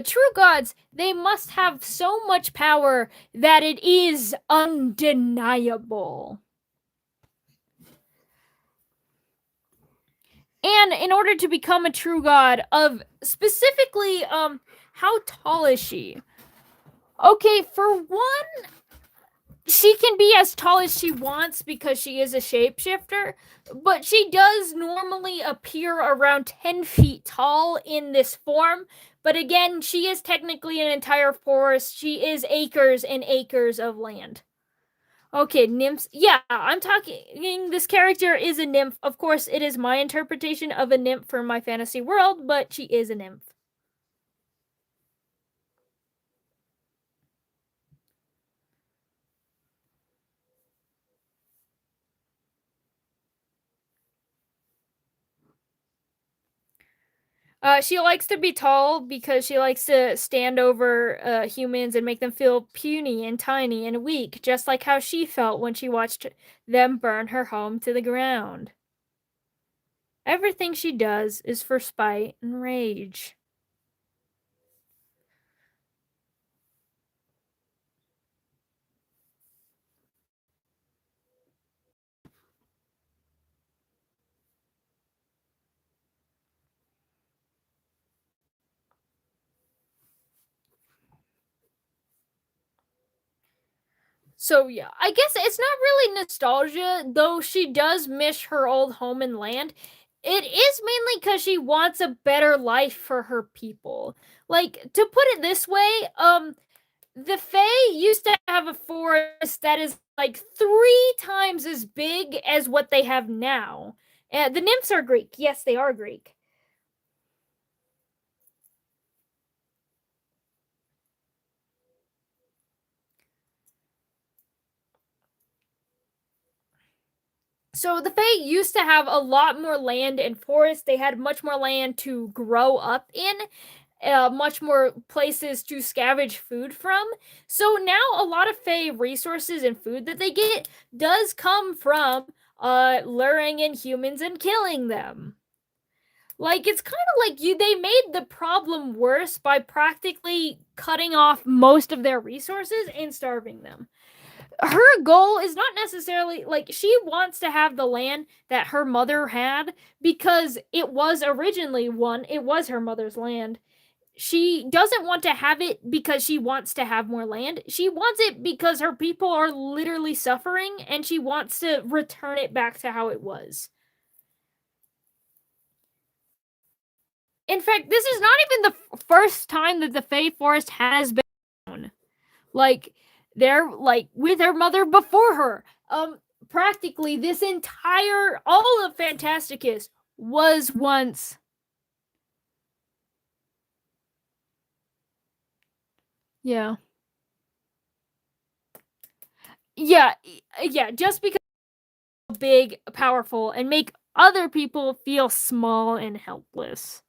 True gods, they must have so much power that it is undeniable. And in order to become a true god of specifically, how tall is she? Okay, for one, she can be as tall as she wants because she is a shapeshifter, but she does normally appear around 10 feet tall in this form. But again, she is technically an entire forest. She is acres and acres of land. Okay, nymphs. Yeah, I'm talking. This character is a nymph. Of course, it is my interpretation of a nymph for my fantasy world, but she is a nymph. She likes to be tall because she likes to stand over humans and make them feel puny and tiny and weak, just like how she felt when she watched them burn her home to the ground. Everything she does is for spite and rage. So yeah, I guess it's not really nostalgia, though she does miss her old home and land. It is mainly because she wants a better life for her people. Like, to put it this way, the Fae used to have a forest that is like 3 times as big as what they have now. The nymphs are Greek. Yes, they are Greek. So the Fae used to have a lot more land and forest. They had much more land to grow up in, much more places to scavenge food from. So now a lot of Fae resources and food that they get does come from luring in humans and killing them. Like, it's kind of like they made the problem worse by practically cutting off most of their resources and starving them. Her goal is not necessarily like she wants to have the land that her mother had because it was originally one, it was her mother's land. She doesn't want to have it because she wants to have more land. She wants it because her people are literally suffering and she wants to return it back to how it was. In fact, this is not even the first time that the Fey Forest has been known. Like, they're like with her mother before her. Practically this entire all of Phantasticus was once. Yeah. Yeah, yeah, just because big, powerful, and make other people feel small and helpless.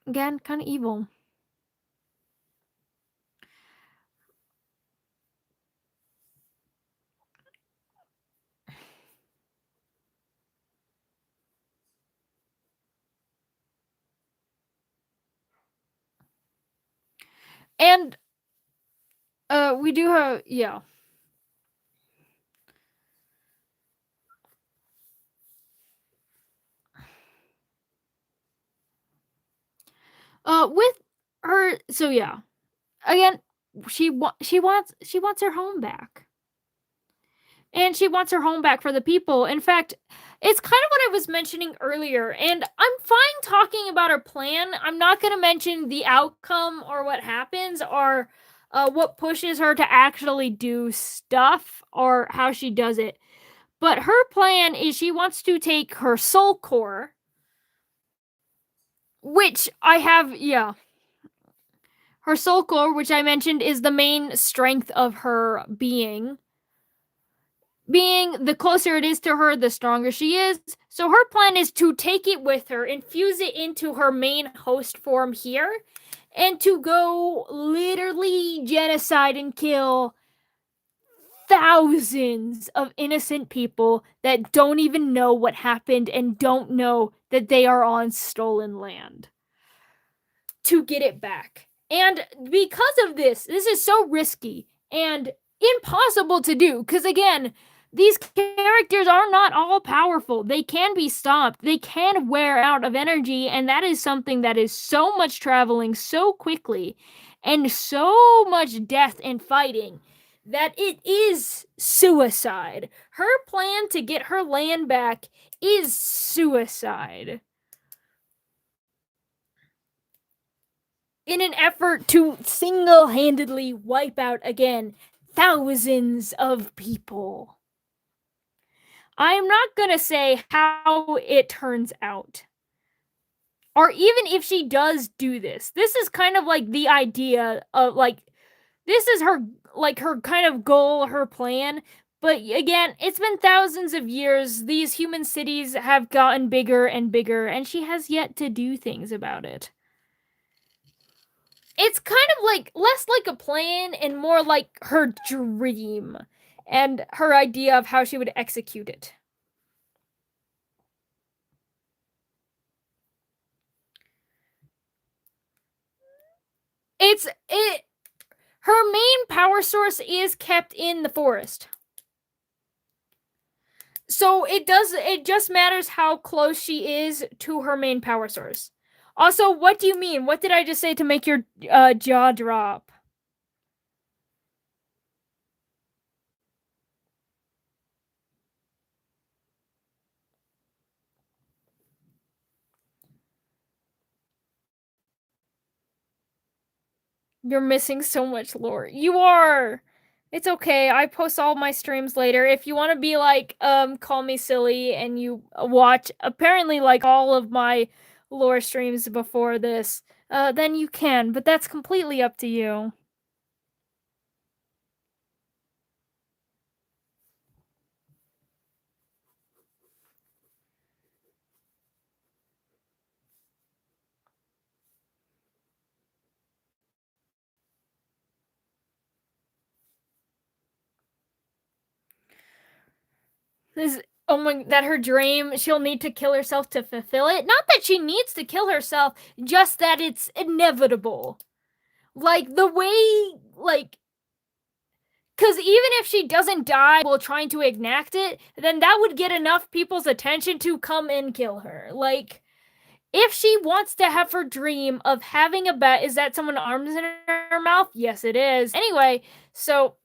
Again, kind of evil. And we do have, yeah. With her, so yeah. Again, she wants her home back. And she wants her home back for the people. In fact, it's kind of what I was mentioning earlier, and I'm fine talking about her plan. I'm not going to mention the outcome or what happens or what pushes her to actually do stuff or how she does it. But her plan is she wants to take her soul core, which I have, yeah. Her soul core, which I mentioned, is the main strength of her being the closer it is to her, the stronger she is. So her plan is to take it with her, infuse it into her main host form here, and to go literally genocide and kill thousands of innocent people that don't even know what happened and don't know that they are on stolen land to get it back. And because of this is so risky and impossible to do. Because again, these characters are not all powerful. They can be stopped, they can wear out of energy, and that is something that is so much traveling so quickly and so much death and fighting that it is suicide. Her plan to get her land back is suicide. In an effort to single handedly wipe out again thousands of people. I'm not gonna say how it turns out. Or even if she does do this. This is kind of like the idea of like this is her like her kind of goal, her plan. But again, it's been thousands of years. These human cities have gotten bigger and bigger, and she has yet to do things about it. It's kind of like less like a plan and more like her dream and her idea of how she would execute it. Her main power source is kept in the forest. So it just matters how close she is to her main power source. Also, what do you mean? What did I just say to make your jaw drop? You're missing so much lore. You are. It's okay. I post all my streams later. If you want to be like, call me silly and you watch apparently like all of my lore streams before this, then you can, but that's completely up to you. This oh my that her dream she'll need to kill herself to fulfill it. Not that she needs to kill herself, just that it's inevitable. Like the way like because even if she doesn't die while trying to enact it, then that would get enough people's attention to come and kill her. Like, if she wants to have her dream of having a bet, is that someone arms in her mouth? Yes, it is. Anyway, so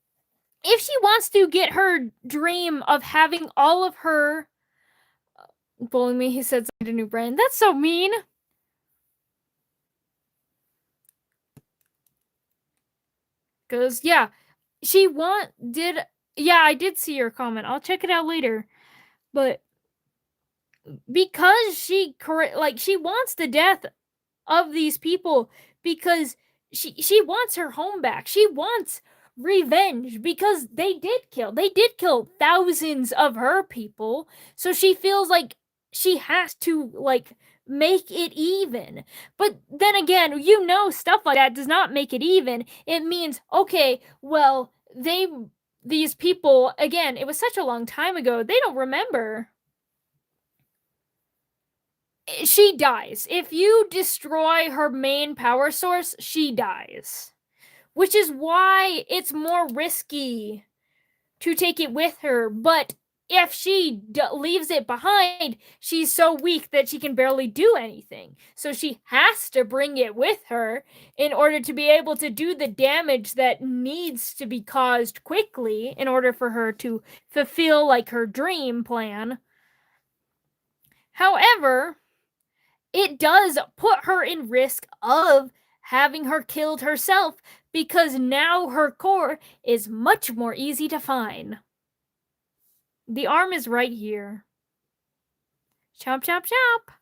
if she wants to get her dream of having all of her bullying me, he said something to new brand. That's so mean. Cause yeah, I did see your comment. I'll check it out later. But because she wants the death of these people because she wants her home back. She wants revenge because they did kill thousands of her people. So she feels like she has to like make it even. But then again, stuff like that does not make it even. It means okay, well, these people again, it was such a long time ago. They don't remember. She dies. If you destroy her main power source, she dies. Which is why it's more risky to take it with her. But if she leaves it behind, she's so weak that she can barely do anything. So she has to bring it with her in order to be able to do the damage that needs to be caused quickly in order for her to fulfill like her dream plan. However, it does put her in risk of having her killed herself because now her core is much more easy to find. The arm is right here. Chomp, chomp, chomp.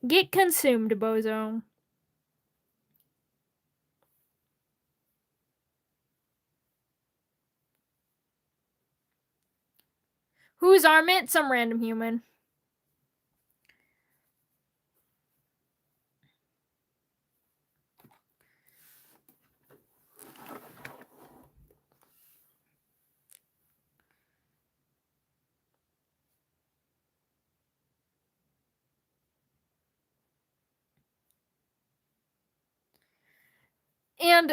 Get consumed, bozo. Whose arm it? Some random human. And,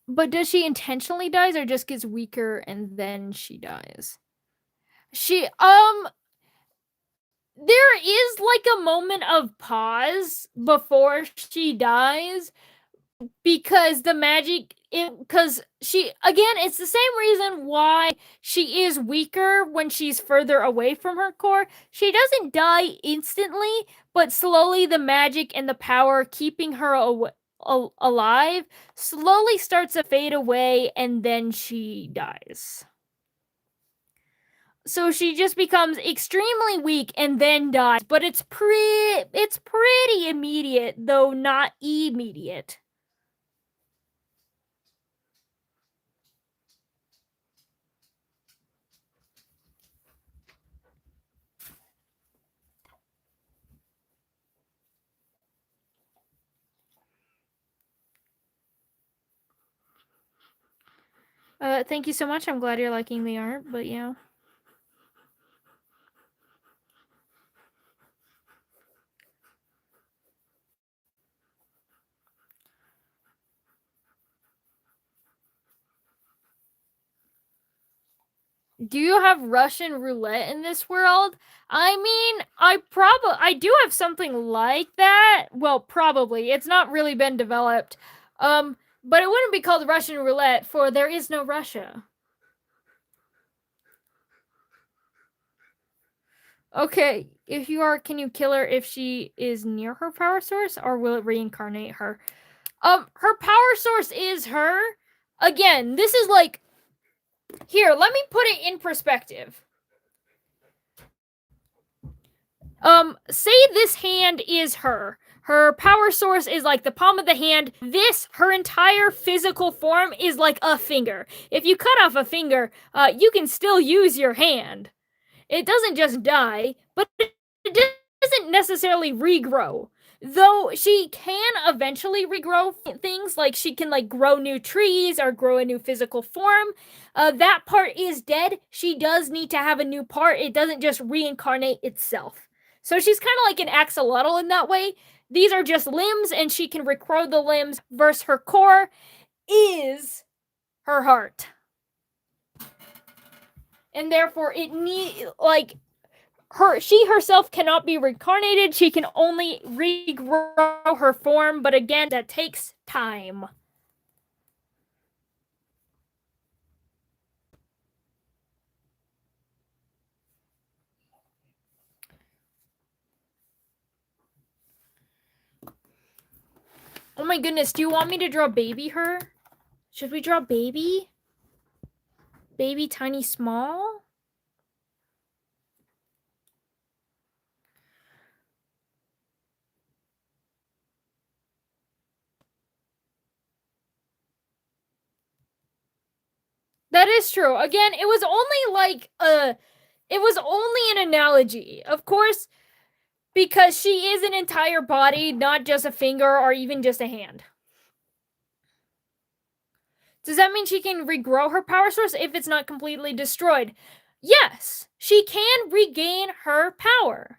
but does she intentionally dies or just gets weaker and then she dies? There is like a moment of pause before she dies because the magic because it's the same reason why she is weaker when she's further away from her core. She doesn't die instantly, but slowly the magic and the power keeping her alive slowly starts to fade away, and then she dies. So she just becomes extremely weak and then dies, but it's pretty immediate, though not immediate. Thank you so much. I'm glad you're liking the art, but yeah. Do you have Russian roulette in this world? I mean, I do have something like that. Well, probably. It's not really been developed. But it wouldn't be called Russian roulette, for there is no Russia. Okay, if you are, can you kill her if she is near her power source, or will it reincarnate her? Her power source is her. Again, this is like, here, let me put it in perspective. Say this hand is her. Her power source is like the palm of the hand. Her entire physical form is like a finger. If you cut off a finger, you can still use your hand. It doesn't just die, but it doesn't necessarily regrow. Though she can eventually regrow things, like she can like grow new trees or grow a new physical form. That part is dead. She does need to have a new part. It doesn't just reincarnate itself. So she's kind of like an axolotl in that way. These are just limbs, and she can regrow the limbs, versus her core is her heart. And therefore she herself cannot be reincarnated. She can only regrow her form, but again, that takes time. Oh my goodness, do you want me to draw baby her? Should we draw baby? Baby tiny small? That is true. Again, it was only an analogy. Of course, because she is an entire body, not just a finger or even just a hand. Does that mean she can regrow her power source if it's not completely destroyed? Yes, she can regain her power.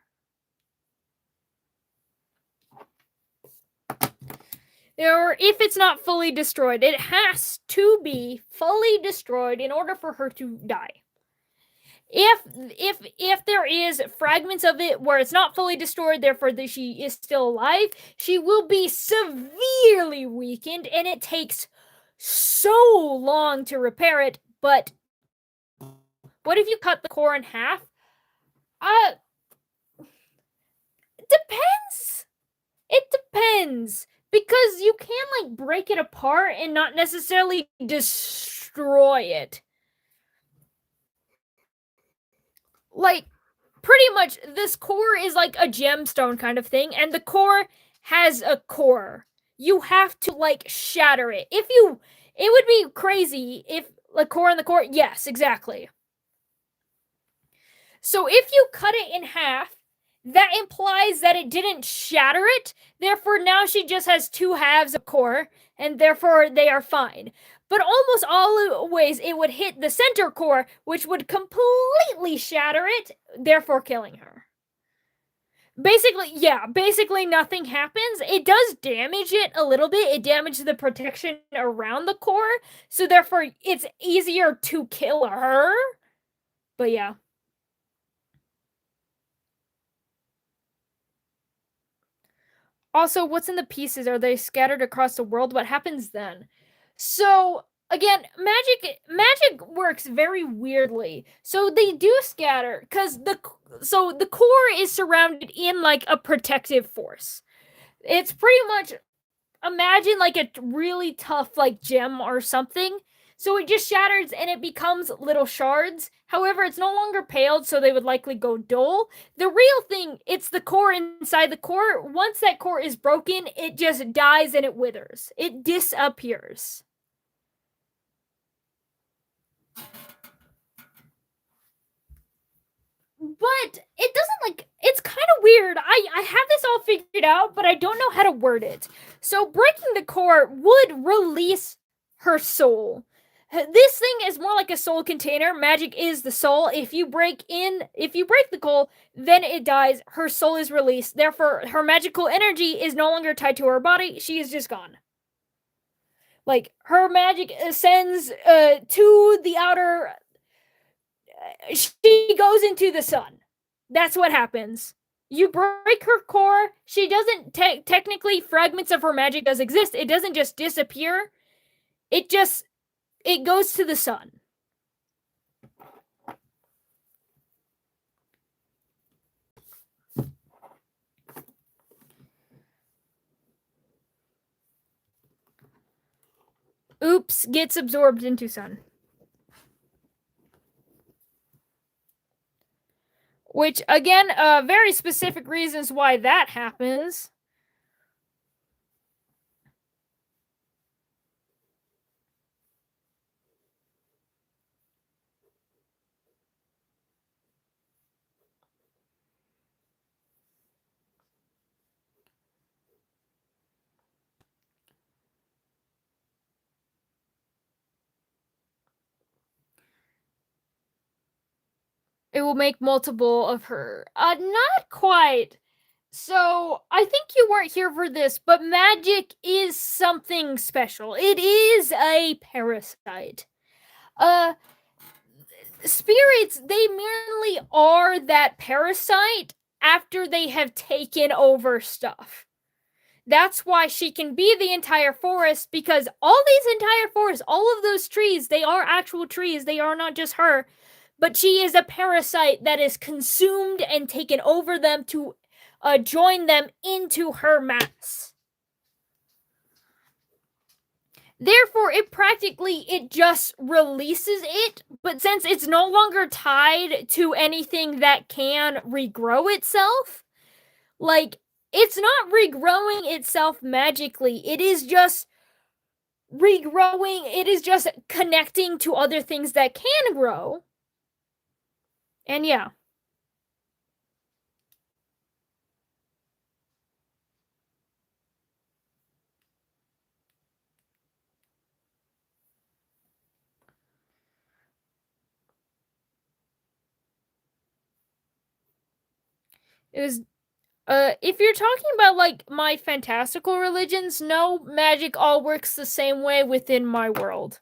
Or if it's not fully destroyed, it has to be fully destroyed in order for her to die. If there is fragments of it where it's not fully destroyed, therefore she is still alive, she will be severely weakened, and it takes so long to repair it. But what if you cut the core in half? Depends. It depends, because you can like break it apart and not necessarily destroy it. Like, pretty much this core is like a gemstone kind of thing, and the core has a core. You have to like shatter it. It would be crazy if the core and the core, yes, exactly. So if you cut it in half, that implies that it didn't shatter it. Therefore, now she just has two halves of core, and therefore they are fine. But almost always it would hit the center core, which would completely shatter it, therefore killing her. Basically nothing happens. It does damage it a little bit. It damages the protection around the core, so therefore it's easier to kill her. But yeah. Also, what's in the pieces? Are they scattered across the world? What happens then? So again, magic works very weirdly. So they do scatter because the core is surrounded in like a protective force. It's pretty much, imagine like a really tough like gem or something. So it just shatters and it becomes little shards. However, it's no longer paled, so they would likely go dull. The real thing, it's the core inside the core. Once that core is broken, it just dies and it withers. It disappears. But it doesn't, like, it's kind of weird. I have this all figured out, but I don't know how to word it. So breaking the core would release her soul. This thing is more like a soul container. Magic is the soul. If you break the core, then it dies. Her soul is released. Therefore, her magical energy is no longer tied to her body. She is just gone. Like, her magic ascends to the outer, she goes into the sun. That's what happens. You break her core. She doesn't technically, fragments of her magic does exist. It doesn't just disappear. It goes to the sun. Oops, gets absorbed into sun. Which, again, very specific reasons why that happens. It will make multiple of her. Not quite. So, I think you weren't here for this, but magic is something special. It is a parasite. Uh, Spirits, they merely are that parasite after they have taken over stuff. That's why she can be the entire forest, because all these entire forests, all of those trees, they are actual trees. They are not just her. But she is a parasite that is consumed and taken over them to join them into her mass. Therefore, it just releases it, but since it's no longer tied to anything that can regrow itself, like, it's not regrowing itself magically. It is just regrowing, it is just connecting to other things that can grow. And yeah. It was if you're talking about like my fantastical religions, no, magic all works the same way within my world.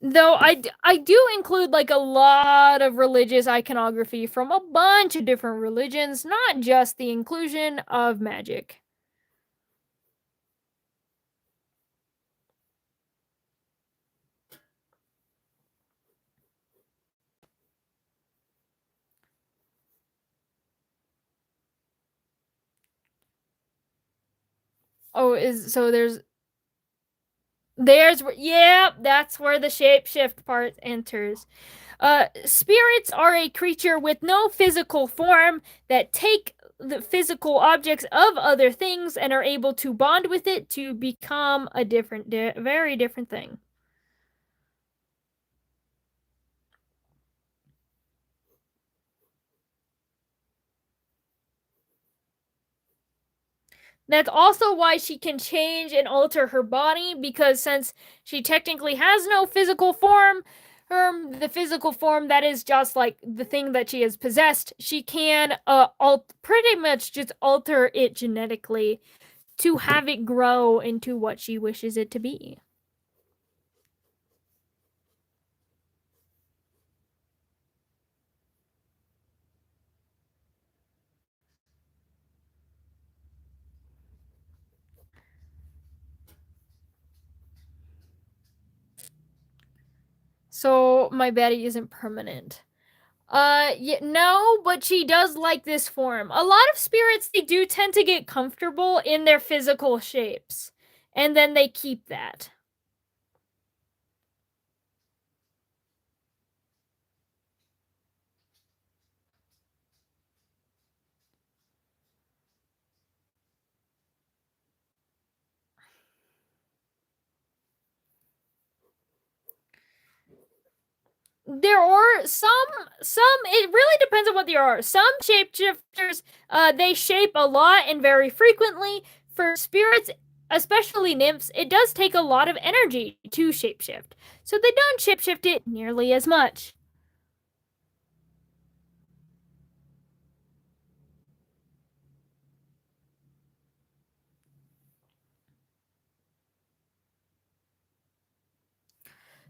Though I do include like a lot of religious iconography from a bunch of different religions, not just the inclusion of magic. Oh, is so there's yeah, that's where the shapeshift part enters. Spirits are a creature with no physical form that take the physical objects of other things and are able to bond with it to become a very different thing. That's also why she can change and alter her body, because since she technically has no physical form, the physical form that is just like the thing that she has possessed, she can pretty much just alter it genetically to have it grow into what she wishes it to be. So my baddie isn't permanent. Yeah, no, but she does like this form. A lot of spirits, they do tend to get comfortable in their physical shapes, and then they keep that. There are some it really depends on what they are. Some shapeshifters, they shape a lot and very frequently. For spirits, especially nymphs, it does take a lot of energy to shapeshift, so they don't shapeshift it nearly as much.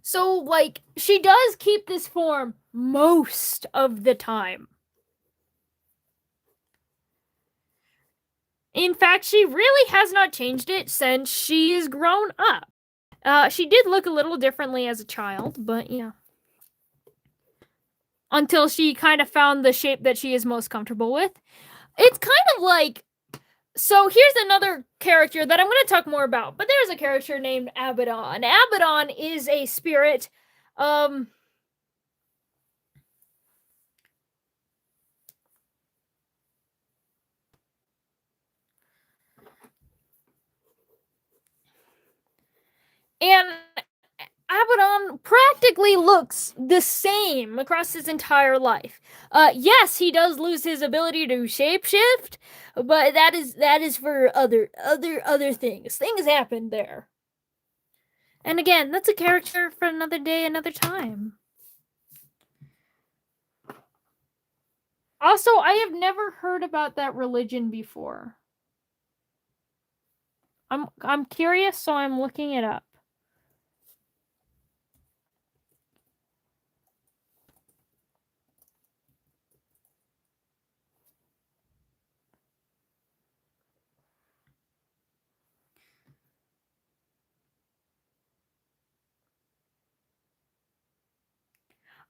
So, like, she does keep this form most of the time. In fact, she really has not changed it since she's grown up. She did look a little differently as a child, but yeah. Until she kind of found the shape that she is most comfortable with. It's kind of like. So here's another character that I'm going to talk more about, but there's a character named Abaddon. Abaddon is a spirit. Um, and Abaddon practically looks the same across his entire life. Yes, he does lose his ability to shapeshift, but that is for other things. Things happen there. And again, that's a character for another day, another time. Also, I have never heard about that religion before. I'm curious, so I'm looking it up.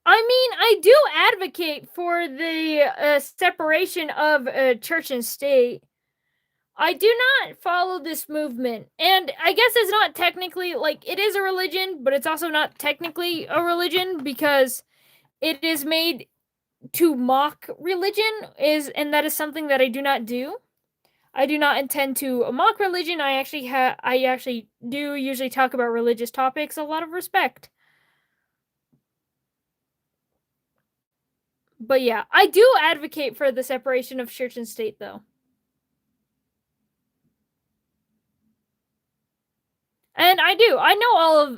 I mean, I do advocate for the separation of church and state. I do not follow this movement. And I guess it's not technically, like, it is a religion, but it's also not technically a religion because it is made to mock religion, and that is something that I do not do. I do not intend to mock religion. I actually do usually talk about religious topics, a lot of respect. But yeah, I do advocate for the separation of church and state though. And I do. I know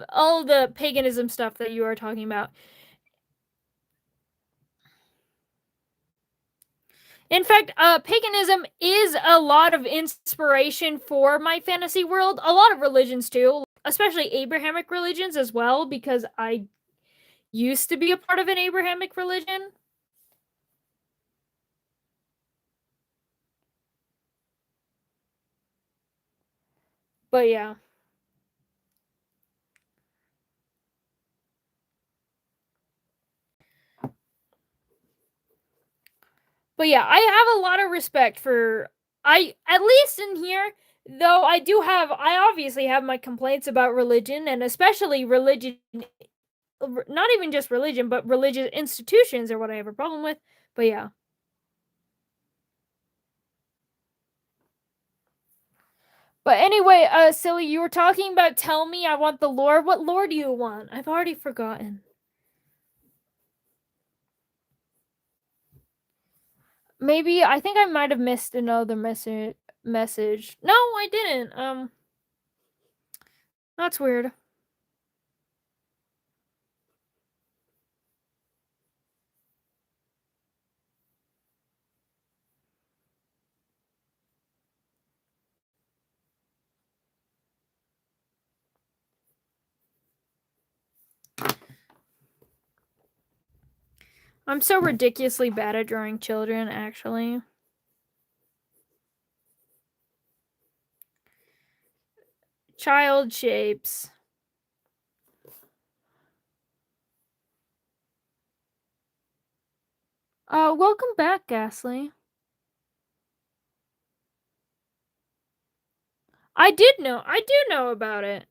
all of the paganism stuff that you are talking about. In fact, paganism is a lot of inspiration for my fantasy world. A lot of religions too, especially Abrahamic religions as well, because I used to be a part of an Abrahamic religion. But yeah. But yeah, I have a lot of respect for at least in here, though I obviously have my complaints about religion, and especially religion, not even just religion, but religious institutions are what I have a problem with. But yeah. But anyway, silly, you were talking about tell me I want the lore. What lore do you want? I've already forgotten. Maybe I think I might have missed another message. No, I didn't. That's weird. I'm so ridiculously bad at drawing children, actually. Child shapes. Welcome back, Ghastly. I do know about it.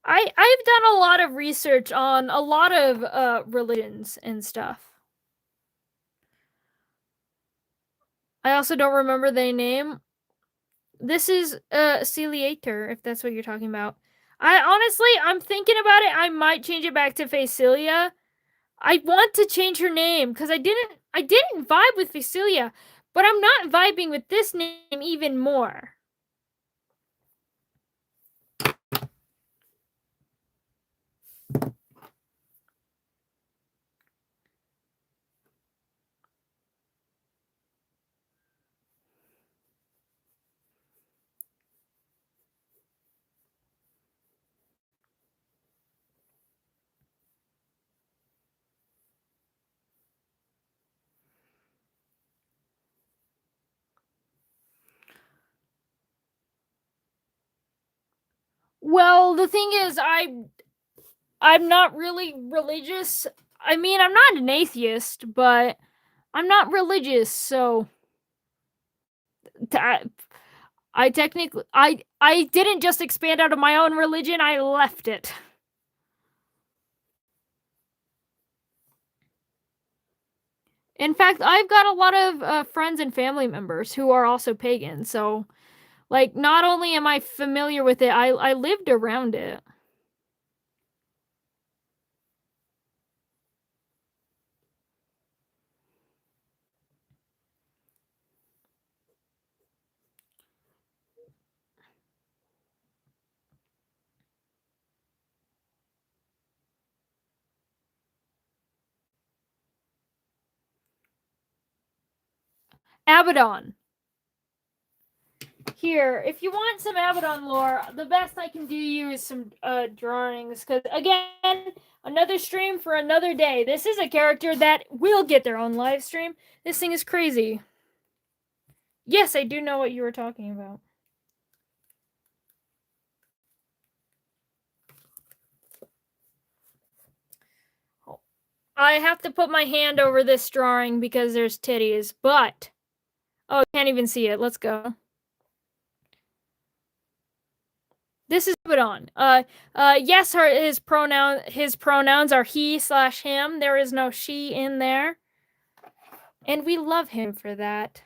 I've done a lot of research on a lot of religions and stuff. I also don't remember their name. This is Celiator, if that's what you're talking about. I'm thinking about it. I might change it back to Facilia. I want to change her name because I didn't vibe with Facilia, but I'm not vibing with this name even more. Well, the thing is, I'm not really religious. I mean, I'm not an atheist, but I'm not religious, so I technically I didn't just expand out of my own religion, I left it. In fact, I've got a lot of friends and family members who are also pagan, so like not only am I familiar with it, I lived around it. Abaddon. Here, if you want some Abaddon lore, the best I can do you is some drawings. Because, again, another stream for another day. This is a character that will get their own live stream. This thing is crazy. Yes, I do know what you were talking about. I have to put my hand over this drawing because there's titties, but... Oh, I can't even see it. Let's go. This is Abaddon. Yes, his pronouns are he/him. There is no she in there. And we love him for that.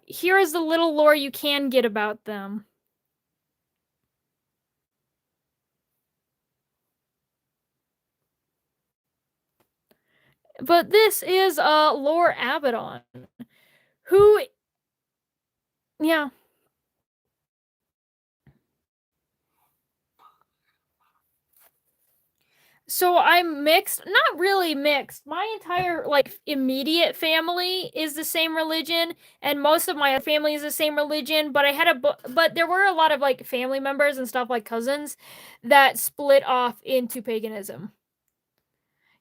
Here is the little lore you can get about them. But this is Lore Abaddon, who, yeah. So I'm mixed, not really mixed. My entire like immediate family is the same religion, and most of my family is the same religion. But but there were a lot of like family members and stuff like cousins that split off into paganism.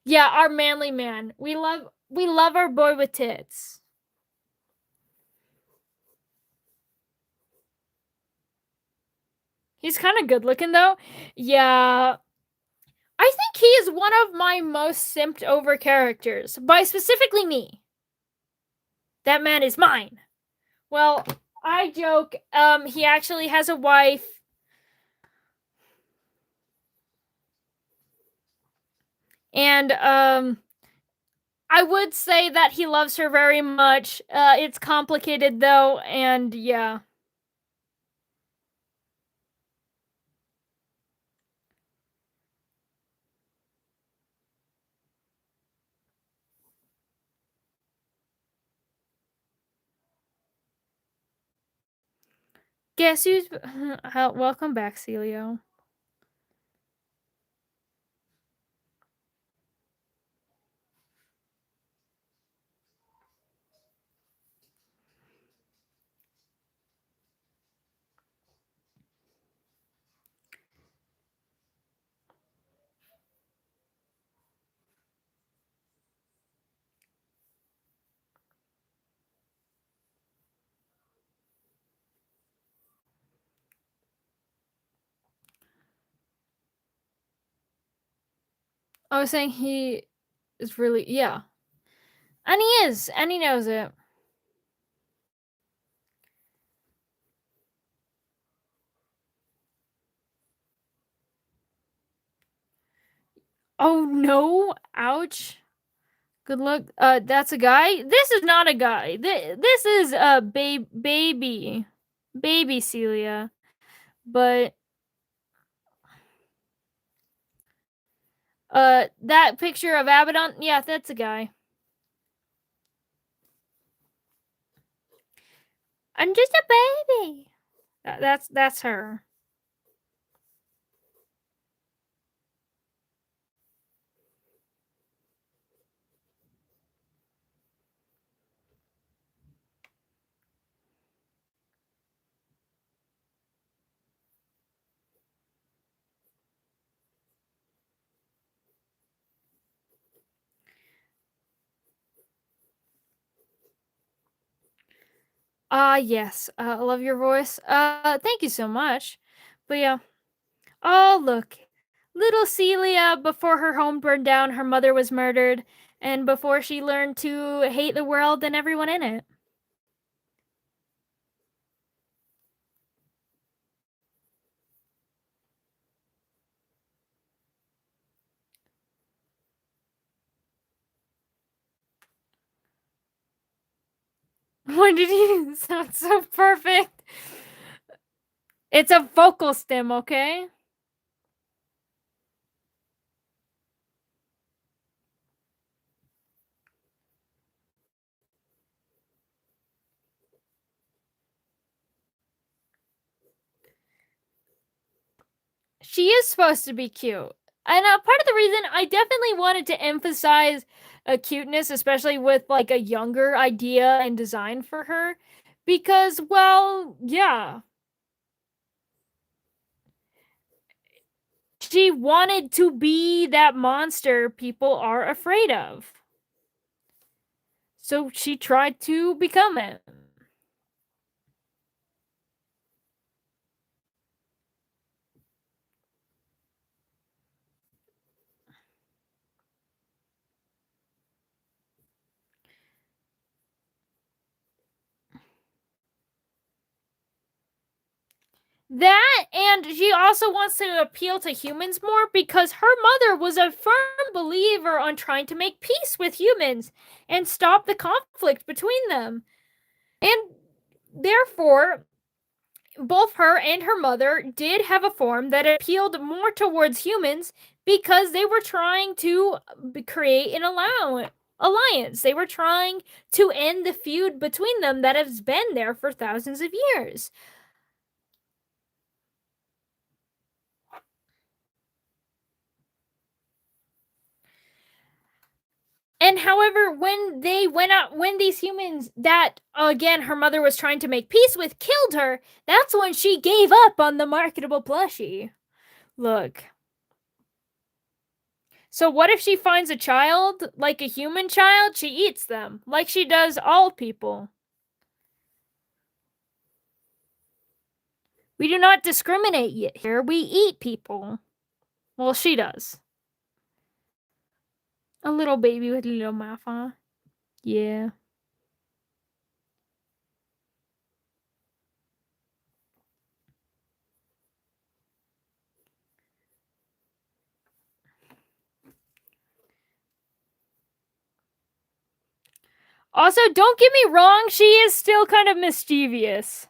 Yeah, our manly man. We love our boy with tits. He's kind of good looking though. Yeah. I think he is one of my most simped over characters, by specifically me. That man is mine. Well, I joke, he actually has a wife. And I would say that he loves her very much. It's complicated though, and yeah. Guess who's welcome back, Celio. I was saying he is really, yeah. And he is, and he knows it. Oh no! Ouch. Good luck. That's a guy? This is not a guy. This is a baby. Baby Celia. But that picture of Abaddon, yeah, that's a guy. I'm just a baby. That's her. Yes. I love your voice. Thank you so much. But yeah. Oh, look. Little Celia, before her home burned down, her mother was murdered, and before she learned to hate the world and everyone in it. What did you sound so perfect? It's a vocal stem, okay? She is supposed to be cute. And part of the reason I definitely wanted to emphasize a cuteness, especially with like a younger idea and design for her, because, well, yeah, she wanted to be that monster people are afraid of. So she tried to become it. That, and she also wants to appeal to humans more because her mother was a firm believer on trying to make peace with humans and stop the conflict between them. And therefore, both her and her mother did have a form that appealed more towards humans because they were trying to create an alliance. They were trying to end the feud between them that has been there for thousands of years. And however, when they went out, when these humans that, again, her mother was trying to make peace with killed her, that's when she gave up on the marketable plushie. Look. So what if she finds a child, like a human child, she eats them, like she does all people. We do not discriminate yet here, we eat people. Well, she does. A little baby with a little mouth, huh? Yeah. Also, don't get me wrong, she is still kind of mischievous.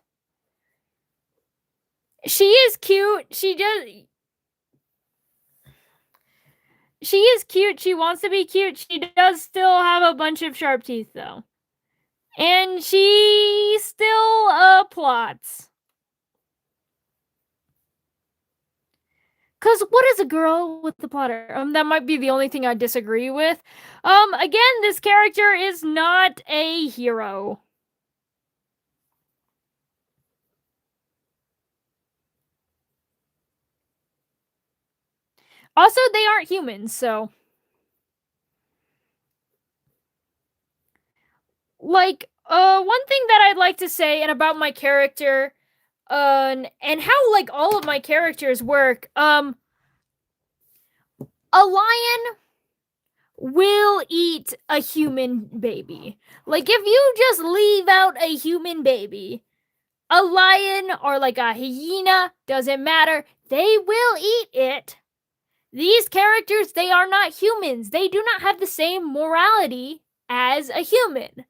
She is cute. She is cute. She wants to be cute. She does still have a bunch of sharp teeth, though. And she still plots. Cause what is a girl with the plotter? That might be the only thing I disagree with. Again, this character is not a hero. Also, they aren't humans, so like one thing that I'd like to say and about my character and how like all of my characters work, a lion will eat a human baby. Like, if you just leave out a human baby, a lion or like a hyena, doesn't matter, they will eat it. These characters, they are not humans. They do not have the same morality as a human.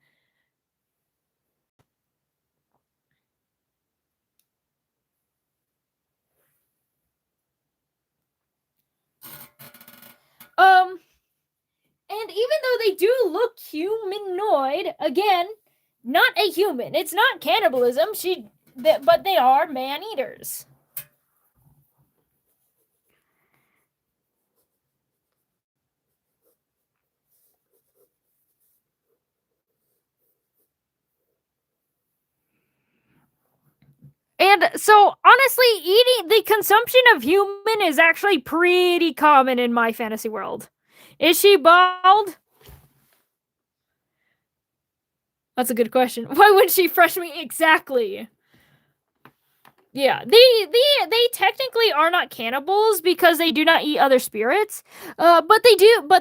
And even though they do look humanoid, again, not a human. It's not cannibalism. But they are man-eaters. And so, honestly, eating the consumption of human is actually pretty common in my fantasy world. Is she bald? That's a good question. Why wouldn't she fresh me? Exactly. Yeah, they technically are not cannibals because they do not eat other spirits. But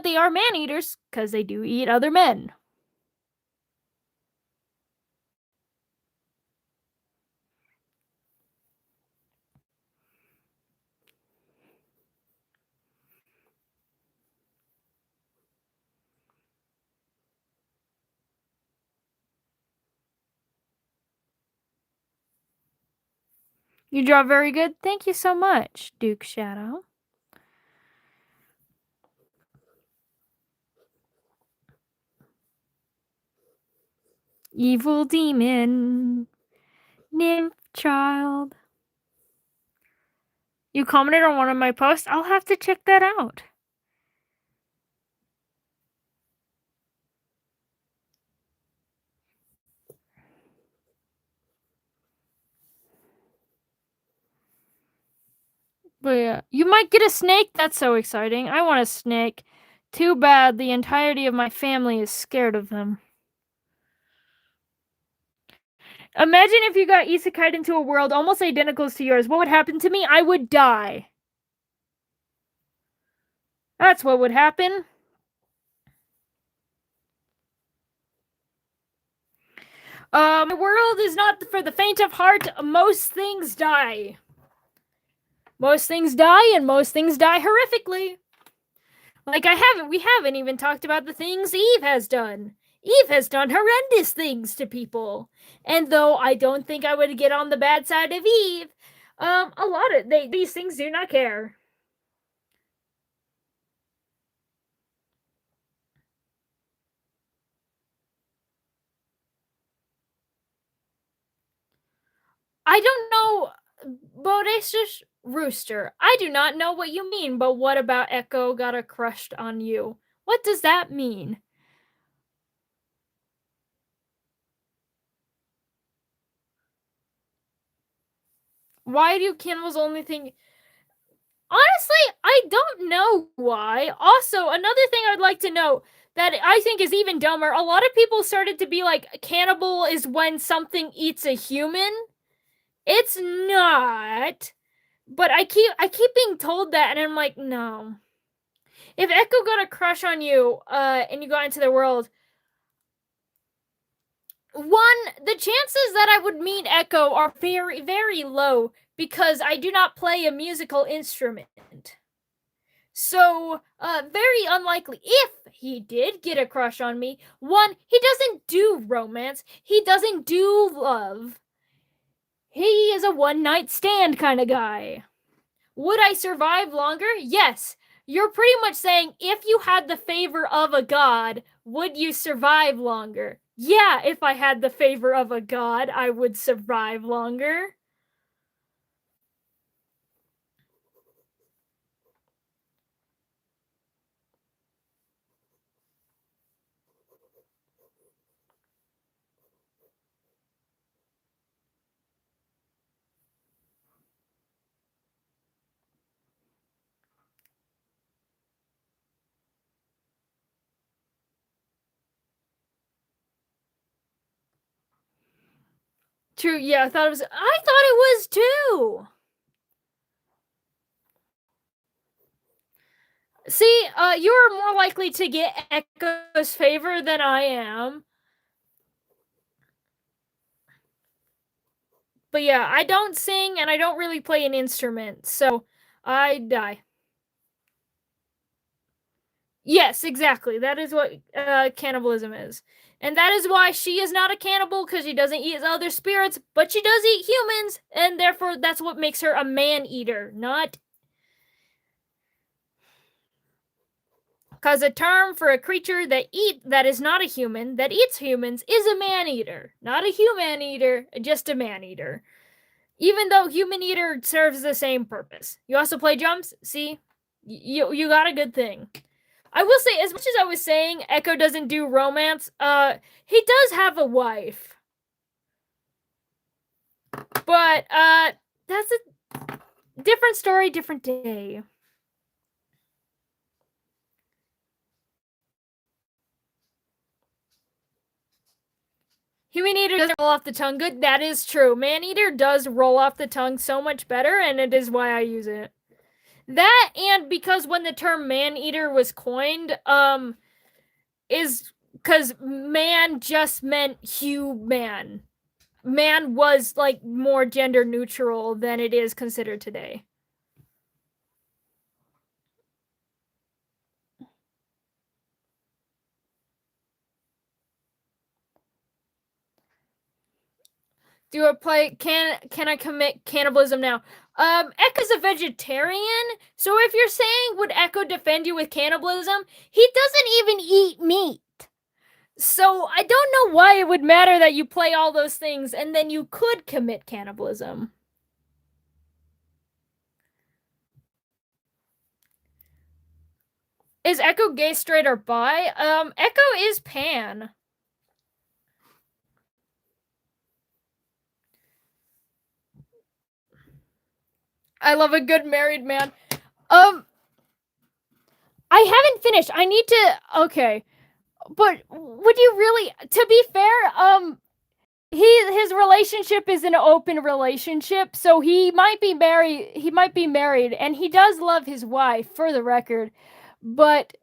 they are man eaters because they do eat other men. You draw very good. Thank you so much, Duke Shadow. Evil demon. Nymph child. You commented on one of my posts? I'll have to check that out. But yeah, you might get a snake. That's so exciting. I want a snake. Too bad the entirety of my family is scared of them. Imagine if you got isekai'd into a world almost identical to yours. What would happen to me? I would die. That's what would happen. The world is not for the faint of heart. Most things die. Most things die, and most things die horrifically. Like, we haven't even talked about the things Eve has done. Eve has done horrendous things to people. And though I don't think I would get on the bad side of Eve, a lot of these things do not care. I don't know, Bodacious Rooster. I do not know what you mean, but what about Echo got a crush on you? What does that mean? Why do cannibals only think... Honestly, I don't know why. Also, another thing I'd like to note that I think is even dumber, a lot of people started to be like, cannibal is when something eats a human. It's not. But I keep being told that, and I'm like, no. If Echo got a crush on you, and you got into their world, the chances that I would meet Echo are very, very low because I do not play a musical instrument. So, very unlikely. If he did get a crush on me, one, he doesn't do romance. He doesn't do love. He is a one-night stand kind of guy. Would I survive longer? Yes. You're pretty much saying, if you had the favor of a god, would you survive longer? Yeah, if I had the favor of a god, I would survive longer. True, yeah, I thought it was too. See, you're more likely to get Echo's favor than I am. But yeah, I don't sing and I don't really play an instrument, so I die. Yes, exactly. That is what cannibalism is. And that is why she is not a cannibal, because she doesn't eat other spirits, but she does eat humans, and therefore that's what makes her a man-eater, not... Because a term for a creature that is not a human, that eats humans, is a man-eater. Not a human-eater, just a man-eater. Even though human-eater serves the same purpose. You also play drums? See? You got a good thing. I will say, as much as I was saying Echo doesn't do romance, he does have a wife. But, that's a different story, different day. Human Eater doesn't roll off the tongue good. That is true. Man Eater does roll off the tongue so much better, and it is why I use it. That, and because when the term Man Eater was coined, is because man just meant human. Man was, like, more gender neutral than it is considered today. Do I play? Can I commit cannibalism now? Echo's a vegetarian, so if you're saying would Echo defend you with cannibalism, he doesn't even eat meat. So I don't know why it would matter that you play all those things and then you could commit cannibalism. Is Echo gay, straight, or bi? Echo is pan. I love a good married man. I haven't finished. I need to. Okay, but would you really? To be fair, his relationship is an open relationship, so he might be married, and he does love his wife, for the record. But,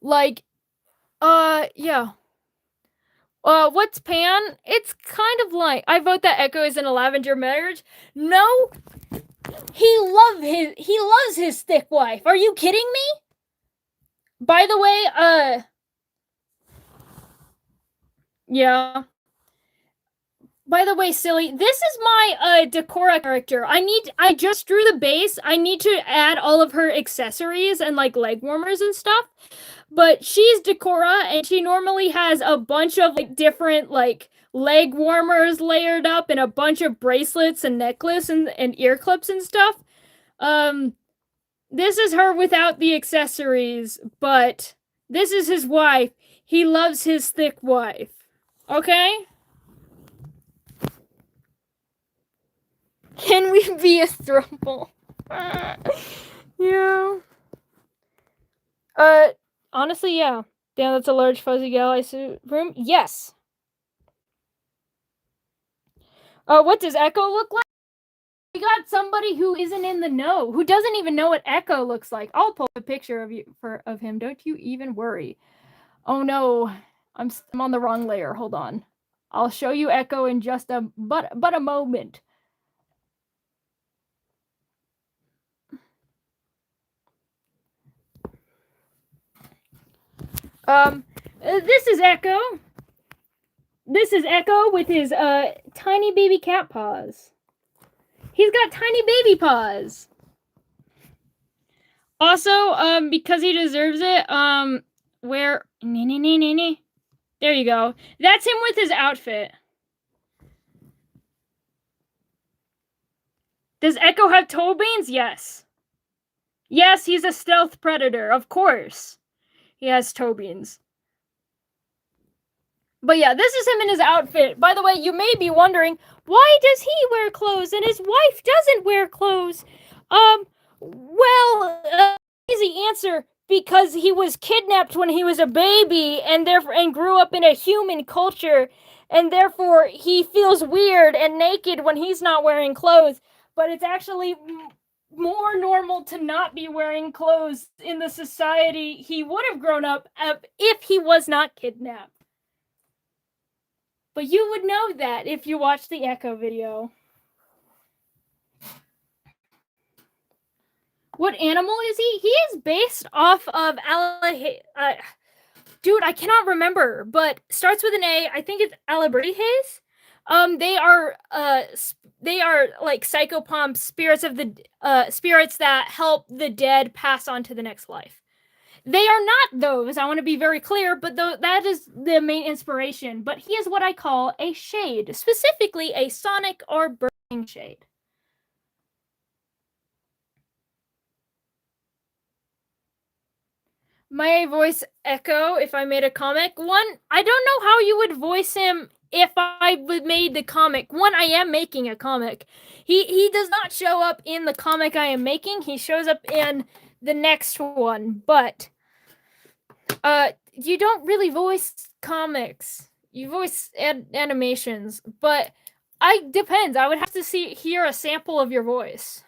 like, yeah. What's pan? It's kind of like, I vote that Echo is in a lavender marriage. No, he loves his thick wife. Are you kidding me? By the way, yeah. By the way, silly, this is my Decora character. I just drew the base. I need to add all of her accessories and, like, leg warmers and stuff. But she's Decora, and she normally has a bunch of, like, different, like, leg warmers layered up and a bunch of bracelets and necklace and ear clips and stuff. This is her without the accessories, but this is his wife. He loves his thick wife. Okay? Can we be a throuple? Yeah. Honestly, yeah. Damn, that's a large fuzzy galaxy room. Yes. What does Echo look like? We got somebody who isn't in the know, who doesn't even know what Echo looks like. I'll pull a picture of him. Don't you even worry. Oh no, I'm on the wrong layer. Hold on. I'll show you Echo in just a moment. This is Echo. This is Echo with his tiny baby cat paws. He's got tiny baby paws. Also, because he deserves it, where there you go. That's him with his outfit. Does Echo have toe beans? Yes. Yes, he's a stealth predator, of course. He has toe beans. But yeah, this is him in his outfit. By the way, you may be wondering, why does he wear clothes and his wife doesn't wear clothes? Well, easy answer, because he was kidnapped when he was a baby and grew up in a human culture, and therefore he feels weird and naked when he's not wearing clothes. But it's actually more normal to not be wearing clothes in the society he would have grown up if he was not kidnapped. But you would know that if you watched the Echo video. What animal is he? He is based off of dude, I cannot remember, but starts with an A. I think it's Alabrijes. They are like psychopomp spirits of the spirits that help the dead pass on to the next life. They are not those. I want to be very clear, but that is the main inspiration. But he is what I call a shade, specifically a sonic or burning shade. My voice Echo, if I made a comic. One, I don't know how you would voice him if I made the comic. One, I am making a comic. He does not show up in the comic I am making. He shows up in the next one, but you don't really voice comics. You voice animations, but depends. I would have to hear a sample of your voice.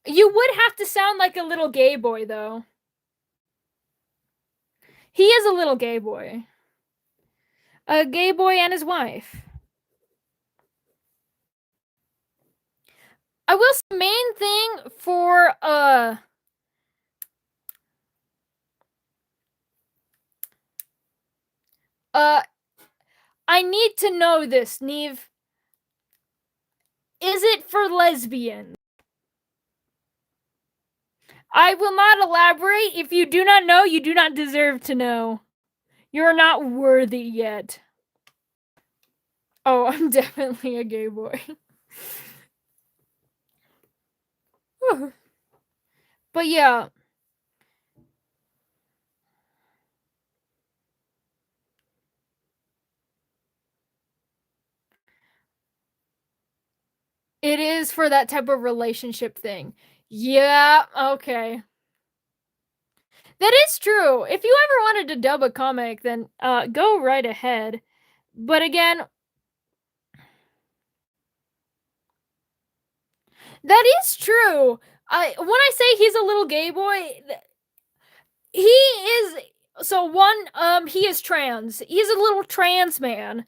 You would have to sound like a little gay boy, though. He is a little gay boy. A gay boy and his wife. I will say the main thing for I need to know this, Neve. Is it for lesbians? I will not elaborate. If you do not know, you do not deserve to know. You're not worthy yet. Oh, I'm definitely a gay boy. But yeah. It is for that type of relationship thing. Yeah, okay. That is true. If you ever wanted to dub a comic, then go right ahead. But again, that is true. When I say he's a little gay boy, he is. So one, he is trans. He's a little trans man.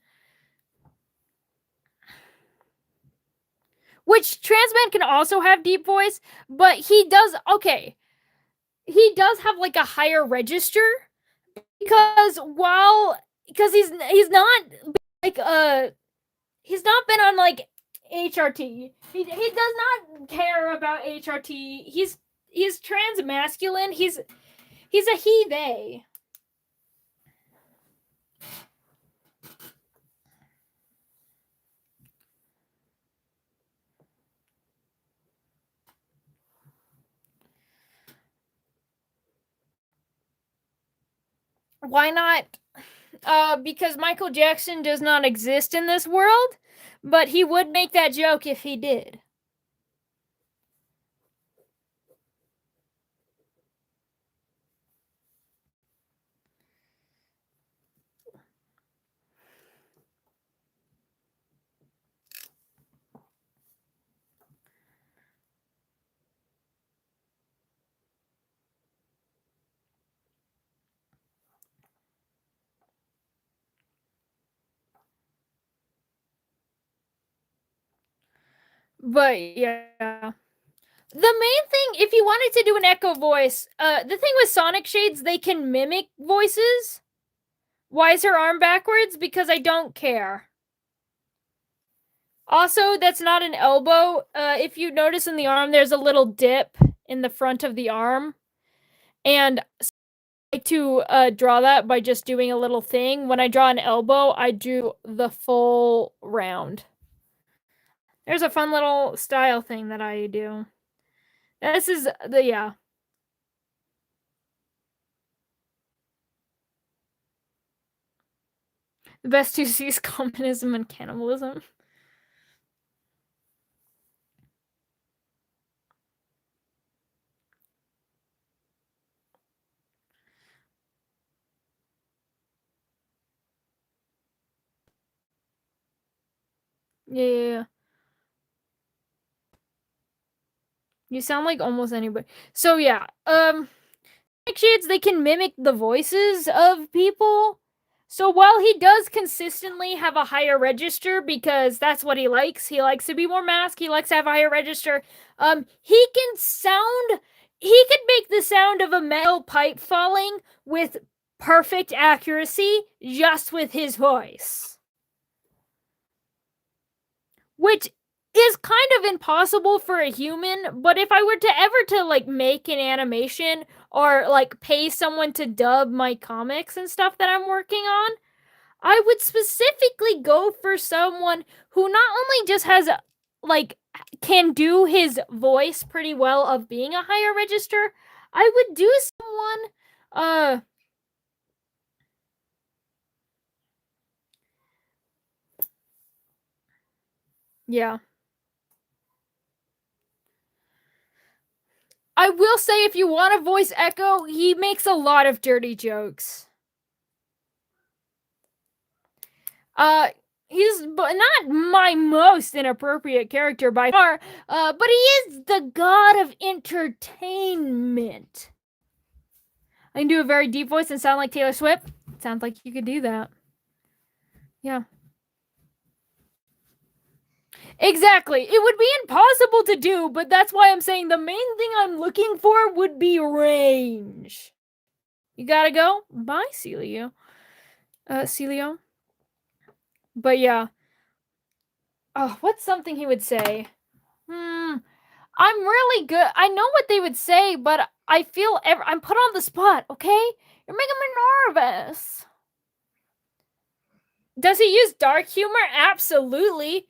Which trans men can also have deep voice, but he does. Okay, he does have like a higher register because he's not like he's not been on like HRT. He does not care about HRT. He's trans masculine. He's a he they. Why not? Because Michael Jackson does not exist in this world, but he would make that joke if he did. But yeah. The main thing, if you wanted to do an echo voice, the thing with Sonic Shades, they can mimic voices. Why is her arm backwards? Because I don't care. Also, that's not an elbow. If you notice in the arm, there's a little dip in the front of the arm. And I like to draw that by just doing a little thing. When I draw an elbow, I do the full round. There's a fun little style thing that I do. This is yeah. The best to see is communism and cannibalism. Yeah. You sound like almost anybody. So yeah, shades, they can mimic the voices of people. So while he does consistently have a higher register because that's what he likes to be more masked, he likes to have a higher register. He can make the sound of a metal pipe falling with perfect accuracy just with his voice. Which is kind of impossible for a human, but if I were to ever to like make an animation or like pay someone to dub my comics and stuff that I'm working on, I would specifically go for someone who not only just has like can do his voice pretty well of being a higher register, I would do someone yeah. I will say if you want a voice Echo, he makes a lot of dirty jokes. He's not my most inappropriate character by far, but he is the god of entertainment. I can do a very deep voice and sound like Taylor Swift. Sounds like you could do that. Yeah. Exactly. It would be impossible to do, but that's why I'm saying the main thing I'm looking for would be range. You gotta go? Bye, Celio. Celio. But yeah. Oh, what's something he would say? I'm really good. I know what they would say, but I feel I'm put on the spot, okay? You're making me nervous. Does he use dark humor? Absolutely.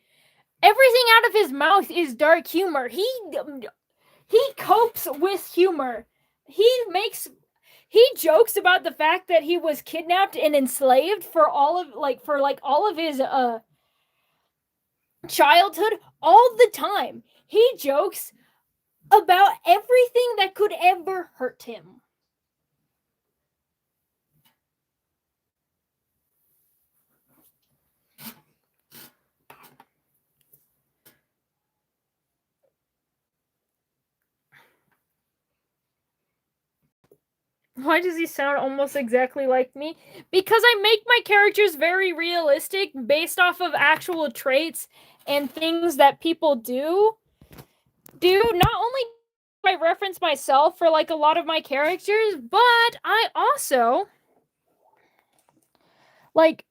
Everything out of his mouth is dark humor. He copes with humor. He jokes about the fact that he was kidnapped and enslaved for all of his childhood all the time. He jokes about everything that could ever hurt him. Why does he sound almost exactly like me? Because I make my characters very realistic based off of actual traits and things that people do. Not only do I reference myself for like a lot of my characters, but I also like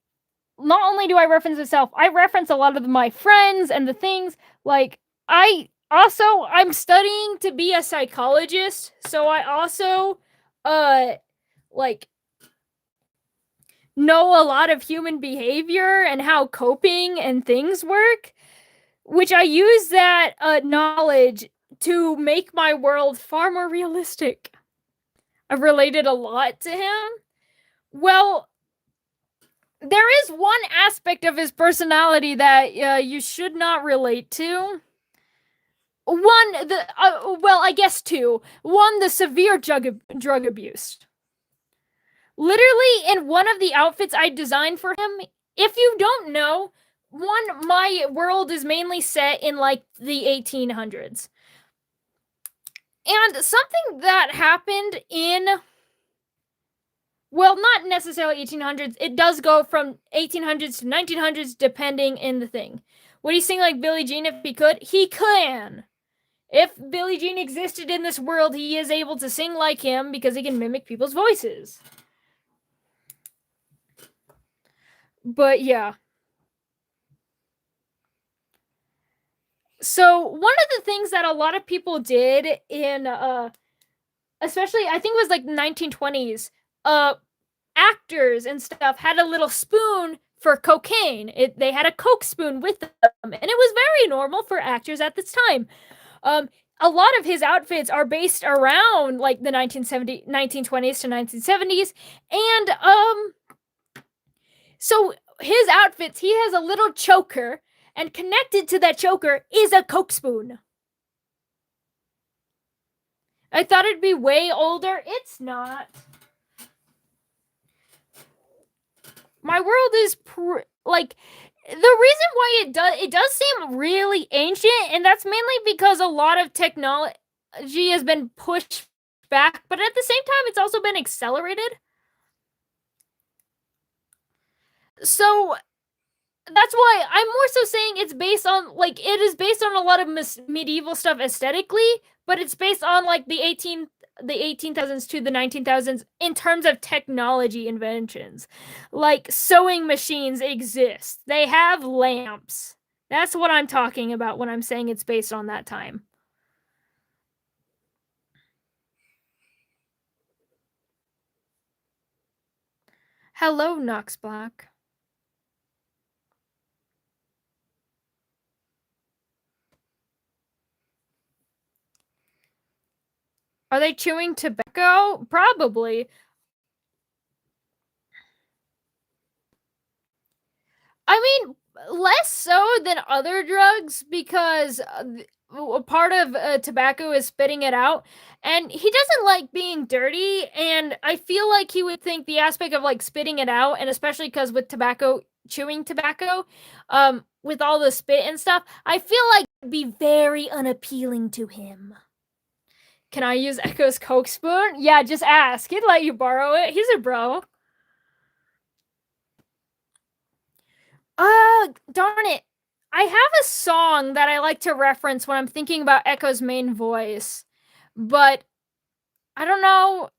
not only do I reference myself, I reference a lot of my friends and the things like I'm studying to be a psychologist, so I also like know a lot of human behavior and how coping and things work, which I use that knowledge to make my world far more realistic. I've related a lot to him. Well, there is one aspect of his personality that you should not relate to. I guess two. One, the severe drug abuse. Literally, in one of the outfits I designed for him, if you don't know, my world is mainly set in like the 1800s. And something that happened in, well, not necessarily 1800s, it does go from 1800s to 1900s depending in the thing. Would he sing like Billie Jean if he could? He can. If Billie Jean existed in this world, he is able to sing like him because he can mimic people's voices. But yeah. So one of the things that a lot of people did in especially I think it was like the 1920s, actors and stuff had a little spoon for cocaine. They had a Coke spoon with them, and it was very normal for actors at this time. A lot of his outfits are based around like the 1920s to 1970s, and so his outfits, he has a little choker, and connected to that choker is a Coke spoon. I thought it'd be way older. It's not. My world is like The reason why it does seem really ancient, and that's mainly because a lot of technology has been pushed back, but at the same time, it's also been accelerated. So that's why I'm more so saying it's based on, like, it is based on a lot of medieval stuff aesthetically, but it's based on like the 18,000s to the 19,000s in terms of technology inventions. Like sewing machines exist. They have lamps. That's what I'm talking about when I'm saying it's based on that time. Hello, Nox Black. Are they chewing tobacco? Probably. I mean, less so than other drugs because a part of tobacco is spitting it out, and he doesn't like being dirty. And I feel like he would think the aspect of like spitting it out, and especially because with tobacco, chewing tobacco, with all the spit and stuff, I feel like it'd be very unappealing to him. Can I use Echo's Coke spoon? Yeah, just ask. He'd let you borrow it. He's a bro. Darn it. I have a song that I like to reference when I'm thinking about Echo's main voice, but I don't know.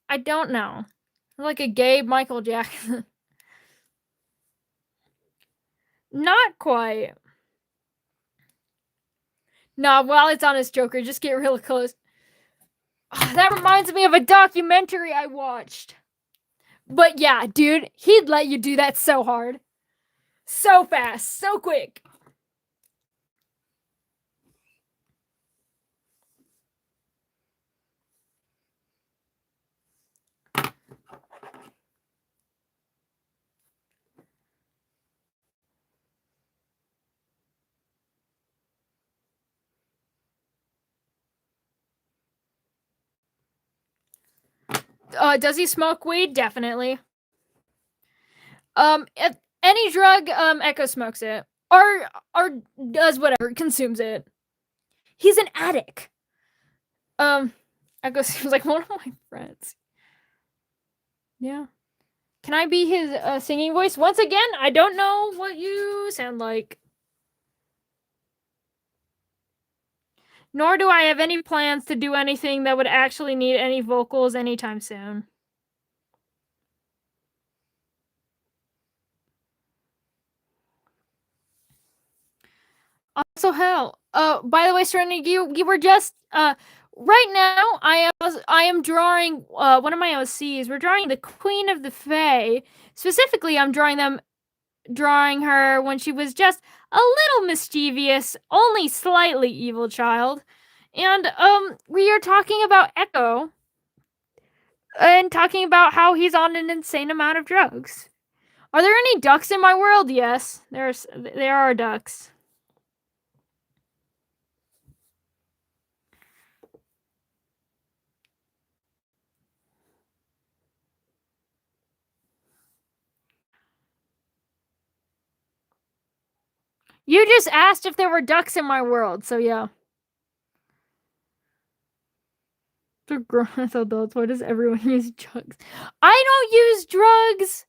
I don't know. Like a gay Michael Jackson. Not quite. Nah, while it's on his Joker, just get real close. That reminds me of a documentary I watched. But yeah, dude, he'd let you do that so hard. So fast, so quick. Does he smoke weed? Definitely. If any drug, Echo smokes it. Or does whatever, consumes it. He's an addict. Echo seems like one of my friends. Yeah. Can I be his singing voice? Once again, I don't know what you sound like. Nor do I have any plans to do anything that would actually need any vocals anytime soon. Also, hell. By the way, Serenity, you were just right now. I am drawing one of my OCs. We're drawing the Queen of the Fae. Specifically, I'm drawing her when she was just a little mischievous, only slightly evil child. And we are talking about Echo and talking about how he's on an insane amount of drugs. Are there any ducks in my world? Yes, there are ducks. You just asked if there were ducks in my world, so yeah. For grown-ass adults, why does everyone use drugs? I don't use drugs!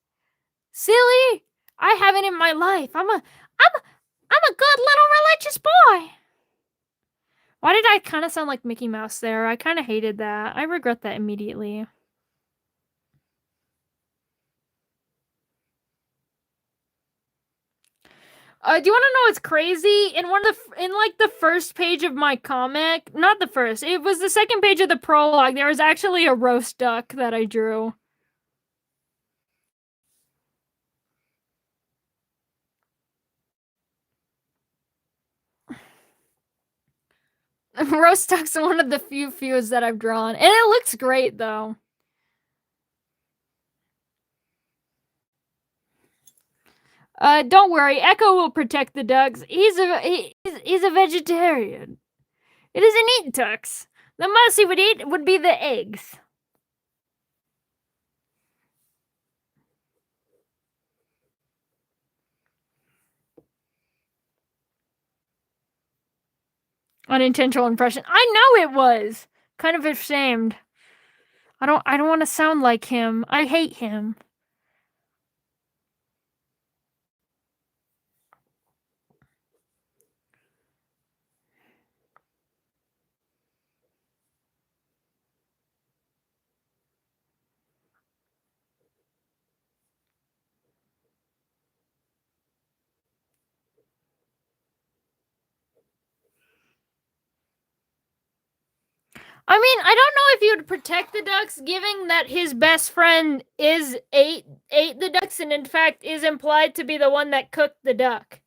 Silly! I haven't in my life. I'm a good little religious boy! Why did I kind of sound like Mickey Mouse there? I kind of hated that. I regret that immediately. Do you want to know what's crazy? In like the first page of my comic, not the first, it was the second page of the prologue. There was actually a roast duck that I drew. Roast duck's one of the few feuds that I've drawn, and it looks great though. Don't worry, Echo will protect the ducks. He's a vegetarian. He doesn't eat ducks. The most he would eat would be the eggs. Unintentional impression. I know it was. Kind of ashamed. I don't want to sound like him. I hate him. I mean, I don't know if you would protect the ducks, given that his best friend is ate the ducks, and in fact is implied to be the one that cooked the duck.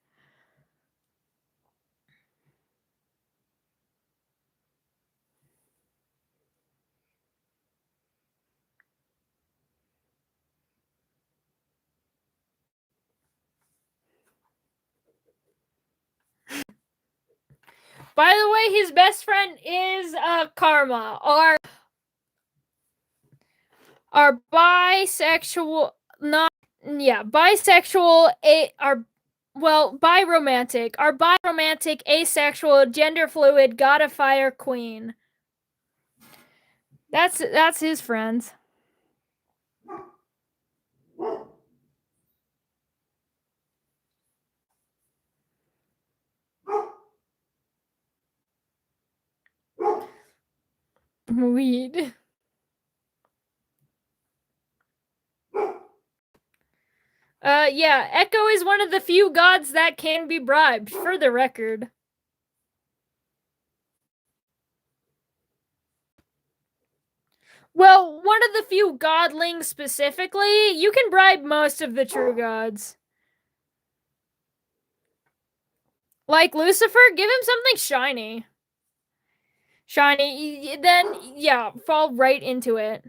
By the way, his best friend is Karma, our bisexual, not yeah, bisexual, biromantic, our biromantic, asexual, gender fluid, god of fire queen. That's his friends. Weed. Yeah, Echo is one of the few gods that can be bribed, for the record. Well, one of the few godlings specifically. You can bribe most of the true gods. Like Lucifer, give him something shiny. Shiny, then, yeah, fall right into it.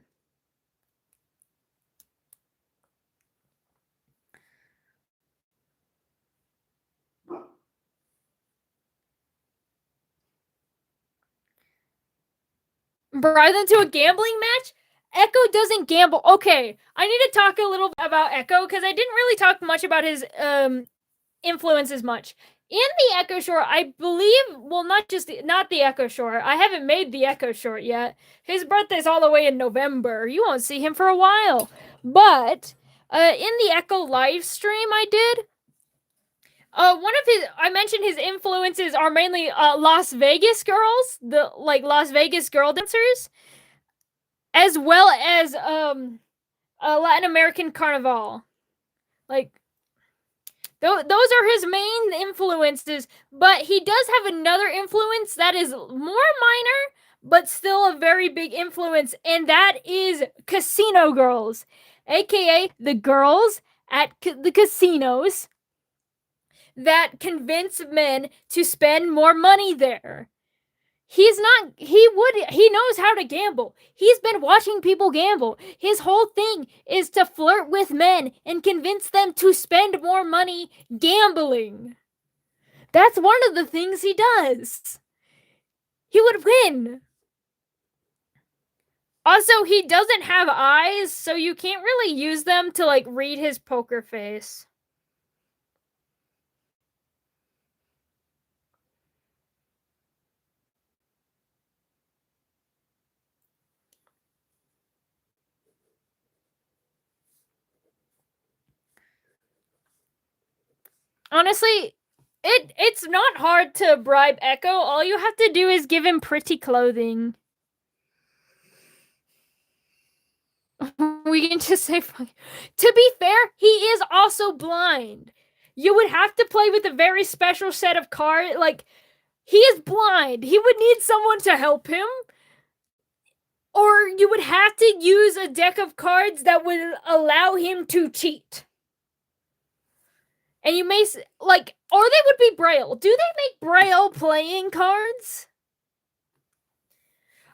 Bribe them to a gambling match? Echo doesn't gamble. Okay, I need to talk a little bit about Echo, because I didn't really talk much about his influences much. In the Echo Short, I believe, well, not the Echo Short. I haven't made the Echo Short yet. His birthday's all the way in November. You won't see him for a while. But in the Echo live stream I did, I mentioned his influences are mainly Las Vegas girls, the Las Vegas girl dancers, as well as Latin American Carnival. Like, those are his main influences, but he does have another influence that is more minor, but still a very big influence, and that is casino girls, aka the girls at the casinos that convince men to spend more money there. He knows how to gamble. He's been watching people gamble. His whole thing is to flirt with men and convince them to spend more money gambling. That's one of the things he does. He would win. Also, he doesn't have eyes, so you can't really use them to read his poker face. Honestly, it's not hard to bribe Echo. All you have to do is give him pretty clothing. We can just say, to be fair, he is also blind. You would have to play with a very special set of cards. He is blind. He would need someone to help him. Or you would have to use a deck of cards that would allow him to cheat. And you may, or they would be Braille. Do they make Braille playing cards?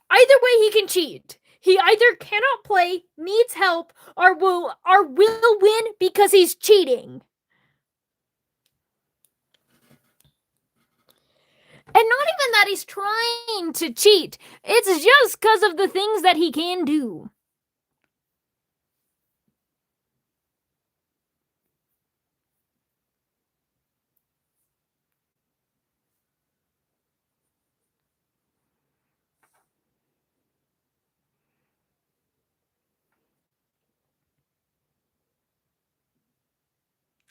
Either way, he can cheat. He either cannot play, needs help, or will win because he's cheating. And not even that he's trying to cheat. It's just because of the things that he can do.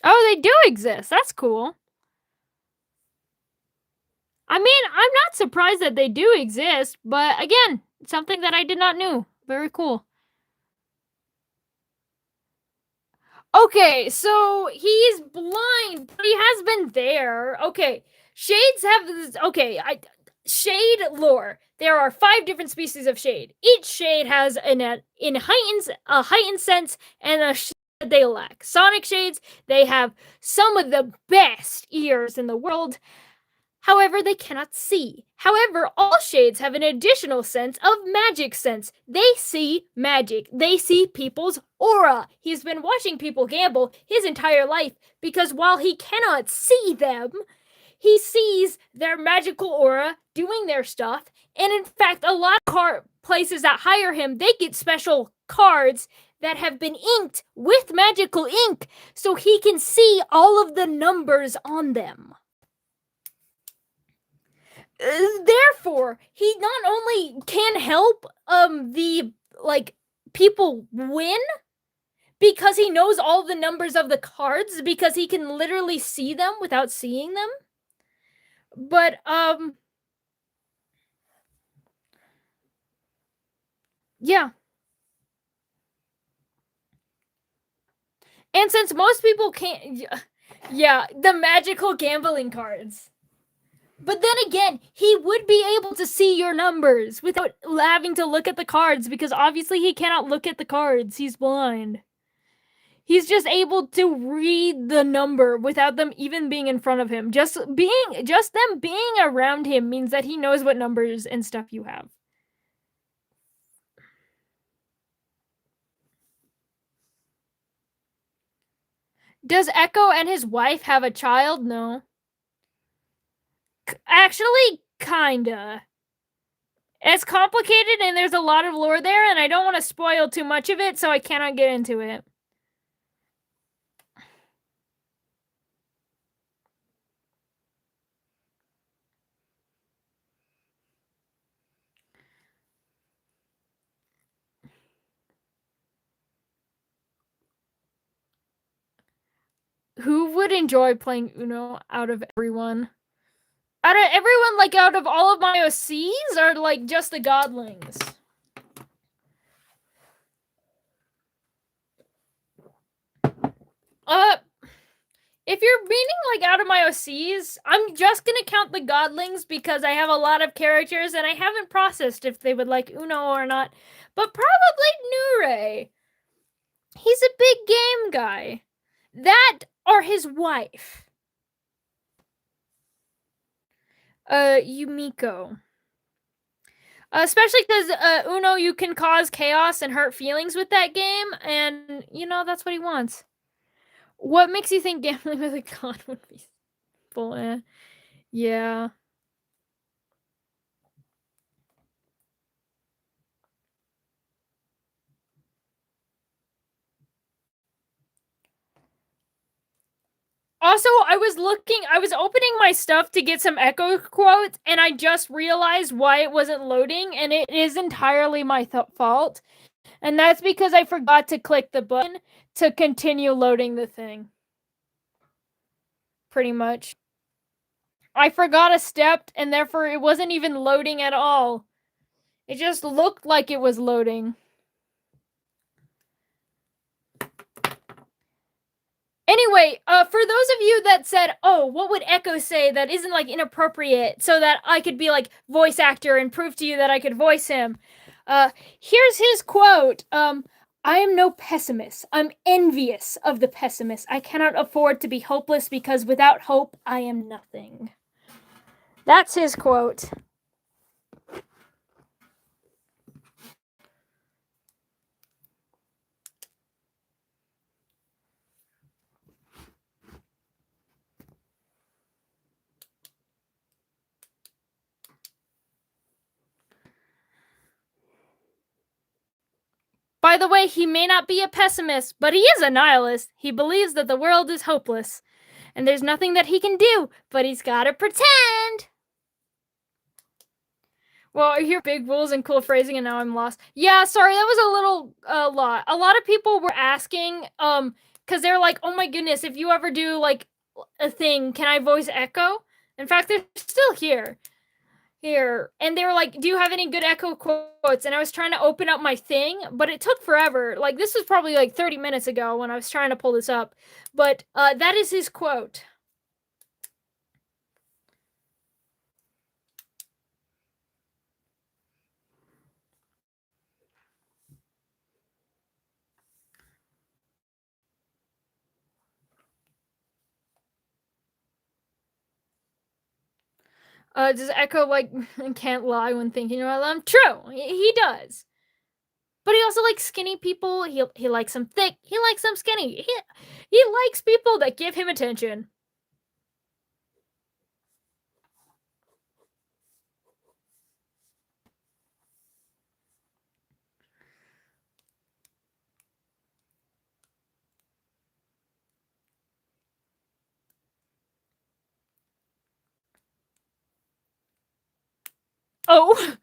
Oh, they do exist. That's cool. I mean, I'm not surprised that they do exist, but again, something that I did not know. Very cool. Okay, so he's blind, but he has been there. Okay, shades have this. Okay, shade lore. There are 5 different species of shade. Each shade has a heightened sense and a shade that they lack. Sonic shades, they have some of the best ears in the world. However, they cannot see. However, all shades have an additional sense of magic sense. They see magic. They see people's aura. He's been watching people gamble his entire life because while he cannot see them, he sees their magical aura doing their stuff. And in fact, a lot of places that hire him, they get special cards that have been inked with magical ink so he can see all of the numbers on them. Therefore, he not only can help the people win because he knows all the numbers of the cards because he can literally see them without seeing them. But yeah. And since most people can't, yeah, the magical gambling cards. But then again, he would be able to see your numbers without having to look at the cards because obviously he cannot look at the cards. He's blind. He's just able to read the number without them even being in front of him. Just them being around him means that he knows what numbers and stuff you have. Does Echo and his wife have a child? No. Actually, kinda. It's complicated and there's a lot of lore there, and I don't want to spoil too much of it, so I cannot get into it. Who would enjoy playing Uno out of everyone? Out of everyone, like out of all of my OCs, or like just the godlings? If you're meaning like out of my OCs, I'm just gonna count the godlings because I have a lot of characters and I haven't processed if they would like Uno or not. But probably Nure. He's a big game guy. That or his wife. Yumiko. Especially because Uno, you can cause chaos and hurt feelings with that game, and you know that's what he wants. What makes you think gambling with a god would be full? Yeah. Also, I was opening my stuff to get some Echo quotes, and I just realized why it wasn't loading, and it is entirely my fault. And that's because I forgot to click the button to continue loading the thing. Pretty much. I forgot a step, and therefore it wasn't even loading at all. It just looked like it was loading. Anyway, for those of you that said, oh, what would Echo say that isn't like inappropriate so that I could be like voice actor and prove to you that I could voice him, here's his quote. I am no pessimist. I'm envious of the pessimist. I cannot afford to be hopeless because without hope, I am nothing. That's his quote. By the way, he may not be a pessimist, but he is a nihilist. He believes that the world is hopeless, and there's nothing that he can do, but he's gotta pretend. Well, I hear big rules and cool phrasing, and now I'm lost. Yeah, sorry, that was a little lot. A lot of people were asking, because they're like, oh my goodness, if you ever do like a thing, can I voice Echo? In fact, they're still here. And they were like, do you have any good Echo quotes? And I was trying to open up my thing, but it took forever. Like, this was probably like 30 minutes ago when I was trying to pull this up. But that is his quote. Does Echo like can't lie when thinking about them? True, he does. But he also likes skinny people. He likes them thick. He likes them skinny. He likes people that give him attention. Oh,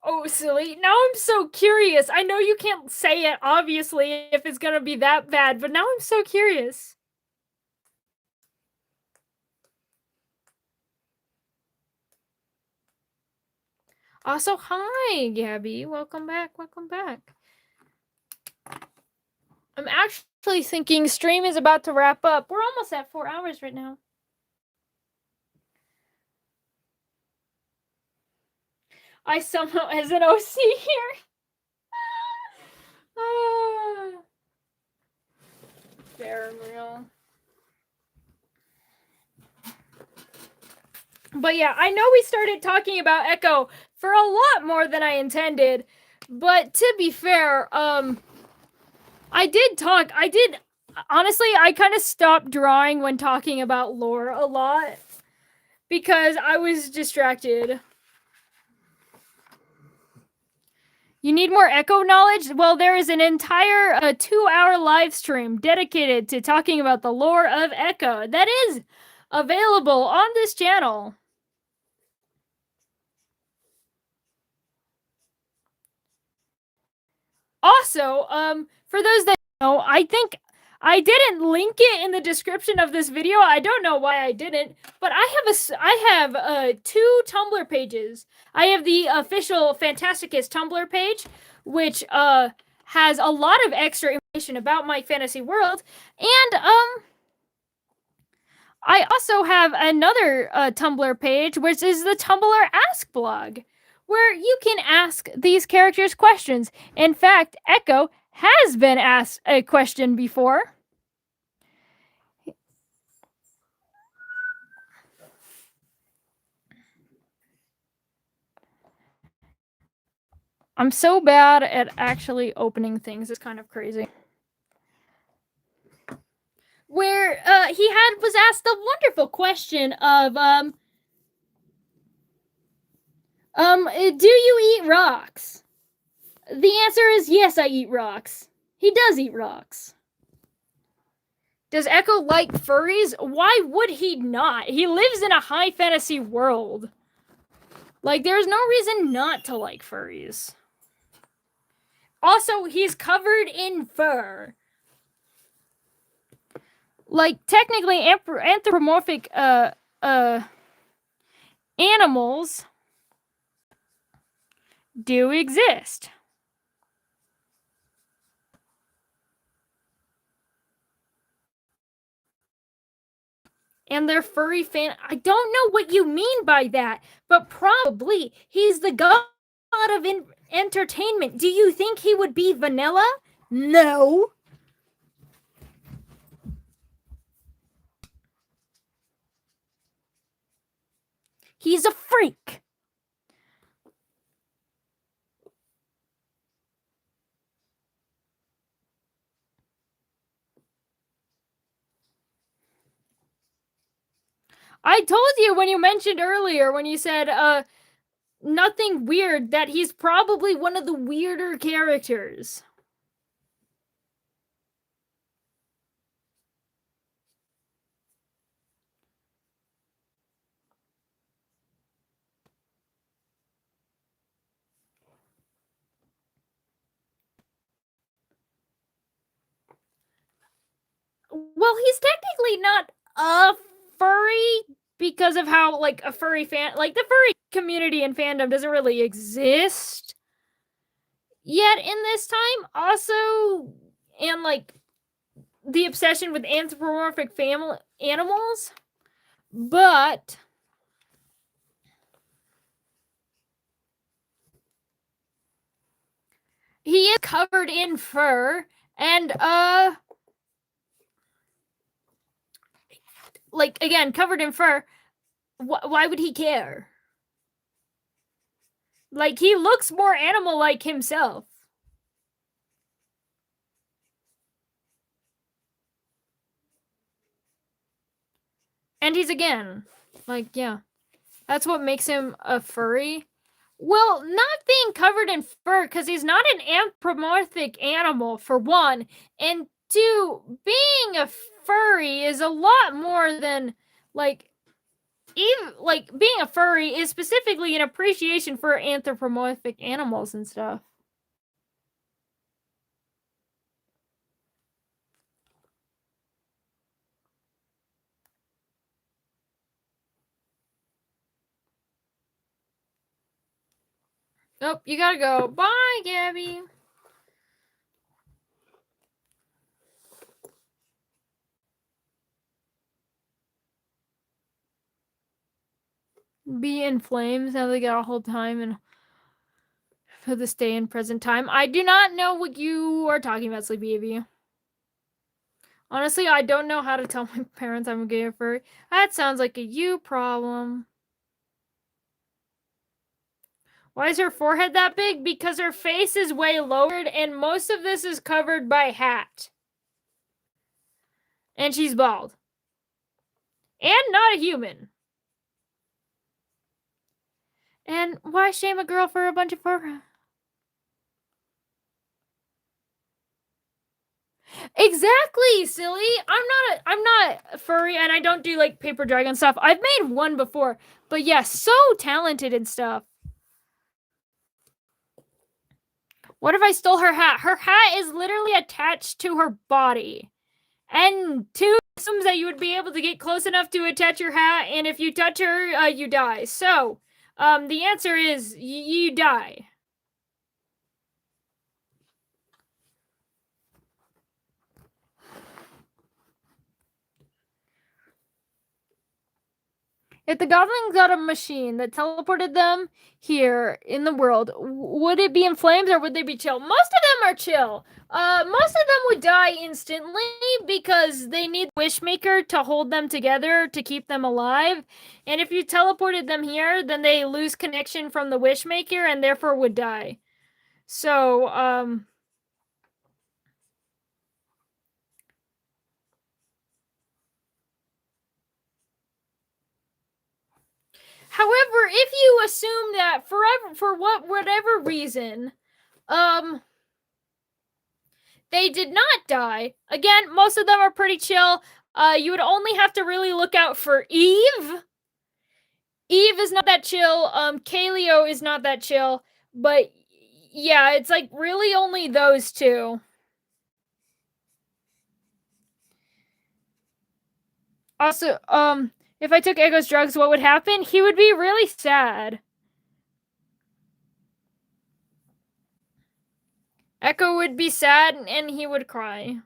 oh, silly. Now I'm so curious. I know you can't say it, obviously, if it's gonna be that bad, but now I'm so curious. Also, hi, Gabby. Welcome back. Welcome back. I'm actually thinking stream is about to wrap up. We're almost at 4 hours right now. I somehow as an OC here. Fair and real. But yeah, I know we started talking about Echo for a lot more than I intended. But to be fair, honestly, I kind of stopped drawing when talking about lore a lot because I was distracted. You need more Echo knowledge? Well, there is an entire 2-hour live stream dedicated to talking about the lore of Echo that is available on this channel. Also, for those that know, I think I didn't link it in the description of this video. I don't know why I didn't, but I have 2 Tumblr pages. I have the official Phantasticus Tumblr page, which has a lot of extra information about my fantasy world, and I also have another Tumblr page, which is the Tumblr Ask blog, where you can ask these characters questions. In fact, Echo has been asked a question before. I'm so bad at actually opening things. It's kind of crazy. Where he was asked the wonderful question of do you eat rocks? The answer is yes, I eat rocks. He does eat rocks. Does Echo like furries? Why would he not? He lives in a high fantasy world. Like, there's no reason not to like furries. Also, he's covered in fur. Like, technically, anthropomorphic animals do exist. And they're furry fan. I don't know what you mean by that, but probably he's the god of entertainment. Do you think he would be vanilla? No. He's a freak. I told you when you mentioned earlier, when you said nothing weird, that he's probably one of the weirder characters. well, he's technically not a furry because of how, like, a furry fan, like, the furry community and fandom doesn't really exist yet in this time. Also, and, like, the obsession with anthropomorphic family animals, but he is covered in fur, and like, again, covered in fur. Why would he care? Like, he looks more animal-like himself. And he's, again, like, yeah, that's what makes him a furry. Well, not being covered in fur, because he's not an anthropomorphic animal, for one, and two, being a furry is a lot more than, like, even, like, being a furry is specifically an appreciation for anthropomorphic animals and stuff. Oh, you gotta go. Bye, Gabby. Be in flames. Now they got a whole time and for this day in present time. I do not know what you are talking about, Sleepy AV. Honestly, I don't know how to tell my parents I'm a gay or furry. That sounds like a you problem. Why is her forehead that big? Because her face is way lowered and most of this is covered by hat. And she's bald. And not a human. And why shame a girl for a bunch of fur? Exactly, silly. I'm not furry and I don't do like paper dragon stuff. I've made one before, but yeah, so talented and stuff. What if I stole her hat? Her hat is literally attached to her body. And two assumes that you would be able to get close enough to attach your hat, and if you touch her, you die. So, the answer is you die. If the goblins got a machine that teleported them here in the world, would it be in flames or would they be chill? Most of them are chill. Most of them would die instantly because they need the Wishmaker to hold them together to keep them alive. And if you teleported them here, then they lose connection from the Wishmaker and therefore would die. So, however, if you assume that for whatever reason, they did not die. Again, most of them are pretty chill. You would only have to really look out for Eve. Eve is not that chill. Kaleo is not that chill. But yeah, it's like really only those two. Also, if I took Echo's drugs, what would happen? He would be really sad. Echo would be sad and he would cry.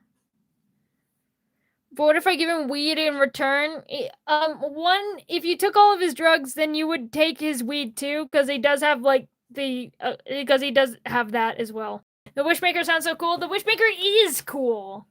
But what if I give him weed in return? One, if you took all of his drugs, then you would take his weed too, because he does have like because he does have that as well. The Wishmaker sounds so cool. The Wishmaker is cool.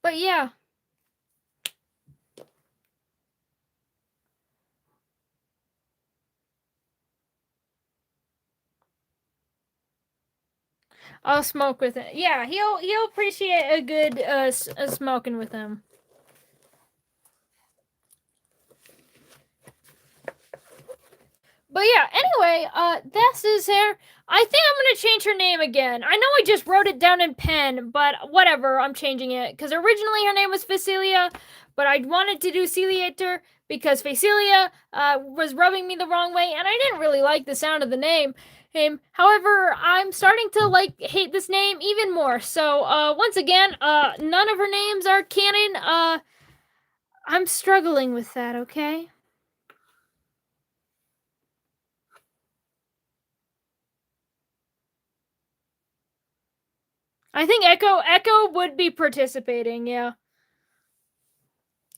But yeah. I'll smoke with him. Yeah, he'll appreciate a good smoking with him. But yeah, anyway, this is her. I think I'm gonna change her name again. I know I just wrote it down in pen, but whatever, I'm changing it. Because originally her name was Facilia, but I wanted to do Celiator because Facilia was rubbing me the wrong way, and I didn't really like the sound of the name. However, I'm starting to hate this name even more. So once again, none of her names are canon. I'm struggling with that, okay? I think Echo would be participating, yeah.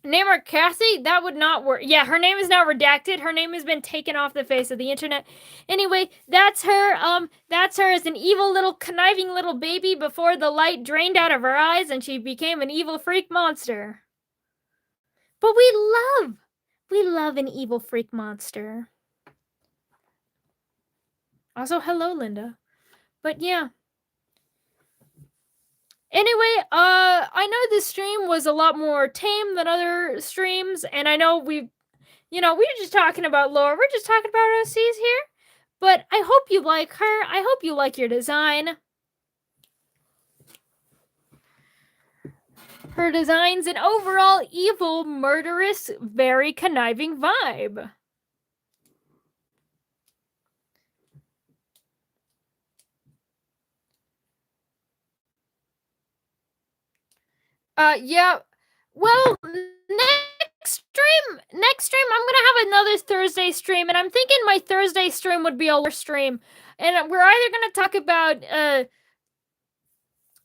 Name her Cassie? That would not work. Yeah, her name is now redacted. Her name has been taken off the face of the internet. Anyway, that's her. That's her as an evil little conniving little baby before the light drained out of her eyes and she became an evil freak monster. But we love an evil freak monster. Also, hello, Linda. But yeah. Anyway, I know this stream was a lot more tame than other streams, and I know we're just talking about lore. We're just talking about OCs here. But I hope you like her. I hope you like your design. Her design's an overall evil, murderous, very conniving vibe. Yeah. Well, next stream, I'm gonna have another Thursday stream, and I'm thinking my Thursday stream would be a lore stream, and we're either gonna talk about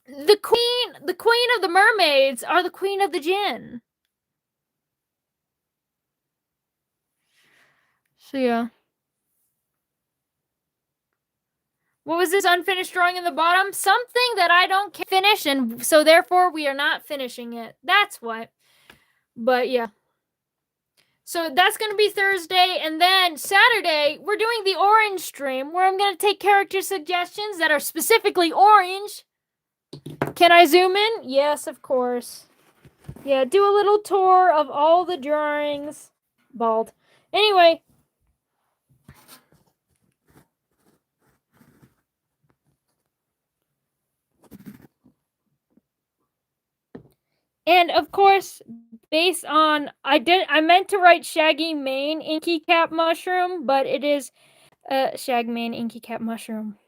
the queen of the mermaids, or the queen of the djinn. So yeah. What was this unfinished drawing in the bottom? Something that I don't finish, and so therefore we are not finishing it. That's what. But yeah. So that's going to be Thursday, and then Saturday, we're doing the orange stream, where I'm going to take character suggestions that are specifically orange. Can I zoom in? Yes, of course. Yeah, do a little tour of all the drawings. Bald. Anyway. And of course, based on I meant to write Shaggy Mane Inky Cap Mushroom, but it is Shag Mane Inky Cap Mushroom.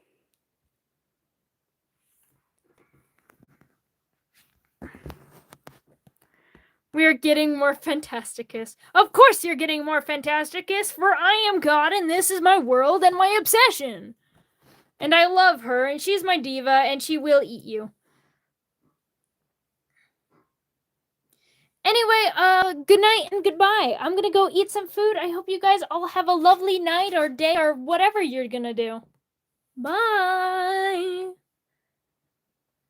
We are getting more Phantasticus. Of course you're getting more Phantasticus, for I am God and this is my world and my obsession. And I love her, and she's my diva, and she will eat you. Anyway, good night and goodbye. I'm gonna go eat some food. I hope you guys all have a lovely night or day or whatever you're gonna do. Bye!